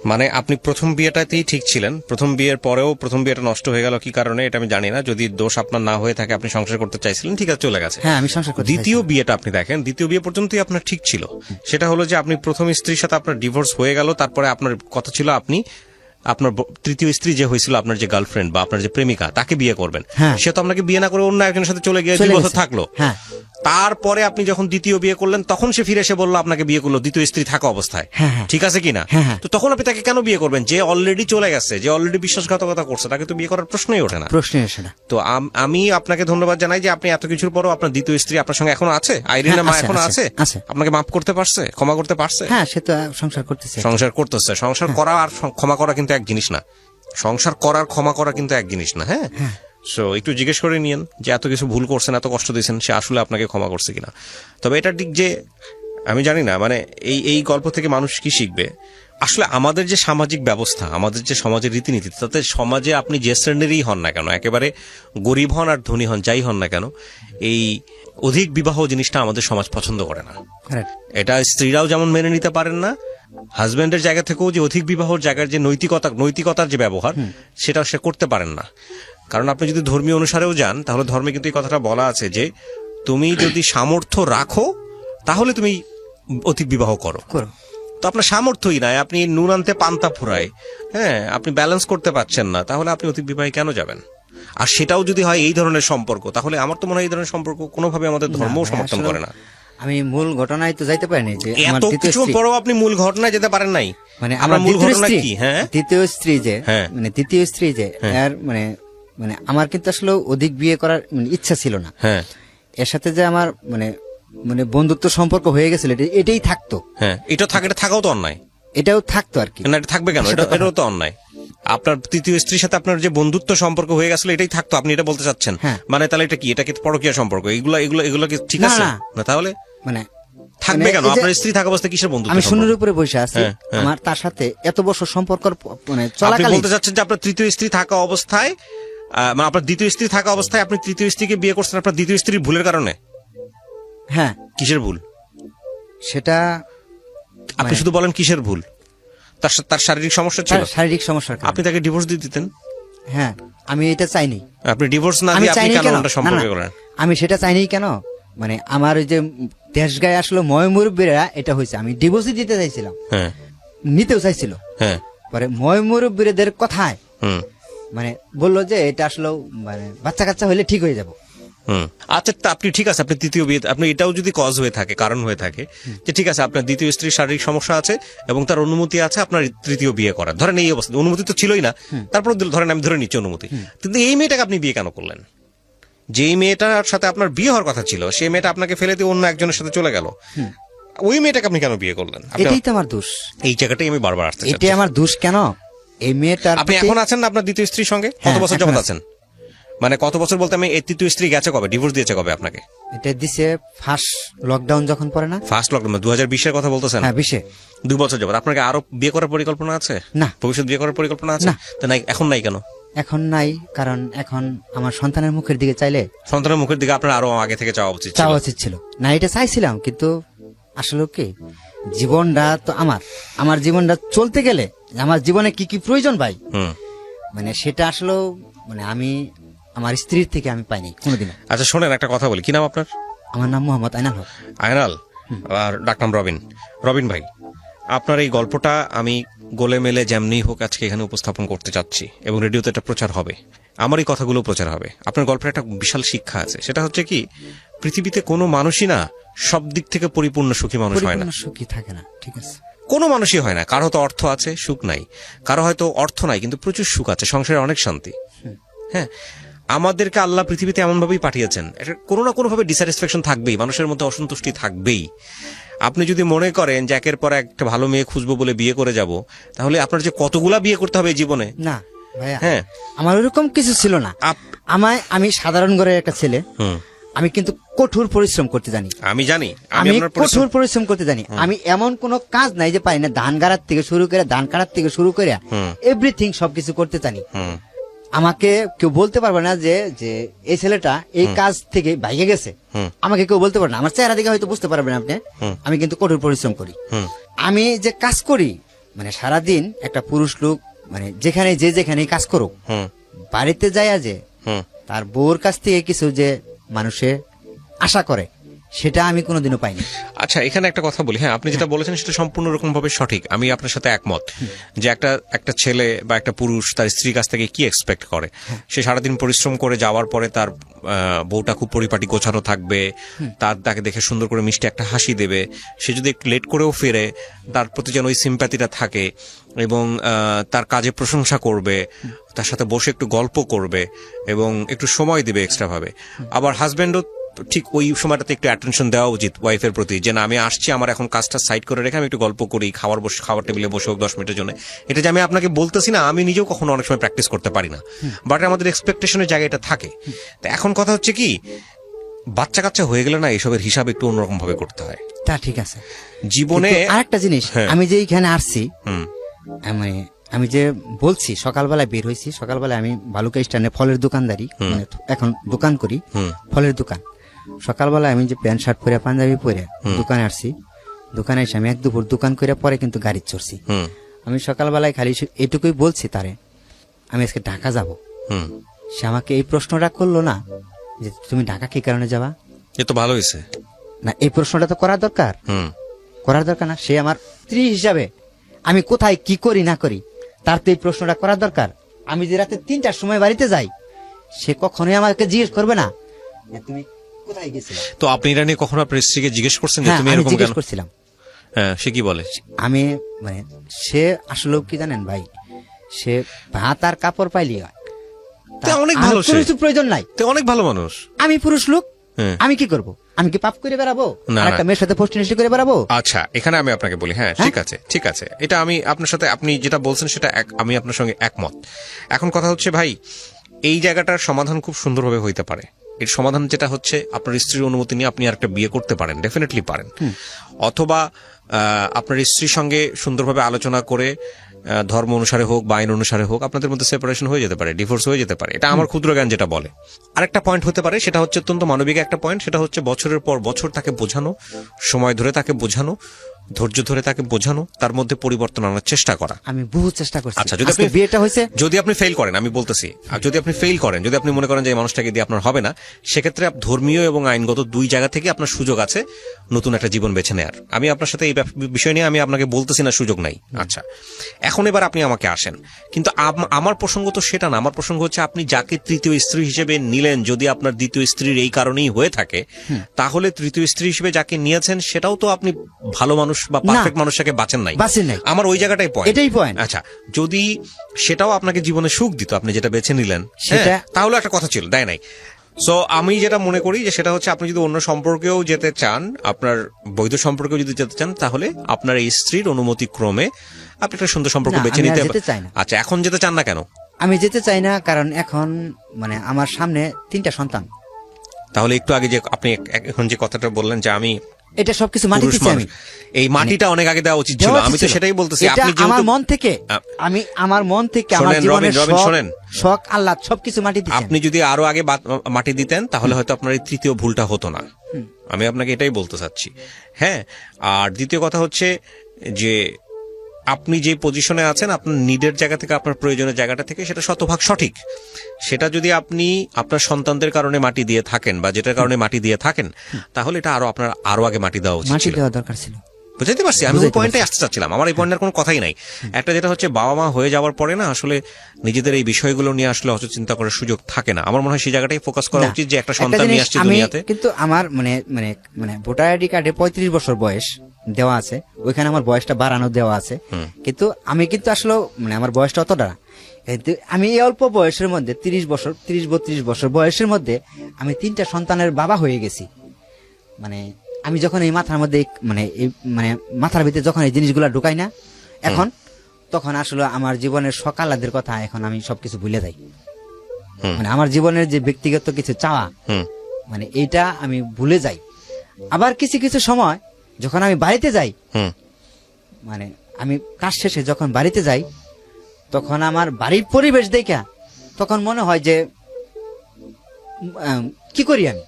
মানে আপনি প্রথম বিয়েটাতেই ঠিক ছিলেন, প্রথম বিয়ের পরেও প্রথম বিয়েটা নষ্ট হয়ে গেল কি কারণে এটা আমি জানি না, যদি দোষ আপনার না হয়ে থাকে আপনি সংসার করতে চাইছিলেন, ঠিক আছে চলে গেছে। হ্যাঁ আমি সংসার করতে দ্বিতীয় বিয়েটা আপনি দেখেন, দ্বিতীয় বিয়ে পর্যন্তই আপনার ঠিক ছিল। সেটা হলো যে আপনি প্রথম স্ত্রীর সাথে আপনার ডিভোর্স হয়ে গেল, তারপরে আপনার কথা ছিল আপনি আপনার তৃতীয় স্ত্রী যে হয়েছিল, আপনার যে গার্লফ্রেন্ড বা আপনার যে প্রেমিকা, তাকে বিয়ে করবেন। হ্যাঁ। সে তো আপনাকে বিয়ে না করে অন্য একজনের সাথে চলে গিয়ে 2 চলে বছর গেছে। থাকলো। হ্যাঁ। তারপরে আপনি যখন দ্বিতীয় বিয়ে করলেন তখন সে ফিরে এসে বললো আপনাকে বিয়ে করলো দ্বিতীয় স্ত্রী থাকা অবস্থায়। হ্যাঁ, হ্যাঁ। ঠিক আছে কিনা? হ্যাঁ, হ্যাঁ। তো তখন আপনি তাকে কেন বিয়ে করবেন? যে অলরেডি চলে গেছে, যে অলরেডি বিশ্বাসঘাতকতা করছে, তাকে তো বিয়ে করার প্রশ্নই ওঠে না। প্রশ্নই আসে না। তো আমি আপনাকে ধন্যবাদ জানাই যে আপনি এত কিছুর পরও আপনার দ্বিতীয় স্ত্রী আপনার সঙ্গে এখনো আছে, আইরিনা মা আছে, এখনো আছে, আছে, আছে। আপনাকে মাফ করতে পারছে, ক্ষমা করতে পারছে? হ্যাঁ সে তো সংসার করতেছে। সংসার করতেছে। সংসার করা আর ক্ষমা করা কিন্তু এক জিনিস না। সংসার করার ক্ষমা করা কিন্তু এক জিনিস না। হ্যাঁ, সো একটু জিজ্ঞেস করে নিয়েন যে এত কিছু ভুল করছেন, এত কষ্ট দিয়েছেন, সে আসলে আপনাকে ক্ষমা করছে কিনা। তবে এটা ঠিক যে আমি জানি না, মানে এই গল্প থেকে মানুষ কি শিখবে। আসলে আমাদের যে সামাজিক ব্যবস্থা, আমাদের যে সমাজের রীতিনীতি, তাতে সমাজে আপনি যে শ্রেণীরই হন না কেন, একেবারে গরিব হন আর ধনী হন, যাই হন না কেন, এই অধিক বিবাহ জিনিসটা আমাদের সমাজ পছন্দ করে না। Correct. এটা স্ত্রীরাও যেমন মেনে নিতে পারেন না, হাজবেন্ডের জায়গা থেকেও যে অধিক বিবাহর জায়গার যে নৈতিকতার যে ব্যবহার, সেটা সে করতে পারেন না। কারণ আপনি যদি ধর্মীয় অনুসারেও যান, তাহলে ধর্মে কিন্তু এই কথাটা বলা আছে যে তুমি যদি সামর্থ্য রাখো তাহলে তুমি অধিক বিবাহ করো। তো আপনার সামর্থ্যই নাই, আপনি নুন আনতে পান্তা ফুরায়, হ্যাঁ, আপনি ব্যালেন্স করতে পারছেন না, তাহলে আপনি অধিক বিবাহে কেন যাবেন? আর সেটাও যদি হয় এই ধরনের সম্পর্ক, তাহলে আমার তো মনে হয় এই ধরনের সম্পর্ক কোনোভাবে আমাদের ধর্মও সমর্থন করে না। আমি মূল ঘটনায় তো যাইতে পারিনি যে আমার এত দ্বিতীয় কিছু স্ত্রী, পরেও আপনি মূল ঘটনায় যেতে পারেন নাই। মানে আমার মূল দ্বিতীয় ঘটনা স্ত্রী, কি? হ্যাঁ, দ্বিতীয় স্ত্রী যে, হ্যাঁ। মানে দ্বিতীয় স্ত্রী যে এর মানে মানে আমার কিন্তু আসলে অধিক বিয়ে করার ইচ্ছা ছিল না। হ্যাঁ, এর সাথে যে আমার মানে মানে বন্ধুত্ব সম্পর্ক হয়ে গেছিল, এটাই থাকতো। হ্যাঁ, এটা থাকাও তো অন্যায় এটাও থাকতো আর কি। না, এটা থাকবে কেন? এটাও তো অন্যায়। আপনার তৃতীয় স্ত্রীর সাথে আপনার যে বন্ধুত্ব সম্পর্ক হয়ে গেছিল, এটাই থাকতো, আপনি এটা বলতে চাচ্ছেন? হ্যাঁ। মানে তাহলে এটা কি? এটা কি পরকীয়া সম্পর্ক? এগুলো কি ঠিক না, আছে? না। না, তাহলে মানে থাকবে মানে কেন? এই যে আপনার স্ত্রী থাকা অবস্থায় কিসের বন্ধুত্ব আমি সম্পর্ক? শূন্যের উপরে বসে আছি, হ্যাঁ, হ্যাঁ। আমার তার সাথে এত বছর সম্পর্ক মানে আপনি চলাকালীন বলতে চাচ্ছেন যে আপনার তৃতীয় স্ত্রী থাকা অবস্থায়, মানে আপনার দ্বিতীয় স্ত্রী থাকা অবস্থায় আপনি তৃতীয় স্ত্রীকে বিয়ে করছেন আপনার দ্বিতীয় স্ত্রীর ভুলের কারণে? হ্যাঁ কিসের ভুল? সেটা আপনি শুধু বলেন কিসের ভুল? তার শারীরিক সমস্যা ছিল, শারীরিক সমস্যার কারণে। আপনি তাকে ডিভোর্স দিয়ে দিতেন। হ্যাঁ আমি এটা চাইনি। আপনি ডিভোর্স না আমি দিয়ে আপনি চাইনি কেন কেন? ওটা না, সম্পর্ক না, করেন? আমি সেটা চাইনি কেন, মানে আমার ওই যে দেশ গায়ে আসলে ময়মুরব্বীরা এটা হয়েছে, আমি ডিভোর্সই দিতে চাইছিলাম, হ্যাঁ, নিতেও চাইছিল, হ্যাঁ, পরে ময়মুরব্বীদের কথায় হুম, মানে বললো যে এটা আসলে মানে বাচ্চা কাচ্চা হলে ঠিক হয়ে যাব। হুম। আচ্ছা, তা আপনি ঠিক আছে, আপনি তৃতীয় বিয়ে, আপনি এটাও যদি কজ হয়ে থাকে, কারণ হয়ে থাকে যে ঠিক আছে আপনার দ্বিতীয় স্ত্রীর শারীরিক সমস্যা আছে এবং তার অনুমতি আছে আপনার তৃতীয় বিয়ে করার, ধরেন এই অবস্থা অনুমতি তো ছিলই না, তারপর ধরেন আমি ধরে নিচ্ছি অনুমতি, কিন্তু এই মেয়েটাকে আপনি বিয়ে কেন করলেন? যেই মেয়েটার সাথে আপনার বিয়ে হওয়ার কথা ছিল, সেই মেয়েটা আপনাকে ফেলে দিয়ে অন্য একজনের সাথে চলে গেল, ওই মেয়েটাকে আপনি কেন বিয়ে করলেন? এটাই তো আমার দোষ, এই জায়গাটাই আমি বারবার আসতে চাচ্ছি। এটাই আমার দোষ। কেন এই মেয়েটার আপনি প্রতি- এখন আছেন না আপনার দ্বিতীয় স্ত্রীর সঙ্গে? কত হ্যাঁ, বছর এখন যাবত আছি। আছেন? মানে কত বছর বলতে আমি এই তৃতীয় স্ত্রী গেছে কবে, ডিভোর্স দিয়েছে কবে আপনাকে? এটা দিছে ফার্স্ট লকডাউন যখন পড়ে না, ফার্স্ট লকডাউন 2020-এর কথা বলতেছেন? হ্যাঁ 20-এ। 2 বছর যাবত আপনার কি আরো বিয়ে করার পরিকল্পনা আছে? না। ভবিষ্যৎ বিয়ে করার পরিকল্পনা আছে? না। তো নাই, এখন নাই কেন? এখন নাই কারণ এখন আমার সন্তানের মুখের দিকে চাইলে সন্তানের মুখের দিকে আপনার আরো আগে থেকে চাওয়া উচিত ছিল। চাওয়া উচিত ছিল না, এটা চাইছিলাম, কিন্তু আসলে কি জীবনটা তো আমার জীবনটা চলতে গেলে আমার জীবনে কি কি প্রয়োজন ভাই, হুম। মানে সেটা আসলে মানে আমি আমার স্ত্রীর থেকে আমি পাইনি কোনোদিনও। আচ্ছা শোনেন, একটা কথা বলি, কি নাম আপনার? আমার নাম মোহাম্মদ আইনাল হক। আয়নাল, আর ডাকনাম রবিন ভাই, আপনার এই গল্পটা আমি গোলে মেলে যেমনি হোক আজকে এখানে উপস্থাপন করতে চাচ্ছি এবং রেডিওতে এটা প্রচার হবে, আমার এই কথাগুলো প্রচার হবে। আপনার গল্পের একটা বিশাল শিক্ষা আছে, সেটা হচ্ছে কি, পৃথিবীতে কোনো মানুষই না সব দিক থেকে পরিপূর্ণ সুখী মানুষ হয় না। পরিপূর্ণ সুখী থাকে না, ঠিক আছে। কোনো মানুষই হয় না। কারো হয়তো অর্থ আছে, সুখ নাই, কারো হয়তো অর্থ নাই কিন্তু প্রচুর সুখ আছে, সংসারে অনেক শান্তি। হ্যাঁ, আমাদেরকে আল্লাহ পৃথিবীতে এমন ভাবেই পাঠিয়েছেন, এটা কোনো না কোনো ভাবে ডিস্যাটিসফ্যাকশন থাকবেই, মানুষের মধ্যে অসন্তুষ্টি থাকবেই। আপনি যদি মনে করেন যে একের পর একটা ভালো মেয়ে খুঁজবো বলে বিয়ে করে যাব, তাহলে আপনার যে কতগুলা বিয়ে করতে হবে এই জীবনে। না ভাইয়া, হ্যাঁ, আমার ওরকম কিছু ছিল না। আমি সাধারণ ঘরের একটা ছেলে, আমি কিন্তু কঠোর পরিশ্রম করতে জানি। আমি জানি, আমি আপনার কঠোর পরিশ্রম করতে জানি। আমি এমন কোন কাজ নাই যে পাই না, ধান গাড়ার থেকে শুরু করে ধান কাটার থেকে শুরু করে এভরিথিং সবকিছু করতে জানি। আমাকে কেউ বলতে পারবে না যে যে এই ছেলেটা এই কাজ থেকে ভাইগে গেছে, আমাকে কেউ বলতে পারবে না। আমার চেহারা দেখে হয়তো বুঝতে পারবেন আপনি, আমি কিন্তু কঠোর পরিশ্রম করি। আমি যে কাজ করি মানে সারাদিন একটা পুরুষ লোক মানে যেখানে কাজ করুক, হুম বাড়িতে যায় যে হুম তার বউর কাছ থেকে কিছু যে মানুষে আশা করে, সেটা আমি কোনোদিনও পাইনি। আচ্ছা, এখানে একটা কথা বলি। হ্যাঁ, আপনি যেটা বলেছেন সেটা সম্পূর্ণ রকম ভাবে সঠিক, আমি আপনার সাথে একমত যে একটা ছেলে বা একটা পুরুষ তার স্ত্রীর কাছ থেকে কি এক্সপেক্ট করে। সে সারাদিন পরিশ্রম করে যাওয়ার পরে তার বউটা খুব পরিপাটি গোছানো থাকবে, তাকে দেখে সুন্দর করে মিষ্টি একটা হাসি দেবে। সে যদি একটু লেট করেও ফিরে, তার প্রতি যেন ওই সিম্প্যাথিটা থাকে এবং তার কাজে প্রশংসা করবে, তার সাথে বসে একটু গল্প করবে এবং একটু সময় দিবে এক্সট্রা ভাবে। আবার হাজবেন্ডও ঠিক ওই সময়টাতে একটু অ্যাটেনশন দেওয়া উচিত ওয়াইফের প্রতি, যে না আমি আসছি, আমার এখন কাজটা সাইড করে রেখে আমি একটু গল্প করি, খাবার টেবিলে বসে হোক 10 মিনিটের জন্য। এটা যে আমি আপনাকে বলতেছি না, আমি নিজেও কখনো অনেক সময় প্র্যাকটিস করতে পারি না, বাট আমাদের এক্সপেকটেশনের জায়গা এটা থাকে। তো এখন কথা হচ্ছে কি, বাচ্চা কাচ্চা হয়ে গেলে না এসবের হিসাব একটু অন্যরকম ভাবে করতে হয় তা ঠিক আছে। জীবনে। কিন্তু আরেকটা জিনিস, হ্যাঁ। আমি যে এইখানে আসছি, হুম মানে আমি যে বলছি সকালবেলায় বের হয়েছি, সকালবেলায় আমি বালুকা স্ট্যান্ডে ফলের দোকানদারি, মানে এখন দোকান করি, ফলের দোকান। সকালবেলায় আমি যে প্যান্ট শার্ট পরে পাঞ্জাবি পরে দোকানে আসছি, দোকানে এসে আমি এক দুপুর দোকান করে পরে কিন্তু গাড়ি চড়ছি। হুম আমি সকালবেলায় খালি এটুকুই বলছি তারে, আমি আজকে ঢাকা যাব। হুম সে আমাকে এই প্রশ্নটা করলো না যে তুমি ঢাকা কি কারণে যাবা। এ তো ভালো হয়েছে। না, এই প্রশ্নটা তো করার দরকার, হুম করার দরকার না। সে আমার স্ত্রী হিসাবে আমি কোথায় কি করি না করি, তার তো এই প্রশ্নটা করার দরকার। আমি যে রাতে 3টার সময় বাড়িতে যাই, সে কখনোই আমাকে জিজ্ঞেস করবে না যে তুমি কোথায় গেছিলে। তো আপনি এটা নিয়ে কখনো আপনার স্ত্রীকে জিজ্ঞেস করছেন যে হ্যাঁ, তুমি আমি এরকম জিজ্ঞেস কেন? করছিলাম। হ্যাঁ, সে কি বলে? আমি মানে সে আসলে কি জানেন ভাই, সে ভাত আর কাপড় পাইলি হয়, তা অনেক ভালো সে। কোনো কিছু প্রয়োজন নাই। তো অনেক ভালো মানুষ। আমি পুরুষ লোক, হ্যাঁ। আমি কি করব? আমি কি পাপ করে বেড়াবো? না, আর একটা না। মেয়ের সাথে পোস্টিনিষ্টি করে বেড়াবো? আচ্ছা, এখানে আমি আপনাকে বলি, হ্যাঁ ঠিক আছে, ঠিক আছে, এটা আমি আপনার সাথে, আপনি যেটা বলছেন সেটা আমি আপনার সঙ্গে একমত। এখন কথা হচ্ছে ভাই, এই জায়গাটার সমাধান খুব সুন্দরভাবে হইতে পারে। এর সমাধান যেটা হচ্ছে, আপনার স্ত্রীর অনুমতি নিয়ে আপনি আরেকটা বিয়ে করতে পারেন, ডেফিনেটলি পারেন। অথবা আপনার স্ত্রীর সঙ্গে সুন্দরভাবে আলোচনা করে ধর্ম অনুসারে হোক বা আইন অনুসারে হোক আপনাদের মধ্যে সেপারেশন হয়ে যেতে পারে, ডিভোর্স হয়ে যেতে পারে। এটা আমার ক্ষুদ্র জ্ঞান যেটা বলে। আরেকটা পয়েন্ট হতে পারে, সেটা হচ্ছে অত্যন্ত মানবিক একটা পয়েন্ট, সেটা হচ্ছে বছরের পর বছর তাকে বোঝানো, সময় ধরে তাকে বোঝানো, ধৈর্য ধরে তাকে বোঝানো, তার মধ্যে পরিবর্তন আনার চেষ্টা করা। আমি বহু চেষ্টা করছি। আচ্ছা, যদি আজকে আপনি বিয়েটা হয়েছে, যদি আপনি ফেল করেন, আমি বলতেছি, আর যদি আপনি ফেল করেন, যদি আপনি মনে করেন যে এই মানুষটাকে দিয়ে আপনার হবে না, সেক্ষেত্রে ধর্মীয় এবং আইনগত দুই জায়গা থেকে আপনার সুযোগ আছে নতুন একটা জীবন বেছে নেয়ার। আমি আপনার সাথে এই বিষয় নিয়ে আমি আপনাকে বলতেছি না সুযোগ নাই। আচ্ছা, এখন এবার আপনি আমাকে আসেন, কিন্তু আমার প্রসঙ্গ তো সেটা না। আমার প্রসঙ্গ হচ্ছে, আপনি যাকে তৃতীয় স্ত্রী হিসেবে নিলেন, যদি আপনার দ্বিতীয় স্ত্রীর এই কারণেই হয়ে থাকে, তাহলে তৃতীয় স্ত্রী হিসেবে যাকে নিয়েছেন সেটাও তো আপনি ভালো মানুষ বা পারফেক্ট মানুষটাকে বাঁচেন নাই। বাঁচেন নাই। আমার ওই জায়গাটাই পয়েন্ট, এটাই পয়েন্ট। আচ্ছা, যদি সেটাও আপনাকে জীবনে সুখ দিত, আপনি যেটা বেছে নিলেন, সেটা তাহলে একটা কথা ছিল, দেয় নাই। সো আমি যেটা মনে করি যে সেটা হচ্ছে, আপনি যদি অন্য সম্পর্কেও যেতে চান, আপনার বৈধ সম্পর্কেও যদি যেতে চান, তাহলে আপনার এই স্ত্রীর অনুমতি ক্রমে আপনি একটা সুন্দর সম্পর্ক না, বেছে আমি আর নিতে যেতে চাই না। আচ্ছা, এখন যেতে চান না কেন? আমি যেতে চাই না, কারণ এখন মানে আমার সামনে 3টা সন্তান। তাহলে একটু আগে যে আপনি এখন যে কথাটা বললেন যে আমি এটা সবকিছু মাটি পুরুষ দিচ্ছি মানুষ, আমি। এই মাটিটা অনেক আগে দেওয়া উচিত ছিল। দেওয়া আমি তো ছিল। সেটাই বলতেছি। এটা আপনি আমার যেহেতু মন থেকে, আমি আমার মন থেকে আমার শোনেন, জীবনের রবিন, শোনেন। শখ আল্লাহ সবকিছু মাটি দিচ্ছি। আপনি যদি আরো আগে মাটি দিতেন, তাহলে হয়তো আপনার এই তৃতীয় ভুলটা হতো না। আমি আপনাকে এটাই বলতে চাচ্ছি। হ্যাঁ, আর দ্বিতীয় কথা হচ্ছে যে আপনি যে পজিশনে আছেন, আপনার নিডের জায়গা থেকে, আপনার প্রয়োজনের জায়গাটা থেকে, সেটা শতভাগ সঠিক। সেটা যদি আপনি আপনার সন্তানদের কারণে মাটি দিয়ে থাকেন বা যেটার কারণে মাটি দিয়ে থাকেন, তাহলে এটা আপনার আরো আগে মাটি দেওয়া উচিত মাটি ছিল। দেওয়া দরকার ছিল। বুঝতে পারছি, আমি ওই পয়েন্টে আসতে চাচ্ছিলাম। আমার এই পয়েন্টের কোনো কথাই নাই। একটা যেটা হচ্ছে, বাবা মা হয়ে যাওয়ার পরে না আসলে নিজেদের এই বিষয়গুলো নিয়ে আসলে অত চিন্তা করার সুযোগ থাকে না। আমার মনে হয় সেই জায়গাটাই ফোকাস করা উচিত, যে একটা সন্তান নিয়ে আসছে দুনিয়াতে। কিন্তু আমার মানে মানে মানে ভোটার আইডি কার্ডে 35 বছর বয়স দেওয়া আছে, ওইখানে আমার বয়সটা বাড়ানো দেওয়া আছে। কিন্তু আমি কিন্তু আসলে মানে আমার বয়সটা অতটা না। কিন্তু আমি এই অল্প বয়সের মধ্যে 30-32 বছর বয়সের মধ্যে আমি 3টা সন্তানের বাবা হয়ে গেছি। মানে আমি যখন এই মাথার মধ্যে মানে মাথার ভিতরে যখন এই জিনিসগুলো ঢুকাই না এখন, তখন আসলে আমার জীবনের সকালাদের কথা এখন আমি সবকিছু ভুলে যাই। মানে আমার জীবনের যে ব্যক্তিগত কিছু চাওয়া, মানে এইটা আমি ভুলে যাই। আবার কিছু কিছু সময় যখন আমি বাড়িতে যাই, মানে আমি কাজ শেষে যখন বাড়িতে যাই, তখন আমার বাড়ির পরিবেশ দেখা তখন মনে হয় যে কি করি আমি।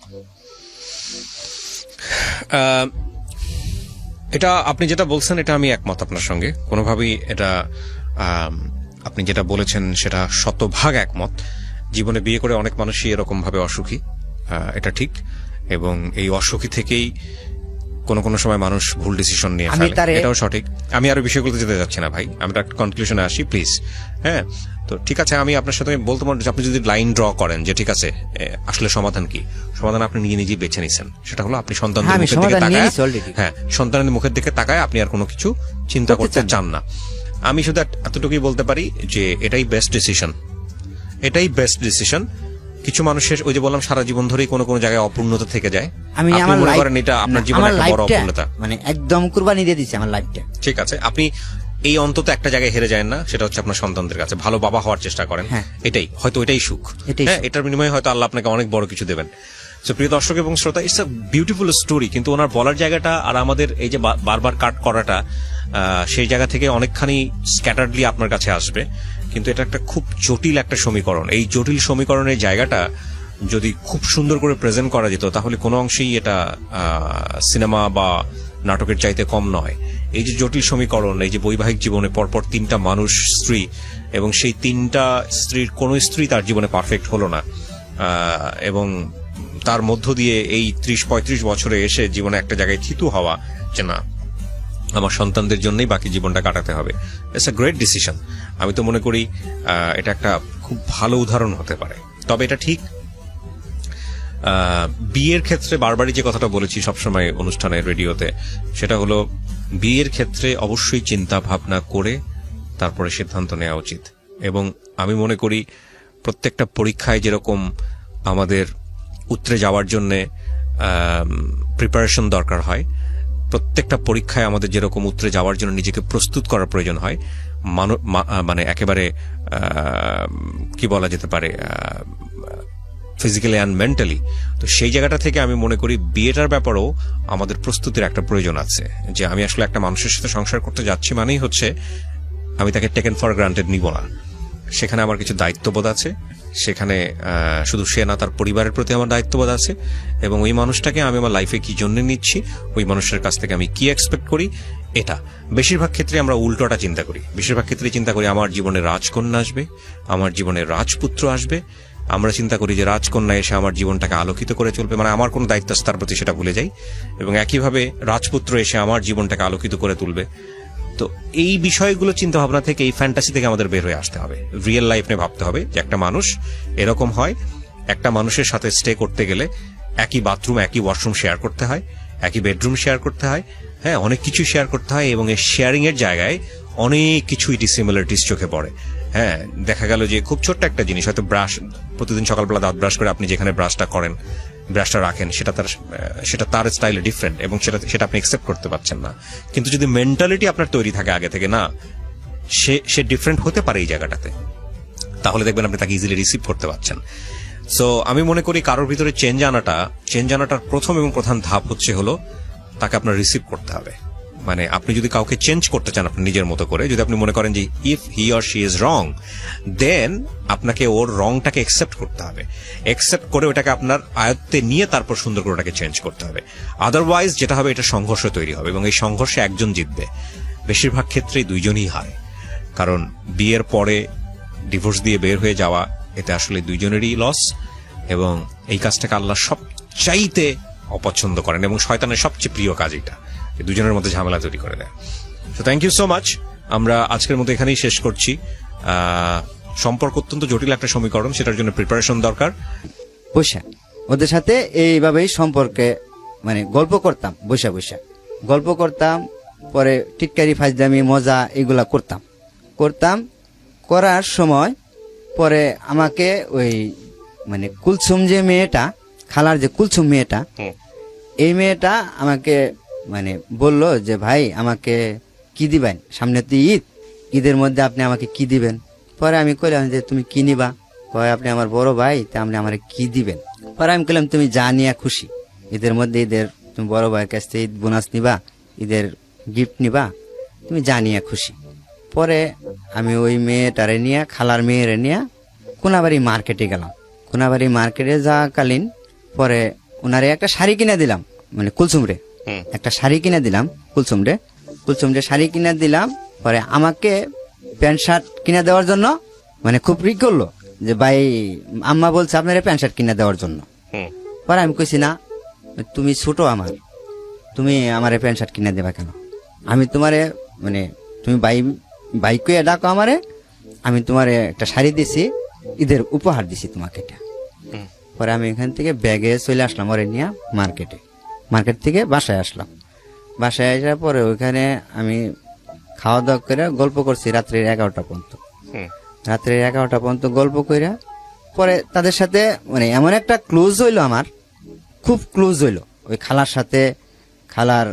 এটা আপনি যেটা বলছেন এটা আমি একমত আপনার সঙ্গে, কোনোভাবেই এটা আপনি যেটা বলেছেন সেটা শতভাগ একমত। জীবনে বিয়ে করে অনেক মানুষই এরকম ভাবে অসুখী, এটা ঠিক। এবং এই অসুখী থেকেই কোনো সময় মানুষ ভুল ডিসিশন নিয়ে ফেলে, এটাও সঠিক। আমি আরো বিষয়গুলোতে যেতে যাচ্ছি না ভাই, আমরা একটা কনক্লুশনে আসি প্লিজ। হ্যাঁ, তো ঠিক আছে, আমি আপনার সাথে বলতে পারি, আপনি যদি লাইন ড্র করেন যে ঠিক আছে আসলে সমাধান কি, সমাধান আপনি নিজেই বেছে নিছেন, সেটা হলো আপনি সন্তানদের মুখের দিকে তাকায়, হ্যাঁ সন্তানের মুখের দিকে তাকায় আপনি আর কোনো কিছু চিন্তা করতে চান না। আমি শুধু এতটুকুই বলতে পারি যে এটাই বেস্ট ডিসিশন, এটাই বেস্ট ডিসিশন। কিছু মানুষের ওই যে বললাম সারা জীবন ধরেই কোনো জায়গায় অপূর্ণতা থেকে যায়, আমি আমার মনে করেন এটা আপনার জীবনে একটা বড় অপূর্ণতা, মানে একদম কুরবানি দিয়ে দিচ্ছি আমার লাইফটা। ঠিক আছে, আপনি এই অন্তত একটা জায়গায় হেরে যায় না, সেটা হচ্ছে আপনার সন্তানদের কাছে ভালো বাবা হওয়ার চেষ্টা করেন। এটাই হয়তো এটাই সুখ, হ্যাঁ এটার বিনিময়ে হয়তো আল্লাহ আপনাকে অনেক বড় কিছু দেবেন। সো প্রিয় দর্শক এবং শ্রোতা, ইটস আ বিউটিফুল স্টোরি, কিন্তু ওনার বলার জায়গাটা আর আমাদের এই যে বারবার কাট করাটা, সেই জায়গা থেকে অনেকখানি স্ক্যাটার্ডলি আপনার কাছে আসবে, কিন্তু এটা একটা খুব জটিল একটা সমীকরণ। এই জটিল সমীকরণের জায়গাটা যদি খুব সুন্দর করে প্রেজেন্ট করা যেত তাহলে কোনো অংশেই এটা সিনেমা বা নাটকের চাইতে কম নয়। এই যে জটিল সমীকরণ, এই যে বৈবাহিক জীবনে পরপর 3টা মানুষ স্ত্রী, এবং সেই 3টা স্ত্রীর কোনো স্ত্রী তার জীবনে পারফেক্ট হলো না, এবং তার মধ্য দিয়ে এই 30-35 বছরে এসে জীবনে একটা জায়গায় থিতু হওয়া যে না আমার সন্তানদের জন্যই বাকি জীবনটা কাটাতে হবে, ইটস আ গ্রেট ডিসিশন। আমি তো মনে করি এটা একটা খুব ভালো উদাহরণ হতে পারে। তবে এটা ঠিক বিয়ের ক্ষেত্রে বারবারই যে কথাটা বলেছি সবসময় অনুষ্ঠানে রেডিওতে, সেটা হলো বিয়ের ক্ষেত্রে অবশ্যই চিন্তা ভাবনা করে তারপরে সিদ্ধান্ত নেওয়া উচিত। এবং আমি মনে করি প্রত্যেকটা পরীক্ষায় যেরকম আমাদের উতরে যাওয়ার জন্যে প্রিপারেশন দরকার হয়, প্রত্যেকটা পরীক্ষায় আমাদের যেরকম উতরে যাওয়ার জন্য নিজেকে প্রস্তুত করার প্রয়োজন হয়, মানে একেবারে কি বলা যেতে পারে ফিজিক্যালি অ্যান্ড মেন্টালি। তো সেই জায়গাটা থেকে আমি মনে করি বিয়েটার ব্যাপারেও আমাদের প্রস্তুতির একটা প্রয়োজন আছে, যে আমি আসলে একটা মানুষের সাথে সংসার করতে যাচ্ছি মানেই হচ্ছে আমি তাকে টেকেন ফর গ্রান্টেড নিব না, সেখানে আমার কিছু দায়িত্ববোধ আছে, সেখানে শুধু সে না তার পরিবারের প্রতি আমার দায়িত্ববোধ আছে, এবং ওই মানুষটাকে আমি আমার লাইফে কি জন্য নিচ্ছি, ওই মানুষের কাছ থেকে আমি কি এক্সপেক্ট করি। এটা বেশিরভাগ ক্ষেত্রে আমরা উল্টোটা চিন্তা করি, বেশিরভাগ ক্ষেত্রে চিন্তা করি আমার জীবনে রাজকন্যা আসবে, আমার জীবনে রাজপুত্র আসবে, আমরা চিন্তা করি যে রাজকন্যা এসে আমার জীবনটাকে আলোকিত করে চলবে, মানে আমার কোনো দায়িত্ব আছে তার প্রতি সেটা ভুলে যাই, এবং একইভাবে রাজপুত্র এসে আমার জীবনটাকে আলোকিত করে তুলবে। তো এই বিষয়গুলো চিন্তা ভাবনা থেকে, এই ফ্যান্টাসি থেকে আমাদের বের হয়ে আসতে হবে, রিয়েল লাইফ নিয়ে ভাবতে হবে যে একটা মানুষ এরকম হয়, একটা মানুষের সাথে স্টে করতে গেলে একই বাথরুম একই ওয়াশরুম শেয়ার করতে হয়, একই বেডরুম শেয়ার করতে হয়, হ্যাঁ অনেক কিছু শেয়ার করতে হয়, এবং এই শেয়ারিং এর জায়গায় অনেক কিছুই ডিসিমিলারিটিস চোখে পড়ে। হ্যাঁ, দেখা গেল যে খুব ছোট্ট একটা জিনিস, হয়তো ব্রাশ, প্রতিদিন সকালবেলা দাঁত ব্রাশ করে আপনি যেখানে ব্রাশটা করেন, ব্রাশটা রাখেন, সেটা তার স্টাইলে ডিফারেন্ট, এবং সেটা আপনি একসেপ্ট করতে পারছেন না। কিন্তু যদি মেন্টালিটি আপনার তৈরি থাকে আগে থেকে, না সে ডিফারেন্ট হতে পারে এই জায়গাটাতে, তাহলে দেখবেন আপনি তাকে ইজিলি রিসিভ করতে পারছেন। সো আমি মনে করি কারোর ভিতরে চেঞ্জ আনাটার প্রথম এবং প্রধান ধাপ হলো তাকে আপনার রিসিভ করতে হবে। মানে আপনি যদি কাউকে চেঞ্জ করতে চান আপনি নিজের মতো করে, যদি আপনি মনে করেন যে if he or she is wrong, then আপনাকে ওর রংটাকে একসেপ্ট করতে হবে, একসেপ্ট করে ওটাকে আপনার আয়ত্তে নিয়ে তারপর সুন্দর করে ওটাকে চেঞ্জ করতে হবে। আদারওয়াইজ যেটা হবে, এটা সংঘর্ষ তৈরি হবে, এবং এই সংঘর্ষে একজন জিতবে, বেশিরভাগ ক্ষেত্রেই দুইজনই হারে। কারণ বিয়ের পরে ডিভোর্স দিয়ে বের হয়ে যাওয়া, এতে আসলে দুইজনেরই লস, এবং এই কাজটাকে আল্লাহ সবচাইতে অপছন্দ করেন, এবং শয়তানের সবচেয়ে প্রিয় কাজ এটা, দুজনের মধ্যে ঝামেলা তৈরি করে দেয়। তো থ্যাংক ইউ সো মাচ, আমরা আজকের মতো এখানেই শেষ করছি। সম্পর্ক অত্যন্ত জটিল একটা সমীকরণ, সেটার জন্য প্রিপারেশন দরকার। বসে ওদের সাথে এইভাবেই সম্পর্কে মানে গল্প করতাম, বসে গল্প করতাম, পরে টিটকারি ফাজদামি মজা এগুলা করতাম করার সময় পরে আমাকে ওই মানে কুলসুম যে মেয়েটা, খালার যে কুলসুম মেয়েটা, এই মেয়েটা আমাকে মানে বলল যে ভাই আমাকে কি দিবেন, সামনে তো ঈদের মধ্যে আপনি আমাকে কি দিবেন। পরে আমি কইলাম যে তুমি কি নিবা, কয় আপনি আমার বড় ভাই, তা আপনি আমার কি দিবেন। পরে আমি কইলাম তুমি যা নিয়ে খুশি, ঈদের মধ্যে তুমি বড় ভাইয়ের কাছ থেকে ঈদ বোনাস নিবা, ঈদের গিফট নিবা, তুমি যা নিয়ে খুশি। পরে আমি ওই মেয়েটারে নিয়ে, খালার মেয়েরে নিয়ে কোনাবাড়ি মার্কেটে গেলাম। কোনাবাড়ি মার্কেটে যাওয়াকালীন পরে ওনারে একটা শাড়ি কিনে দিলাম, মানে কুলসুম রে হুম। একটা শাড়ি কিনে দিলাম কুলসুমরে শাড়ি কিনে দিলাম। পরে আমাকে প্যান্ট শার্ট কিনে দেওয়ার জন্য মানে খুব রিক করলো যে ভাই আম্মা বলছে আপনার প্যান্ট শার্ট কিনে দেওয়ার জন্য। হুম। পরে আমি কইছি না, তুমি ছোট আমার, তুমি আমারে প্যান্ট শার্ট কিনে দেবা কেন? আমি তোমারে মানে তুমি ভাই কইয়া ডাকো আমারে, আমি তোমারে একটা শাড়ি দিছি, ঈদের উপহার দিছি তোমাকে এটা। হুম। পরে আমি এখান থেকে ব্যাগে চলে আসলাম ওরে নিয়ে মার্কেট থেকে বাসায় আসলাম। বাসায় আসার পরে ওইখানে আমি খাওয়া দাওয়া করে গল্প করছি রাত্রে 11টা পর্যন্ত। হুম। রাত্রে 11টা পর্যন্ত গল্প কইরা পরে তাদের সাথে মানে এমন একটা ক্লোজ হইলো, আমার খুব ক্লোজ হইলো ওই খালার সাথে, খালার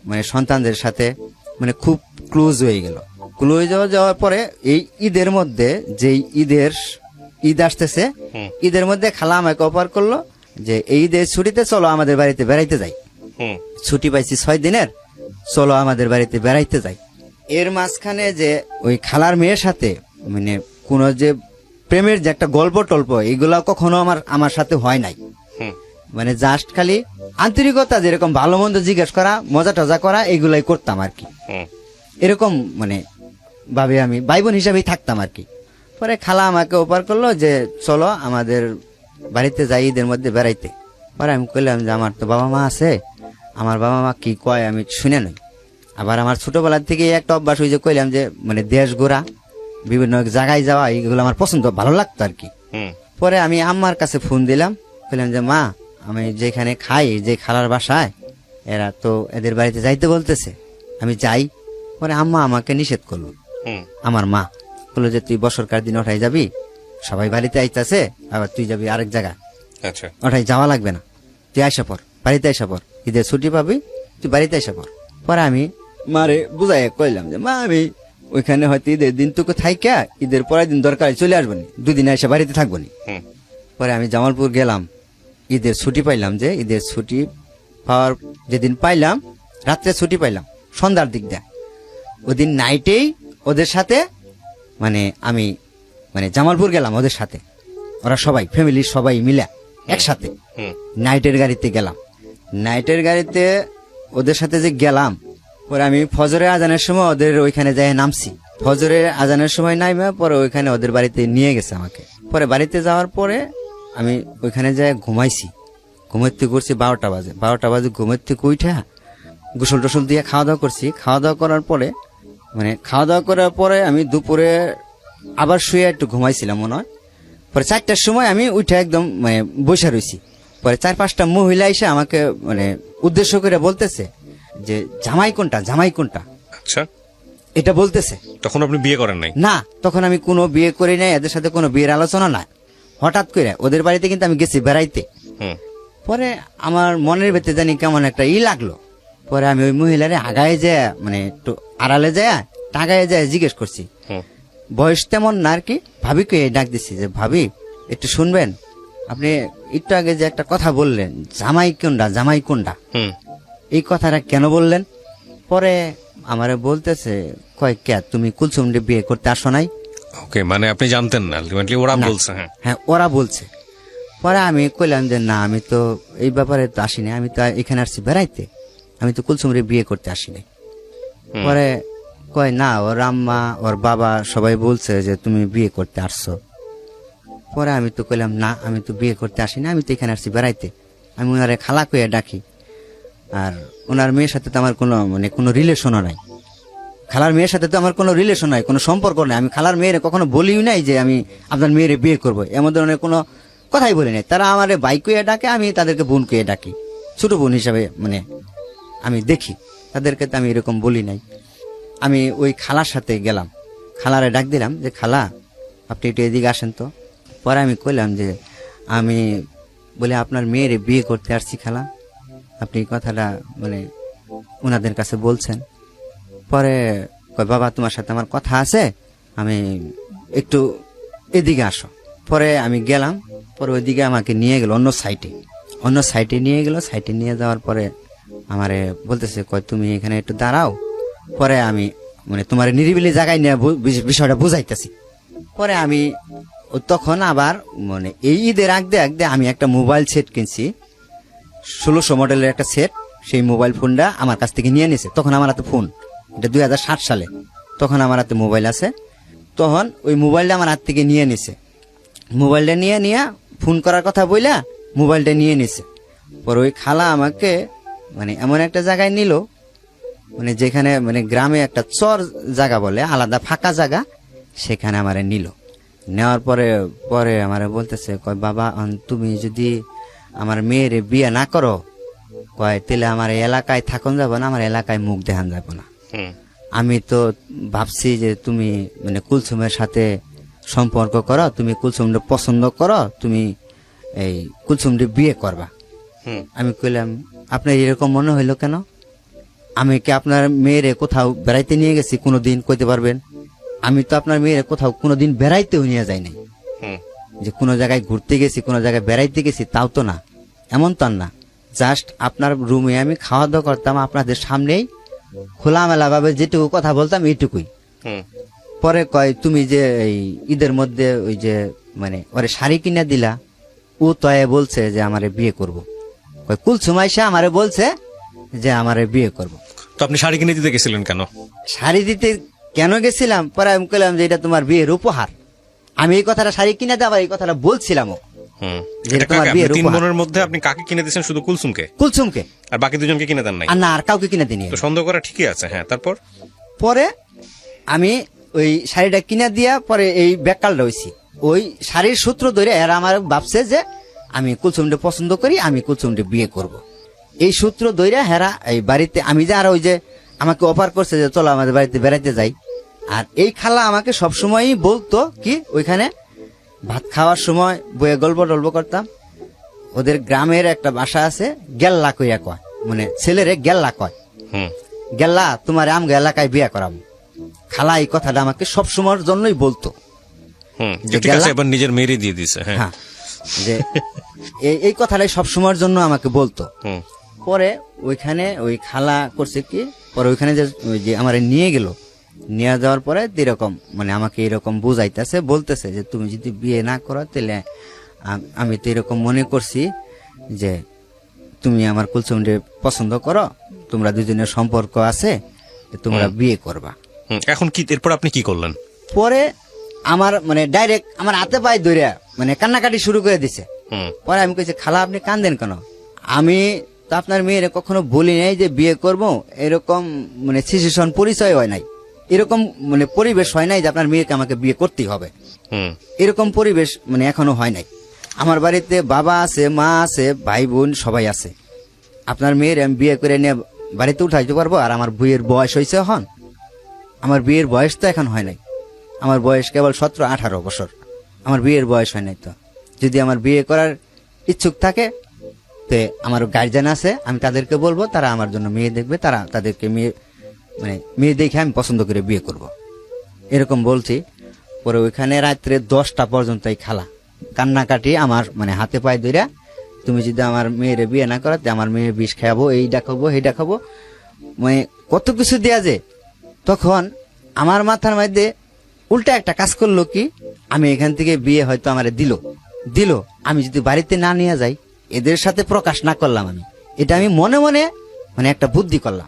মানে সন্তানদের সাথে মানে খুব ক্লোজ হয়ে গেল। ক্লোজ যাওয়ার পরে এই ঈদের মধ্যে যেই ঈদ আসতেছে, হুম। ঈদের মধ্যে খালা আমাকে অফার করলো যে এই ঈদের ছুটিতে চলো আমাদের বাড়িতে বেড়াইতে যাই। হুম। ছুটি পাইছি 6 দিনের, চলো আমাদের বাড়িতে বেড়াইতে যাই। এর মাঝখানে যে ওই খালার মেয়ের সাথে মানে কোনো যে প্রেমের যে একটা গল্প টল্প এইগুলা কখনো আমার সাথে হয় নাই। হুম। মানে জাস্ট খালি আন্তরিকতা, যেরকম ভালো মন্দ জিজ্ঞেস করা, মজা টজা করা, এইগুলাই করতাম আর কি। হুম। এরকম মানে ভাবে আমি ভাই বোন হিসাবেই থাকতাম আর কি। পরে খালা আমাকে অফার করলো যে চলো আমাদের বাড়িতে যাই ঈদের মধ্যে বেড়াইতে। পরে আমি কইলাম যে আমার তো বাবা মা আছে, আমার বাবা মা কি কয় আমি শুনে নই। আবার আমার ছোটবেলার থেকে একটা অভ্যাস হয়েছে, কইলাম যে মানে দেশ ঘোরা, বিভিন্ন জায়গায় যাওয়া, এইগুলো আমার পছন্দ, ভালো লাগতো আর কি। হুম। পরে আমি আম্মার কাছে ফোন দিলাম, বললাম যে মা আমি যেখানে খাই, যে খালার বাসায়, এরা তো এদের বাড়িতে যাইতে বলতেছে, আমি যাই। পরে আম্মা আমাকে নিষেধ করলো। হুম। আমার মা বললো যে তুই বছরকার দিন ওঠাই যাবি, সবাই বাড়িতে আইতাছে, আবার তুই যাবি আরেক জায়গায়, আচ্ছা। ওঠাই যাওয়া লাগবে না, তুই আইসা পর, বাড়িতে আইসা পর, ঈদের ছুটি পাবি, তুই বাড়িতে আইসা পর। পরে আমি মারে বুঝাই কইলাম যে মা আমি ওইখানে হয়তো ঈদের দিন তোকে থাইকা ঈদের পরের দিন দরকার চলে আসবো নি, 2 দিন এসে বাড়িতে থাকবো নি। হুম। পরে আমি জামালপুর গেলাম, ঈদের ছুটি পাইলাম, যে ঈদের ছুটি পাওয়ার যেদিন পাইলাম, রাত্রে ছুটি পাইলাম সন্ধ্যার দিক দেয়, ওদিন নাইটেই ওদের সাথে মানে আমি মানে জামালপুর গেলাম ওদের সাথে, ওরা সবাই ফ্যামিলির সবাই মিলে একসাথে হুম। নাইটের গাড়িতে গেলাম। নাইটের গাড়িতে ওদের সাথে যে গেলাম, পরে আমি ফজরের আজানের সময় ওদের ওইখানে যাই নামছি। ফজরের আজানের সময় নাইমে পরে ওইখানে ওদের বাড়িতে নিয়ে গেছে আমাকে। পরে বাড়িতে যাওয়ার পরে আমি ওইখানে যাই ঘুমাইছি, ঘুমাইতে করছি 12টা বাজে ঘুমাইতে উঠা গোসল টোসল দিয়ে খাওয়া দাওয়া করছি। খাওয়া দাওয়া করার পরে মানে খাওয়া দাওয়া করার পরে আমি দুপুরে আবার শুয়ে একটু ঘুমাইছিলাম মনে হয়। পরে 4টার সময় আমি উঠে একদম মানে বসে রয়েছি। পরে 4-5টা মহিলা এসে আমাকে মানে উদ্দেশ্য করে বলতেছে যে জামাই কোনটা আচ্ছা। এটা বলতেছে। তখন আপনি বিয়ে করেন নাই? না, তখন আমি কোনো বিয়ে করি নাই, এদের সাথে কোনো বিয়ের আলোচনা নাই। হঠাৎ করে ওদের বাড়িতে কিন্তু আমি গেছি বেড়াইতে। হুম। পরে আমার মনের ভেতরে জানি কেমন একটা লাগলো। পরে আমি ওই মহিলারে আগায় যায় মানে একটু আড়ালে যায় টাগায় যায় জিজ্ঞেস করছি, হুম। বয়স তেমন না আর কি, ভাবিকে ডাক দিচ্ছি যে ভাবি একটু শুনবেন, আপনি একটু আগে যে একটা কথা বললেন জামাই কোনটা, হুম। এই কথাটা কেন বললেন? পরে আমারে বলতেছে কয় কে তুমি কুলসুমরে বিয়ে করতে আসো নাই? ওকে, মানে আপনি জানতেন না, আলটিমেটলি ওরা না। বলছে। হ্যাঁ। হ্যাঁ ওরা বলছে। পরে আমি কইলাম যে না আমি তো এই ব্যাপারে তো আসিনি, আমি তো এখানে আসছি বেড়াইতে, আমি তো কুলসুমরে বিয়ে করতে আসিনি। হুম। পরে কয় না ওর আম্মা ওর বাবা সবাই বলছে যে তুমি বিয়ে করতে আসছো। পরে আমি তো কইলাম না আমি তো বিয়ে করতে আসিনি, আমি তো এখানে আসছি বেড়াইতে। আমি ওনারে খালা কইয়া ডাকি, আর ওনার মেয়ের সাথে তো আমার কোনো রিলেশনও নাই। খালার মেয়ের সাথে তো আমার কোনো রিলেশন নাই, কোনো সম্পর্ক নাই। আমি খালার মেয়েরে কখনো বলিও নাই যে আমি আপনার মেয়েরে বিয়ে করবো, এমন ধরনের কোনো কথাই বলি নাই। তারা আমার ভাই কইয়া ডাকে, আমি তাদেরকে বোন কইয়া ডাকি, ছোট বোন হিসাবে মানে আমি দেখি তাদেরকে, তো আমি এরকম বলি নাই। আমি ওই খালার সাথে গেলাম, খালারে ডাক দিলাম যে খালা আপনি একটু এদিকে আসেন তো। পরে আমি কইলাম যে আমি বলে আপনার মেয়েরে বিয়ে করতে আসছি খালা, আপনি এই কথাটা মানে ওনাদের কাছে বলছেন। পরে কয় বাবা তোমার সাথে আমার কথা আছে, আমি একটু এদিকে আসো। পরে আমি গেলাম, পরে ওইদিকে আমাকে নিয়ে গেল অন্য সাইটে নিয়ে গেল। সাইটে নিয়ে যাওয়ার পরে আমারে বলতেছে কয় তুমি এখানে একটু দাঁড়াও, পরে আমি মানে তোমার নিরিবিলি জায়গায় নিয়ে বিষয়টা বুঝাইতেছি। পরে আমি তখন আবার মানে এই ঈদের আগদে আমি একটা মোবাইল সেট কিনছি, 1600 মডেলের একটা সেট, সেই মোবাইল ফোনটা আমার কাছ থেকে নিয়ে নিছে। তখন আমার হাতে ফোন, এটা 2007 সালে, তখন আমার হাতে মোবাইল আছে। তখন ওই মোবাইলটা আমার হাত থেকে নিয়ে নিছে। মোবাইলটা নিয়ে ফোন করার কথা বইলা মোবাইলটা নিয়ে নিছে। পরে ওই খালা আমাকে মানে এমন একটা জায়গায় নিল, মানে যেখানে মানে গ্রামে একটা চর জায়গা বলে, আলাদা ফাঁকা জায়গা, সেখানে আমারে নিল। নেওয়ার পরে আমারে বলতেছে, কয় বাবা তুমি যদি আমার মেয়ের বিয়ে না করো, কয় তাহলে আমার এই এলাকায় থাকুন যাব না, আমার এলাকায় মুখ দেখান যাব না। আমি তো ভাবছি যে তুমি মানে কুলসুমের সাথে সম্পর্ক করো, তুমি কুলসুমটা পছন্দ করো, তুমি এই কুলসুমটি বিয়ে করবা। আমি কইলাম আপনার এরকম মনে হইলো কেন? আমি কি আপনার মেয়েরে কোথাও বেড়াইতে নিয়ে গেছি কোনোদিন? কইতে পারবেন? আমি তো আপনার মেয়েরে কোথাও কোনোদিন বেড়াইতেও নিয়ে যাই নাই, যে কোনো জায়গায় ঘুরতে গেছি, কোনো জায়গায় বেড়াইতে গেছি, তাও তো না, এমন তো না। জাস্ট আপনার রুমে আমি খাওয়া দাওয়া করতাম, আপনাদের সামনেই খোলামেলা ভাবে যেটুকু কথা বলতাম এইটুকুই। পরে কয় তুমি যে এই ঈদের মধ্যে ওই যে মানে ওরে শাড়ি কিনে দিলা, ও তো বলছে যে আমারে বিয়ে করব। কয় কুলসুম আইসা আমারে বলছে যে আমারে বিয়ে করব। তো আপনি শাড়ি কিনে দিতে গেছিলেন কেন? শাড়ি দিতে কেন গেছিলাম? পরে আমি কইলাম যে এটা তোমার বিয়ের উপহার। আমি এই কথাটা শাড়ি কিনে দেওয়ার এই কথাটা বলছিলাম, যে এটা তোমার বিয়ের তিন উপহার। বোনের মধ্যে আপনি কাকে কিনে দিয়েছেন? শুধু কুলসুমকে? কুলসুমকে, আর বাকি দুজনকে কিনে দেন নাই? আর না, আর কাউকে কিনে দিনি। তো সন্দেহ করা ঠিকই আছে। হ্যাঁ, তারপর? পরে আমি ওই শাড়িটা কিনে দিয়া পরে এই ব্যাককালটা হইছি। ওই শাড়ির সূত্র ধরে এরা আমার ভাবছে যে আমি কুলসুমটা পছন্দ করি, আমি কুলসুমটা বিয়ে করব। এই সূত্র ধরে হেরা এই বাড়িতে আমি যে আর ওই যে আমাকে অফার করছে যে চলো আমাদের বাড়িতে বেড়াইতে যাই। আর এই খালা আমাকে সবসময়ই বলতো কি, ওইখানে ভাত খাওয়ার সময় বইয়ে গল্প টল্প করতাম। ওদের গ্রামের একটা ভাষা আছে, গেল্লা কইয়া কয়, মানে ছেলেরে গেল্লা কয়। গেল্লা তোমার আমগো এলাকায় বিয়ে করাবো। খালা এই কথাটা আমাকে সবসময়ের জন্যই বলতো। ঠিক আছে, এবার নিজের মেয়েরই দিয়ে দিছে। হ্যাঁ, যে এই কথাটাই সবসময়ের জন্য আমাকে বলতো। পরে ওইখানে ওই খালা করছে কি, পরে ওইখানে যে আমার নিয়ে গেল, নিয়ে যাওয়ার পরে এরকম মানে আমাকে এরকম বুঝাইতেছে, বলতেছে যে তুমি যদি বিয়ে না করো তাহলে আমি তো এরকম মনে করছি যে তুমি আমার কুলসুমকে পছন্দ করো, তোমরা দুজনের সম্পর্ক আছে, তোমরা বিয়ে করবা। এখন কি এরপর আপনি কি করলেন? পরে আমার মানে ডাইরেক্ট আমার হাতে পায়ে ধরে মানে কান্নাকাটি শুরু করে দিছে। পরে আমি কইছি, খালা আপনি কান্দেন কেন? আমি তো আপনার মেয়ের কখনো বলি নাই যে বিয়ে করব, এরকম মানে সিচুয়েশন পরিচয় হয় নাই, এরকম মানে পরিবেশ হয় নাই যে আপনার মেয়েকে আমাকে বিয়ে করতেই হবে, এরকম পরিবেশ মানে এখনো হয় নাই। আমার বাড়িতে বাবা আছে, মা আছে, ভাই বোন সবাই আছে। আপনার মেয়ের আমি বিয়ে করে নিয়ে বাড়িতে উঠাইতে পারবো? আর আমার বইয়ের বয়স হয়েছে এখন, আমার বিয়ের বয়স তো এখন হয় নাই, আমার বয়স কেবল 17-18 বছর, আমার বিয়ের বয়স হয় নাই। তো যদি আমার বিয়ে করার ইচ্ছুক থাকে তো আমার গার্জিয়ান আছে, আমি তাদেরকে বলবো, তারা আমার জন্য মেয়ে দেখবে, তারা তাদেরকে মেয়ে দেখে আমি পছন্দ করে বিয়ে করব, এরকম বলছি। পরে ওইখানে রাত্রে 10টা পর্যন্ত এই খালা কান্নাকাটি আমার মানে হাতে পায়ে ধরে, তুমি যদি আমার মেয়ের বিয়ে না করাতে আমার মেয়ে বিষ খাবো, এইটা খাবো সেইটা খাবো, মানে কত কিছু দেয়া যে। তখন আমার মাথার মধ্যে উল্টা একটা কাজ করলো কি, আমি এখান থেকে বিয়ে হয়তো আমার দিল, আমি যদি বাড়িতে না নিয়ে যাই, এদের সাথে প্রকাশ না করলাম, আমি এটা আমি মনে মনে মানে একটা বুদ্ধি করলাম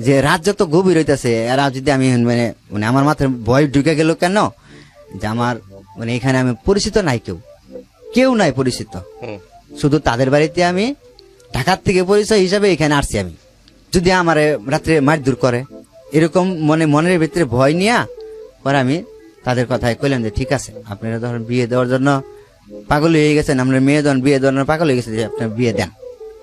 যে রাত যত গভীর হইতেছে, এরা যদি আমি মানে মানে আমার মাথায় ভয় ঢুকে গেল কেন, যে আমার মানে এখানে আমি পরিচিত নাই, কেউ নাই পরিচিত, শুধু তাদের বাড়িতে আমি ঢাকার থেকে পরিচয় হিসাবে এখানে আসছি। আমি যদি আমার রাত্রে মারধর করে, এরকম মনের ভিতরে ভয় নিয়ে পরে আমি তাদের কথায় কইলাম যে ঠিক আছে, আপনারা ধরেন বিয়ে দেওয়ার জন্য পাগল হয়ে গেছেন, আমরা মেয়ে ধরেন বিয়ে দেওয়ার পাগল হয়ে গেছে, যে আপনার বিয়ে দেন।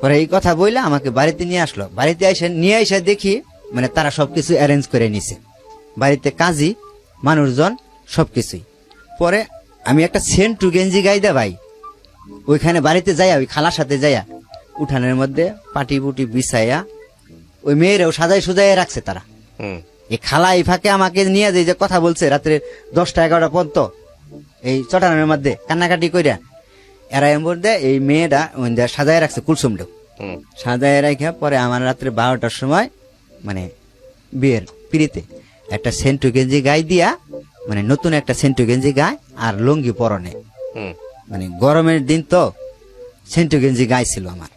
পরে এই কথা বইলে আমাকে বাড়িতে নিয়ে আসলো। বাড়িতে নিয়ে এসে দেখি মানে তারা সবকিছু অ্যারেঞ্জ করে নিছে, বাড়িতে কাজী মানুষজন সবকিছুই। পরে আমি একটা সেন্টু গেঞ্জি গাইদা ভাই ওইখানে বাড়িতে যাইয়া, ওই খালার সাথে যাইয়া উঠানের মধ্যে পাটি পুটি বিছাইয়া ওই মেয়েরাও সাজাই সুজাইয়া রাখছে তারা। এই খালা এই ফাঁকে আমাকে নিয়ে যে কথা বলছে রাত্রে 10টা-11টা পর্যন্ত এই চটানের মধ্যে কান্নাকাটি কইরা, এরা এমন দেয় এই মেয়েটা সাজায় রাখছে কুলসুমটা সাজায় রাখা। পরে আমার রাত্রে 12টার সময় মানে বিয়ের পিড়িতে একটা সেন্টু গেঞ্জি গায়ে দিয়া, মানে নতুন একটা সেন্টু গেঞ্জি গায়ে আর লুঙ্গি পরনে, মানে গরমের দিন তো সেন্টু গেঞ্জি গায়ে ছিল আমার।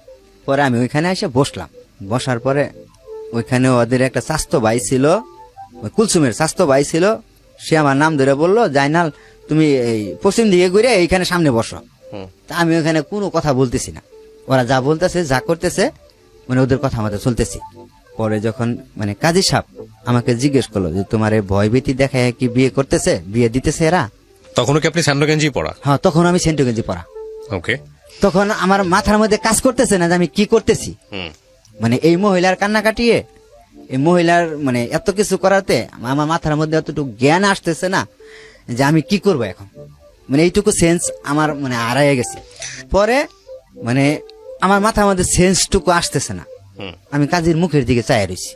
পরে আমি ওইখানে এসে বসলাম, বসার পরে ওইখানে ওদের একটা স্বাস্থ্য ভাই ছিল, ওই কুলসুমের স্বাস্থ্য ভাই ছিল, সে আমার নাম ধরে বললো, জাইনাল তুমি এই পশ্চিম দিকে ঘুরে এইখানে সামনে বসো। তা আমি ওখানে কোনো কথা বলতেছি না, ওরা যা বলতেছে যা করতেছে মানে ওদের কথা আমাদের চলতেছি। পরে যখন মানে কাজী সাহেব আমাকে জিজ্ঞেস করলো যে তোমার এই ভয় ভীতি দেখায় কি বিয়ে করতেছে, বিয়ে দিতেছে এরা? তখনও কি আপনি স্যান্ডো গেঞ্জি পরা? হ্যাঁ, তখন আমি সেন্টু গেঞ্জি পরা। ওকে। তখন আমার মাথার মধ্যে কাজ করতেছে না যে আমি কি করতেছি। মানে এই মহিলার কান্না কাটিয়ে এই মহিলার মানে এত কিছু করাতে আমার মাথার মধ্যে এতটুকু জ্ঞান আসতেছে না যে আমি কি করব এখন। মানে এইটুকু সেন্স আমার মানে হারাইয়া গেছে। পরে মানে আমার মাথার মধ্যে সেন্সটুকু আসতেছে না, আমি কাজীর মুখের দিকে চাই রয়েছি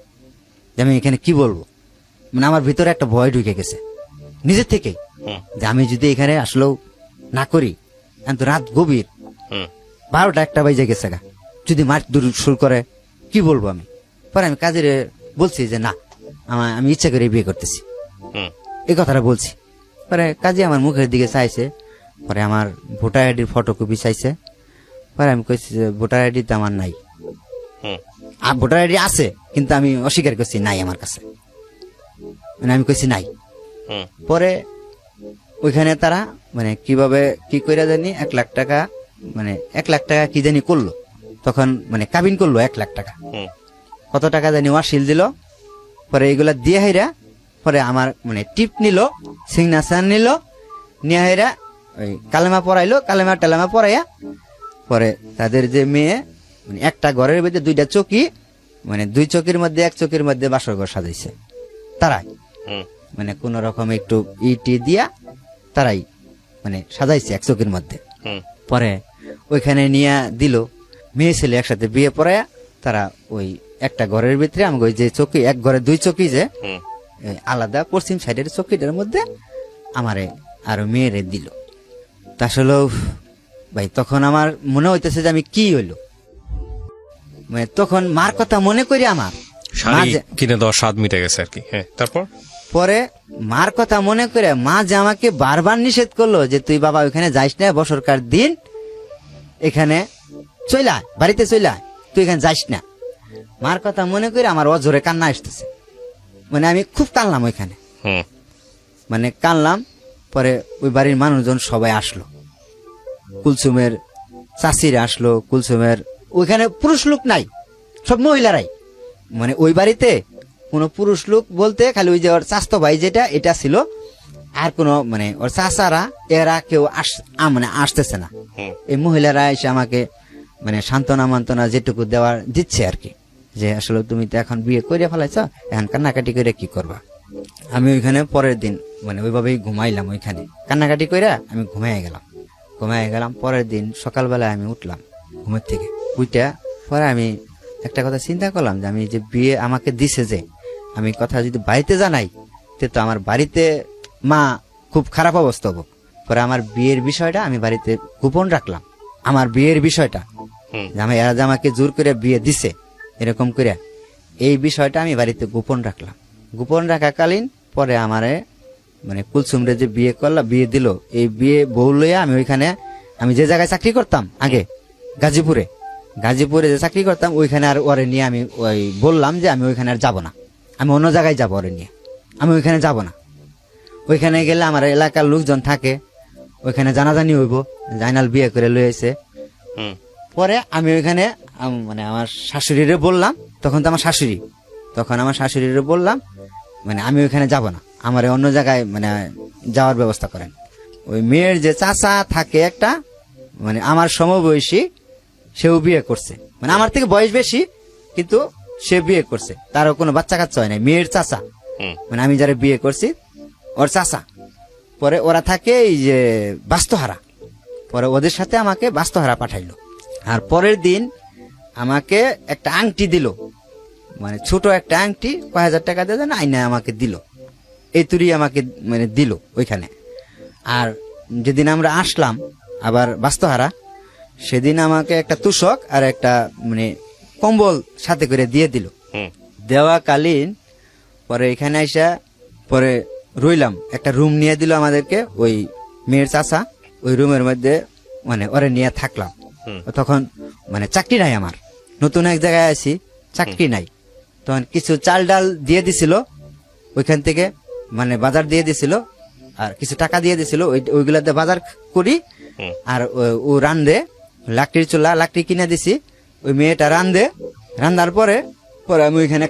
যে আমি এখানে কি বলবো। মানে আমার ভিতরে একটা ভয় ঢুকে গেছে নিজের থেকেই যে আমি যদি এখানে আসলেও না করি, এখন তো রাত গভীর, 12টা-1টা বাজে গেছে গা, যদি মার দূর শুরু করে কি বলবো আমি। পরে আমি কাজের বলছি যে না, আমি ইচ্ছা করে বিয়ে করতেছি, এই কথাটা বলছি। পরে কাজী আমার মুখের দিকে চাইছে, পরে আমার ভোটার আইডির ফটোকপি চাইছে। পরে আমি কইছি যে ভোটার আইডি তো আমার নাই। আর ভোটার আইডি আছে কিন্তু আমি অস্বীকার করছি, নাই আমার কাছে, মানে আমি কইছি নাই। পরে ওইখানে তারা মানে কিভাবে কি কইরা জানি 1 লাখ টাকা, মানে 1 লাখ টাকা কি জানি করলো, তখন মানে কাবিন করলো 1 লাখ টাকা, কত টাকা জানি ওয়াসিল দিল। পরে এগুলা দিয়ে হাইরা পরে আমার মানে টিপ নিল, সিগনেচার নিল, নিয়ে হাইরা ওই কালেমা পড়াইলো, কালেমা টালেমা পড়াইয়া পরে তাদের যে মেয়ে মানে একটা ঘরের মধ্যে 2টা চৌকি, মানে 2 চৌকির মধ্যে 1 চৌকির মধ্যে বাসর ঘর সাজাইছে তারাই, মানে কোন রকম একটু ইটি দিয়া তারাই মানে সাজাইছে 1 চৌকির মধ্যে। পরে ওইখানে নিয়ে দিল, মেয়ে ছেলে একসাথে বিয়ে পড়ায়া তারা ওই একটা ঘরের ভিতরে আমাকে ওই যে চৌকি, এক ঘরে 2 চৌকি যে আলাদা পশ্চিম সাইডের চৌকিটার মধ্যে আমারে আরো মেয়েরে দিল। তা আসলে ভাই তখন আমার মনে হইতেছে যে আমি কি হইলো, মানে তখন মার কথা মনে করি আমার শাড়ি কিনে দেওয়ার স্বাদ মিটে গেছে আর কি। হ্যাঁ, তারপর পরে মার কথা মনে করে মা যে আমাকে বারবার নিষেধ করলো যে তুই বাবা ওইখানে যাইস না, বছরকার দিন এখানে চইলা বাড়িতে চইলা, তুই এখানে যাইস না। মার কথা মনে করে আমার অজরে কান্না আসতেছে, মানে আমি খুব কানলাম ওইখানে, মানে কানলাম। পরে ওই বাড়ির মানুষজন সবাই আসলো, কুলসুমের চাষিরা আসলো, কুলসুমের ওইখানে পুরুষ লোক নাই, সব মহিলারাই, মানে ওই বাড়িতে কোনো পুরুষ লোক বলতে খালি ওই যে ওর স্বাস্থ্য ভাই যেটা এটা ছিল, আর কোনো মানে ওর চাচারা এরা কেউ মানে আসতেছে না। এই মহিলারা এসে আমাকে মানে সান্ত্বনা মান্তনা যেটুকু দেওয়ার দিচ্ছে আর কি, যে আসলে তুমি তো এখন বিয়ে করে ফেলাইছ, এখন কান্নাকাটি করে কি করবা। আমি ওইখানে পরের দিন মানে ওইভাবেই ঘুমাইলাম, ওইখানে কান্নাকাটি করে আমি ঘুমাইয়া গেলাম। পরের দিন সকালবেলায় আমি উঠলাম ঘুমের থেকে, উইটা পরে আমি একটা কথা চিন্তা করলাম যে আমি যে বিয়ে আমাকে দিছে, যে আমি কথা যদি বাড়িতে জানাই তো আমার বাড়িতে মা খুব খারাপ অবস্থা হবো। পরে আমার বিয়ের বিষয়টা আমি বাড়িতে গোপন রাখলাম, আমার বিয়ের বিষয়টা যে এরা যে আমাকে জোর করে বিয়ে দিছে এরকম করে, এই বিষয়টা আমি বাড়িতে গোপন রাখলাম। গোপন রাখাকালীন পরে আমারে মানে কুলসুমরে যে বিয়ে দিল, এই বিয়ে বউ লইয়া আমি ওইখানে, আমি যে জায়গায় চাকরি করতাম আগে গাজীপুরে যে চাকরি করতাম ওইখানে আর ওরে নিয়ে আমি ওই বললাম যে আমি ওইখানে আর যাবো না, আমি অন্য জায়গায় যাবো, ওরে নিয়ে আমি ওইখানে যাব না। ওইখানে গেলে আমার এলাকার লোকজন থাকে, ওইখানে জানাজানি হইব জাইনাল বিয়ে করে লইছে। পরে আমি ওইখানে মানে আমার শাশুড়িরে বললাম, তখন আমার শাশুড়িরে বললাম মানে আমি ওইখানে যাব না, আমার অন্য জায়গায় মানে যাওয়ার ব্যবস্থা করেন। ওই মেয়ের যে চাচা থাকে একটা, মানে আমার সমবয়সী, সেও বিয়ে করছে, মানে আমার থেকে বয়স বেশি কিন্তু সে বিয়ে করছে, তারও কোনো বাচ্চা কাচ্চা হয় নাই, মেয়ের চাচা, মানে আমি যারা বিয়ে করছি ওর চাচা। পরে ওরা থাকে এই যে বাস্তহারা, পরে ওদের সাথে আমাকে বাস্তহারা পাঠাইলো। আর পরের দিন আমাকে একটা আংটি দিল, মানে ছোট একটা আংটি, কয় হাজার টাকা দিয়ে দেন আইনা আমাকে দিল, এই তুরি আমাকে মানে দিল ওইখানে। আর যেদিন আমরা আসলাম আবার বাস্তহারা, সেদিন আমাকে একটা তুষক আর একটা মানে কম্বল সাথে করে দিয়ে দিল। দেওয়া কালীন পরে এখানে আইসা পরে রইলাম, একটা রুম নিয়ে দিল আমাদেরকে ওই মেয়ের চাচা, ওই রুমের মধ্যে মানে ওরে নিয়ে থাকলাম। তখন মানে চাকরি নাই আমার, নতুন এক জায়গায় আছি, চাকরি নাই। তখন কিছু চাল ডাল দিয়ে দিছিল ওইখান থেকে, মানে বাজার দিয়ে দিছিল, আর কিছু টাকা দিয়ে দিছিল, ওইগুলাতে বাজার করি। আর ও রান্ধে, লাকড়ির চুলা, লাকড়ি কিনে দিছি, ওই মেয়েটা রান্ধে, রান্নার পরে পরে আমি ওইখানে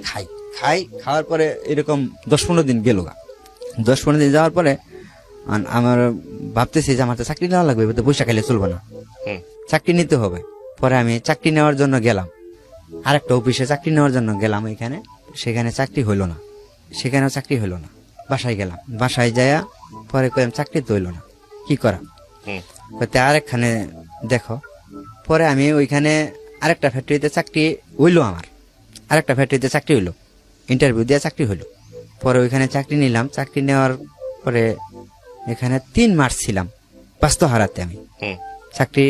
খাওয়ার পরে এরকম 10-15 দিন গেল। 10-15 দিন যাওয়ার পরে আমার ভাবতেছি যে আমার তো চাকরি নেওয়া লাগবে, তো পয়সা খাইলে চলবে না, চাকরি নিতে হবে। পরে আমি চাকরি নেওয়ার জন্য গেলাম, আরেকটা অফিসে চাকরি নেওয়ার জন্য গেলাম ওইখানে, সেখানে চাকরি হইলো না, সেখানেও চাকরি হইলো না। বাসায় গেলাম, বাসায় যাইয়া পরে কইলাম চাকরি তো হইলো না, কি করা, কইতে আরেকখানে দেখো। পরে আমি ওইখানে আরেকটা ফ্যাক্টরিতে চাকরি হইলো, আমার আরেকটা ফ্যাক্টরিতে চাকরি হইলো, ইন্টারভিউ দিয়ে চাকরি হইলো। পরে ওইখানে চাকরি নিলাম, চাকরি নেওয়ার পরে এখানে 3 মাস ছিলাম বাস্তহারাতে। আমি চাকরি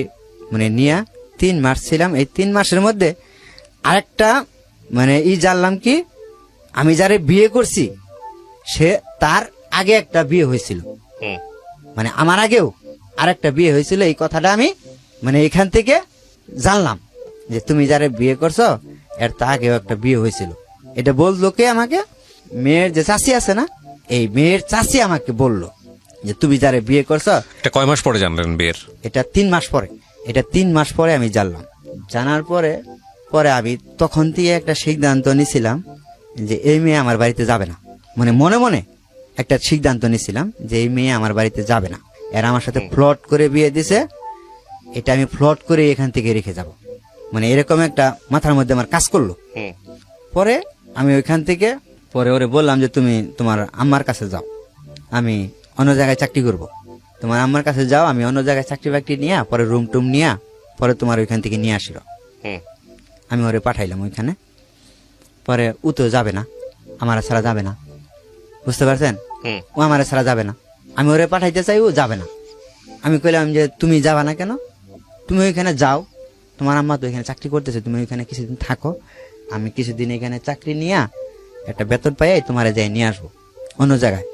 মানে নিয়া 3 মাস ছিলাম। এই 3 মাসের মধ্যে আরেকটা মানে জানলাম কি, আমি যারে বিয়ে করছি সে তার আগে একটা বিয়ে হয়েছিল, মানে আমার আগেও আরেকটা বিয়ে হয়েছিল। এই কথাটা আমি মানে এখান থেকে জানলাম যে তুমি যারে বিয়ে করছো এর তা আগেও একটা বিয়ে হয়েছিল। এটা বললো কে আমাকে, মেয়ের যে চাচি আছে না, এই মেয়ের চাচি আমাকে বললো যে তুমি যারে বিয়ে করছো। এটা কয় মাস পরে জানলেন বিয়ের? এটা 3 মাস পরে, এটা 3 মাস পরে আমি জানলাম। জানার পরে পরে আমি তখন থেকে একটা সিদ্ধান্ত নিয়েছিলাম যে এই মেয়ে আমার বাড়িতে যাবে না, মানে মনে মনে একটা সিদ্ধান্ত নিয়েছিলাম যে এই মেয়ে আমার বাড়িতে যাবে না। এর আমার সাথে ফ্লট করে বিয়ে দিছে, এটা আমি ফ্লট করে এখান থেকে রেখে যাব, মানে এরকম একটা মাথার মধ্যে আমার কাজ করলো। পরে আমি ওইখান থেকে পরে ওরে বললাম যে তুমি তোমার আম্মার কাছে যাও, আমি অন্য জায়গায় চাকরি করব, তোমার আম্মার কাছে যাও, আমি অন্য জায়গায় চাকরি বাকরি নিয়ে পরে রুম টুম নিয়ে পরে তোমার ওইখান থেকে নিয়ে আসিল। আমি ওরে পাঠাইলাম ওইখানে। পরে ও তো যাবে না, আমার ছাড়া যাবে না, বুঝতে পারছেন, ও আমার ছাড়া যাবে না। আমি ওরে পাঠাইতে চাই, ও যাবে না। আমি কইলাম যে তুমি যাবা না কেন, তুমি ওইখানে যাও, তোমার আম্মা তো এখানে চাকরি করতেছে, তুমি ওইখানে কিছুদিন থাকো, আমি কিছুদিন এখানে চাকরি নিয়ে একটা বেতন পাই তোমার যাই নিয়ে আসবো অন্য জায়গায়।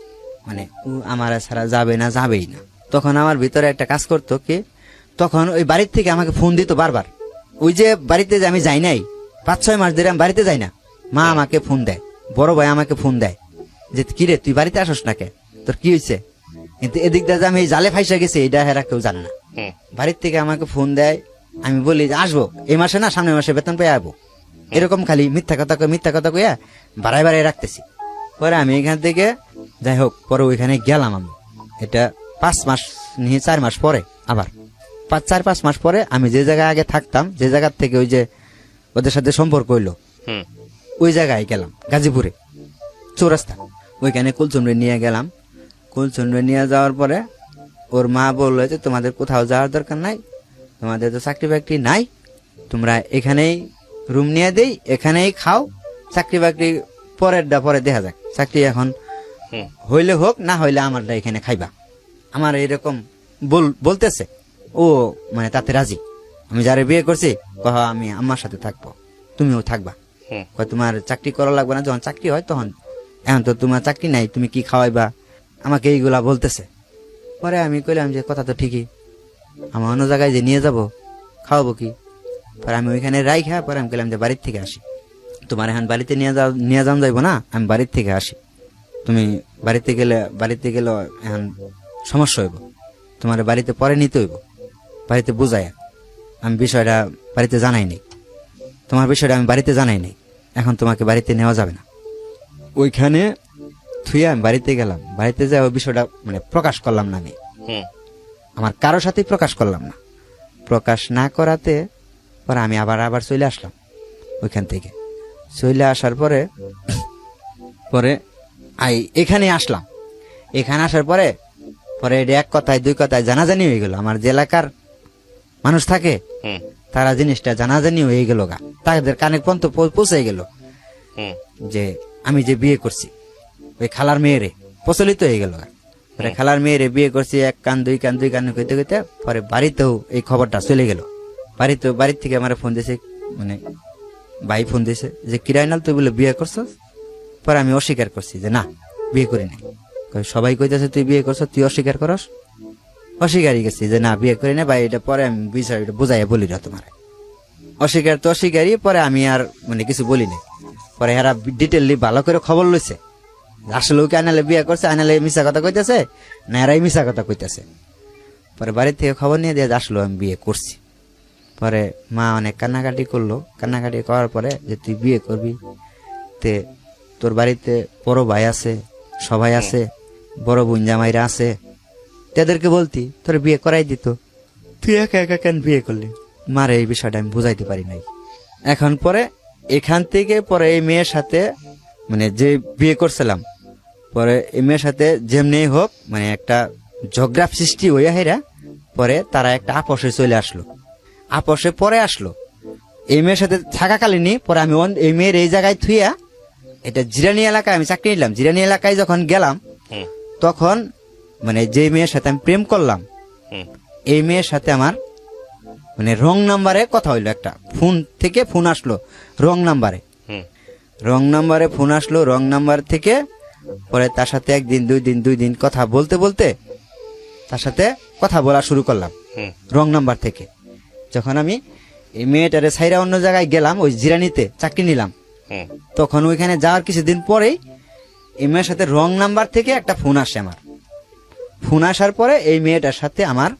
মানে ও আমার ছাড়া যাবে না, যাবেই না। তখন আমার ভিতরে একটা কাজ করতো কি, তখন ওই বাড়ির থেকে আমাকে ফোন দিত বারবার, ওই যে বাড়িতে যে আমি যাই নাই 5-6 মাস ধরে আমি বাড়িতে যাই না, মা আমাকে ফোন দেয়, বড় ভাই আমাকে ফোন দেয় যে কিরে তুই বাড়িতে আসস না কে, তোর কি হয়েছে। কিন্তু এদিক দিয়ে যে আমি জালে ফাইসা গেছি এটা হেরা কেউ জানে না। বাড়ির থেকে আমাকে ফোন দেয়, আমি বলি যে আসবো এই মাসে না সামনের মাসে বেতন পেয়ে আসবো, এরকম খালি মিথ্যা কথা কইয়া বাড়ায় রাখতেছি। পরে আমি এখান থেকে যাই হোক পরে ওইখানে গেলাম আমি, এটা 5 মাস নিয়ে 4 মাস পরে, আবার 4-5 মাস পরে আমি যে জায়গায় আগে থাকতাম, যে জায়গার থেকে ওই যে ওদের সাথে সম্পর্ক হইলো, ওই জায়গায় গেলাম গাজীপুরে চৌরাস্তা, ওইখানে কুলচন্দ্রে নিয়ে গেলাম। কুলচন্দ্রে নিয়ে যাওয়ার পরে ওর মা বললো যে তোমাদের কোথাও যাওয়ার দরকার নাই, তোমাদের তো চাকরি বাকরি নাই, তোমরা এখানেই রুম নিয়ে দেই, এখানেই খাও, চাকরি বাকরি পরেরটা পরে দেখা যাক, চাকরি এখন হইলে হোক, না হইলে আমারটা এখানে খাইবা। আমার এরকম বলতেছে, ও মানে তাতে রাজি। আমি যারে বিয়ে করছি কহ আমি আমার সাথে থাকবো, তুমিও থাকবা, তোমার চাকরি করা লাগবে না, যখন চাকরি হয় তখন, এখন তো তোমার চাকরি নাই, তুমি কি খাওয়াইবা, আমাকে এইগুলা বলতেছে। পরে আমি কইলাম যে কথা তো ঠিকই, আমার অন্য জায়গায় যে নিয়ে যাব খাওয়াবো কি। পরে আমি ওইখানে রাইখা পরে আমি কইলাম যে বাড়ির থেকে আসি, তোমার এখন বাড়িতে নিয়ে যাওয়া যাইবো না, আমি বাড়ির থেকে আসি, তুমি বাড়িতে গেলে এখন সমস্যা হইব, তোমার বাড়িতে পরে নিতে হইব, বাড়িতে বুঝাই। আমি বিষয়টা বাড়িতে জানাই নেই, তোমার বিষয়টা আমি বাড়িতে জানাই নেই, এখন তোমাকে বাড়িতে নেওয়া যাবে না। ওইখানে থুইয়া আমি বাড়িতে গেলাম, বাড়িতে যাই ওই বিষয়টা মানে প্রকাশ করলাম না, আমি আমার কারোর সাথেই প্রকাশ করলাম না। প্রকাশ না করাতে পরে আমি আবার চলে আসলাম ওইখান থেকে। চলে আসার পরে এখানে আসলাম, এখানে আসার পরে এটা 1 কথায় 2 কথায় জানাজানি হয়ে গেল। আমার যে এলাকার মানুষ থাকে তারা জিনিসটা জানাজানি হয়ে গেল, তাদের কানে পর্যন্ত পৌঁছে গেল যে আমি যে বিয়ে করছি ওই খালার মেয়েরে, প্রচলিত হয়ে গেল। পরে খালার মেয়েরে বিয়ে করছি, 1 কান 2 কান কইতে কইতে পরে বাড়িতেও এই খবরটা চলে গেল। বাড়ির থেকে আমার ফোন দিয়েছে, মানে ভাই ফোন দিয়েছে যে কিরাইনাল তুই বলে বিয়ে করছস। পরে আমি অস্বীকার করছি যে না বিয়ে করি নাই। সবাই কইতেছে তুই বিয়ে করছ, তুই অস্বীকার করস। অস্বীকারই গেছি যে না বিয়ে করি না ভাই, এটা পরে আমি বিষয়টা বুঝাইয়া বলি না তোমার। অস্বীকার তো অস্বীকারই, পরে আমি আর মানে কিছু বলি নাই। পরে এরা ডিটেইলি ভালো করে খবর লইছে, আসলে ওকে আনালে বিয়ে করছে, আনালে মিশা কথা কইতেছে না এরাই মিশা কথা কইতেছে। পরে বাড়ির থেকে খবর নিয়ে দিয়ে আসলো আমি বিয়ে করছি। পরে মা অনেক কান্নাকাটি করলো, কান্নাকাটি করার পরে যে তুই বিয়ে করবি, তে তোর বাড়িতে বড় ভাই আছে, সবাই আছে, বড় বোন জামাইরা আছে, তাদেরকে বলতি তোর বিয়ে করাই দিত, তুই একা একা কেন বিয়ে করলি? মারে এই বিষয়টা আমি বুঝাইতে পারি নাই। এখন পরে এখান থেকে পরে এই মেয়ের সাথে মানে যে বিয়ে করছিলাম, পরে এই মেয়ের সাথে যেমনি হোক মানে একটা ঝগড়া সৃষ্টি হইয়া হেরা, পরে তারা একটা আপসে চলে আসলো। আপসে পরে আসলো এই মেয়ের সাথে থাকাকালীনই পরে আমি এই মেয়ের এই জায়গায় থুইয়া এটা জিরানি এলাকায় আমি চাকরি নিলাম। জিরানি এলাকায় যখন গেলাম তখন মানে যে মেয়ের সাথে আমি প্রেম করলাম এই মেয়ের সাথে আমার মানে রং নাম্বারে কথা হইলো। একটা ফোন থেকে ফোন আসলো রং নাম্বারে, রং নাম্বারে ফোন আসলো। রং নাম্বার থেকে পরে তার সাথে একদিন দুই দিন কথা বলতে বলতে তার সাথে কথা বলা শুরু করলাম রং নাম্বার থেকে। যখন আমি এই মেয়েটারে ছাইরা অন্য জায়গায় গেলাম, ওই জিরানিতে চাকরি নিলাম, তখন ওইখানে যাওয়ার কিছুদিন পরেই এই মেয়ের সাথে রং নাম্বার থেকে একটা ফোন আসে আমার। ফোন আসার পরে এই মেয়েটার সাথে আমার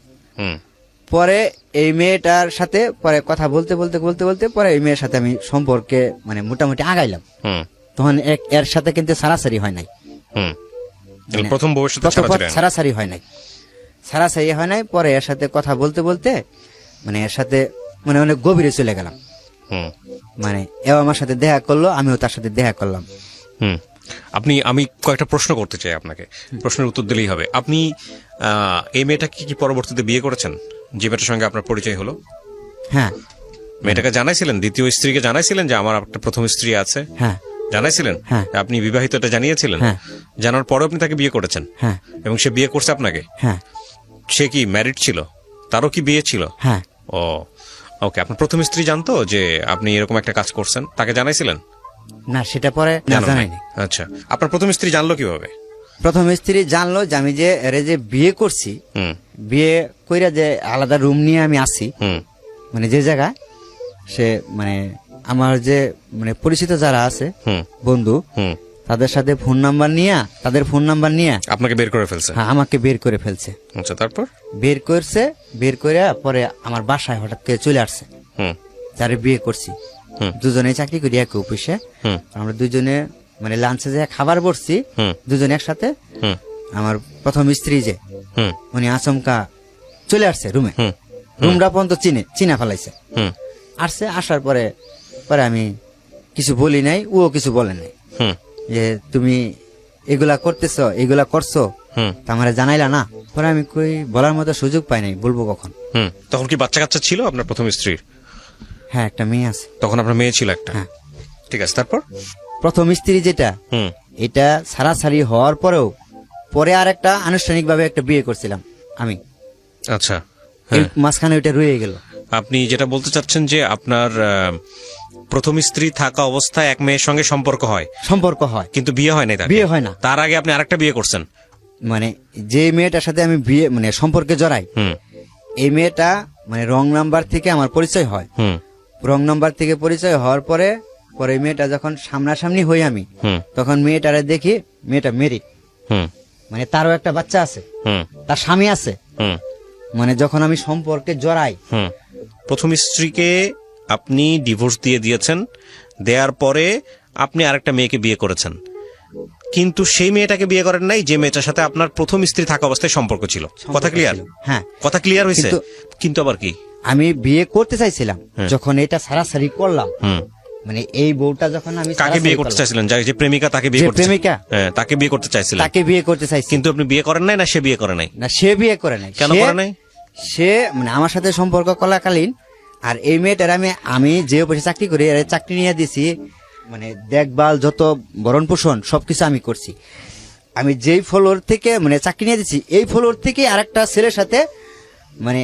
পরে এই মেয়েটার সাথে পরে কথা বলতে পরে এই মেয়ের সাথে আমি সম্পর্কে মানে মোটামুটি আগাইলাম। তখন এর সাথে কিন্তু সারাসারি হয় নাই, প্রথম বউয়ের সাথে সারাসারি হয় নাই। পরে এর সাথে কথা বলতে মানে এর সাথে মানে অনেক গভীরে চলে গেলাম। মানে এও আমার সাথে দেখা করলো, আমিও তার সাথে দেখা করলাম। আমি কয়েকটা প্রশ্ন করতে চাই আপনাকে, প্রশ্নের উত্তর দিলেই হবে। আপনি এই মেয়েটাকে কি পরবর্তীতে বিয়ে করেছেন, যে মেয়েটার সঙ্গে আপনার পরিচয় হলো? হ্যাঁ। মেয়েটাকে জানাইছিলেন, দ্বিতীয় স্ত্রীকে জানাইছিলেন যে আমার একটা প্রথম স্ত্রী আছে? হ্যাঁ। জানাইছিলেন? হ্যাঁ। আপনি বিবাহিত এটা জানিয়েছিলেন? হ্যাঁ। জানার পরে আপনি তাকে বিয়ে করেছেন? হ্যাঁ। এবং সে বিয়ে করছে আপনাকে? হ্যাঁ। সে কি ম্যারিড ছিল? তারও কি বিয়ে ছিল? হ্যাঁ। ও ওকে। আপনার প্রথম স্ত্রী জানতো যে আপনি এরকম একটা কাজ করছেন? তাকে জানাইছিলেন? না, সেটা পরে জানাইনি। আচ্ছা, আপনার প্রথম স্ত্রী জানলো কিভাবে? প্রথম স্ত্রী জানলো যে আমি যে এর যে বিয়ে করছি, বিয়ে কইরা যে আলাদা রুম নিয়ে আমি আসি, মানে যে জায়গায় সে মানে আমার যে মানে পরিচিত যারা আছে বন্ধু, তাদের সাথে তাদের ফোন নাম্বার নিয়ে আপনাকে বের করে ফেলছে? হ্যাঁ, আমাকে বের করে ফেলছে। আচ্ছা, তারপর? বের করে পরে আমার বাসায় হঠাৎ করে চলে আসছে, যারে বিয়ে করছি। দুজনে চাকরি করি এক অফিসে, আমরা দুজনে মানে লাঞ্চে যে খাবার বসছি দুজনে একসাথে। আমার প্রথম স্ত্রী যে উনি আচমকা চলে আসছে রুমটা পর্যন্ত চিনা ফেলাইছে। আসার পরে আমি কিছু বলি নাই, ও কিছু বলে নাই যে তুমি এগুলা করতেছো, এগুলা করছো, আমার জানাইলা না। পরে আমি কই বলার মতো সুযোগ পাই নাই, বলবো কখন। তখন কি বাচ্চা কাচ্চা ছিল আপনার প্রথম স্ত্রীর? হ্যাঁ, একটা মেয়ে আছে। তখন আপনার মেয়ে ছিল একটা? হ্যাঁ। ঠিক আছে, তারপর? প্রথম স্ত্রী যেটা, এটা সারাসারি হওয়ার পরেও পরে আর একটা আনুষ্ঠানিক ভাবে একটা বিয়ে করছিলাম আমি। আচ্ছা, মাঝখানে ওইটা রয়ে গেল। আপনি যেটা বলতে চাচ্ছেন যে আপনার প্রথম স্ত্রী থাকা অবস্থায় এক মেয়ের সঙ্গে সম্পর্ক হয়, কিন্তু বিয়ে হয় নাই, বিয়ে হয় না। তার আগে আপনি আরেকটা বিয়ে করছেন? মানে যে মেয়েটার সাথে আমি বিয়ে মানে সম্পর্কে জড়াই, এই মেয়েটা মানে রং নাম্বার থেকে আমার পরিচয় হয়। রং নাম্বার থেকে পরিচয় হওয়ার পরে মেয়েটা যখন সামনাসামনি হই আমি, তখন মেয়েটারে দেখি মেয়েটা মেরিড, মানে তারও একটা বাচ্চা আছে, তার স্বামী আছে। মানে যখন আমি সম্পর্কে জড়াই, প্রথম স্ত্রীকে আপনি ডিভোর্স দিয়ে দিয়েছেন, দেওয়ার পরে আপনি আরেকটা মেয়েকে বিয়ে করেছেন, কিন্তু সেই মেয়েটাকে বিয়ে করেন নাই যে মেয়েটার সাথে আপনার প্রথম স্ত্রী থাকা অবস্থায় সম্পর্ক ছিল। কথা ক্লিয়ার? হ্যাঁ, কথা ক্লিয়ার হয়েছে। কিন্তু আবার কি, আমি বিয়ে করতে চাইছিলাম যখন এটা সারাসারি করলাম, মানে এই বউটা যখন আমি কাকে বিয়ে করতে চাইছিলেন? যে প্রেমিকা, তাকে বিয়ে করতে? প্রেমিকা, হ্যাঁ, তাকে বিয়ে করতে চাইছিলেন? তাকে বিয়ে করতে চাইছি। কিন্তু আপনি বিয়ে করেন নাই? না সে বিয়ে করে নাই? না, সে বিয়ে করে নাই। কেন করে নাই? সে মানে আমার সাথে সম্পর্ক করাকালীন, আর এই মেয়েটার আমি যে অফিসে চাকরি করি, চাকরি নিয়ে দিছি, মানে দেখভাল যত ভরণ পোষণ সবকিছু আমি করছি। আমি যেই ফ্লোর থেকে মানে চাকরি নিয়ে দিচ্ছি, এই ফ্লোর থেকে আরেকটা ছেলের সাথে মানে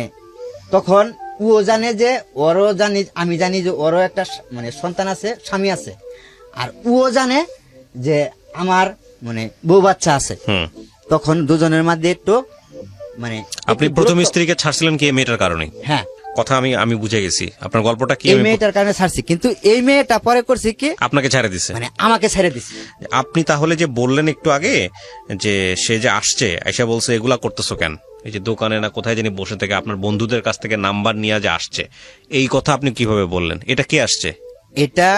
তখন ও জানে যে ওরও জানি, আমি জানি যে ওরও একটা মানে সন্তান আছে, স্বামী আছে, আর ও জানে যে আমার মানে বউ বাচ্চা আছে। তখন দুজনের মধ্যে একটু মানে আপনি প্রথম স্ত্রীকে ছাড়ছিলেন কি মেয়েটার কারণে? হ্যাঁ, কথা আমি বুঝে গেছি, আপনার গল্পটা কি এই আমি মেয়েটার কারণে ছাড়ছি, কিন্তু এই মেয়েটা পরে করছে কি, আপনাকে ছেড়ে দিছে। মানে আমাকে ছেড়ে দিছে। আপনি তাহলে যে বললেন একটু আগে যে সে যে আসছে এসে বলছে এগুলা করতেছো কেন, এই যে দোকানে না কোথায় জানি বসে থেকে আপনার বন্ধুদের কাছ থেকে নাম্বার নিয়ে যে আসছে, এই কথা আপনি কিভাবে বললেন? এটা কে আসছে? এটা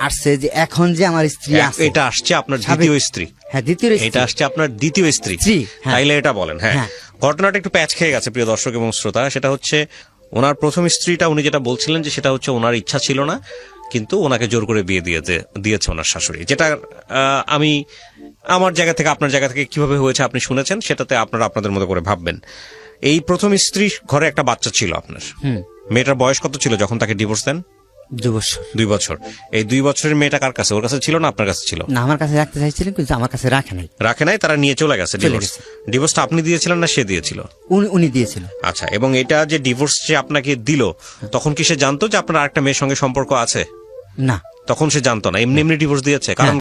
আসছে যে এখন যে আমার স্ত্রী আছে, এটা আসছে আপনার দ্বিতীয় স্ত্রী? হ্যাঁ, দ্বিতীয় স্ত্রী। এটা আসছে আপনার দ্বিতীয় স্ত্রী? স্ত্রী, হ্যাঁ। তাইলে এটা বলেন। হ্যাঁ, হ্যাঁ। ঘটনাটা একটু প্যাচ খেয়ে গেছে প্রিয় দর্শক এবং শ্রোতা। সেটা হচ্ছে ওনার প্রথম স্ত্রীটা, উনি যেটা বলছিলেন যে সেটা হচ্ছে ওনার ইচ্ছা ছিল না, কিন্তু ওনাকে জোর করে বিয়ে দিয়েছে ওনার শাশুড়ি। যেটা আমি আমার জায়গা থেকে আপনার জায়গা থেকে কিভাবে হয়েছে আপনি শুনেছেন, সেটাতে আপনারা আপনাদের মতো করে ভাববেন। এই প্রথম স্ত্রী ঘরে একটা বাচ্চা ছিল আপনার। মেয়েটার বয়স কত ছিল যখন তাকে ডিভোর্স দেন? 2 বছর। 2 বছর। এই 2 বছরের মেয়েটা কার কাছে? ওর কাছে ছিল না আপনার কাছে ছিল? না, আমার কাছে রাখতে চাইছিলেন, কিন্তু আমার কাছে রাখে নাই। রাখে নাই, তারা নিয়ে চলে গেছে ডিভোর্স। গেছে। ডিভোর্সটা আপনি দিয়েছিলেন না সে দিয়েছিল? উনি দিয়েছিল। আচ্ছা, এবং এটা যে ডিভোর্স যে আপনাকে দিল, তখন কি সে জানতো যে আপনার আরেকটা মেয়ের সঙ্গে সম্পর্ক আছে? না, তখন সে জানতো না, এমনি এমনি ডিভোর্স দিয়েছে? কারণ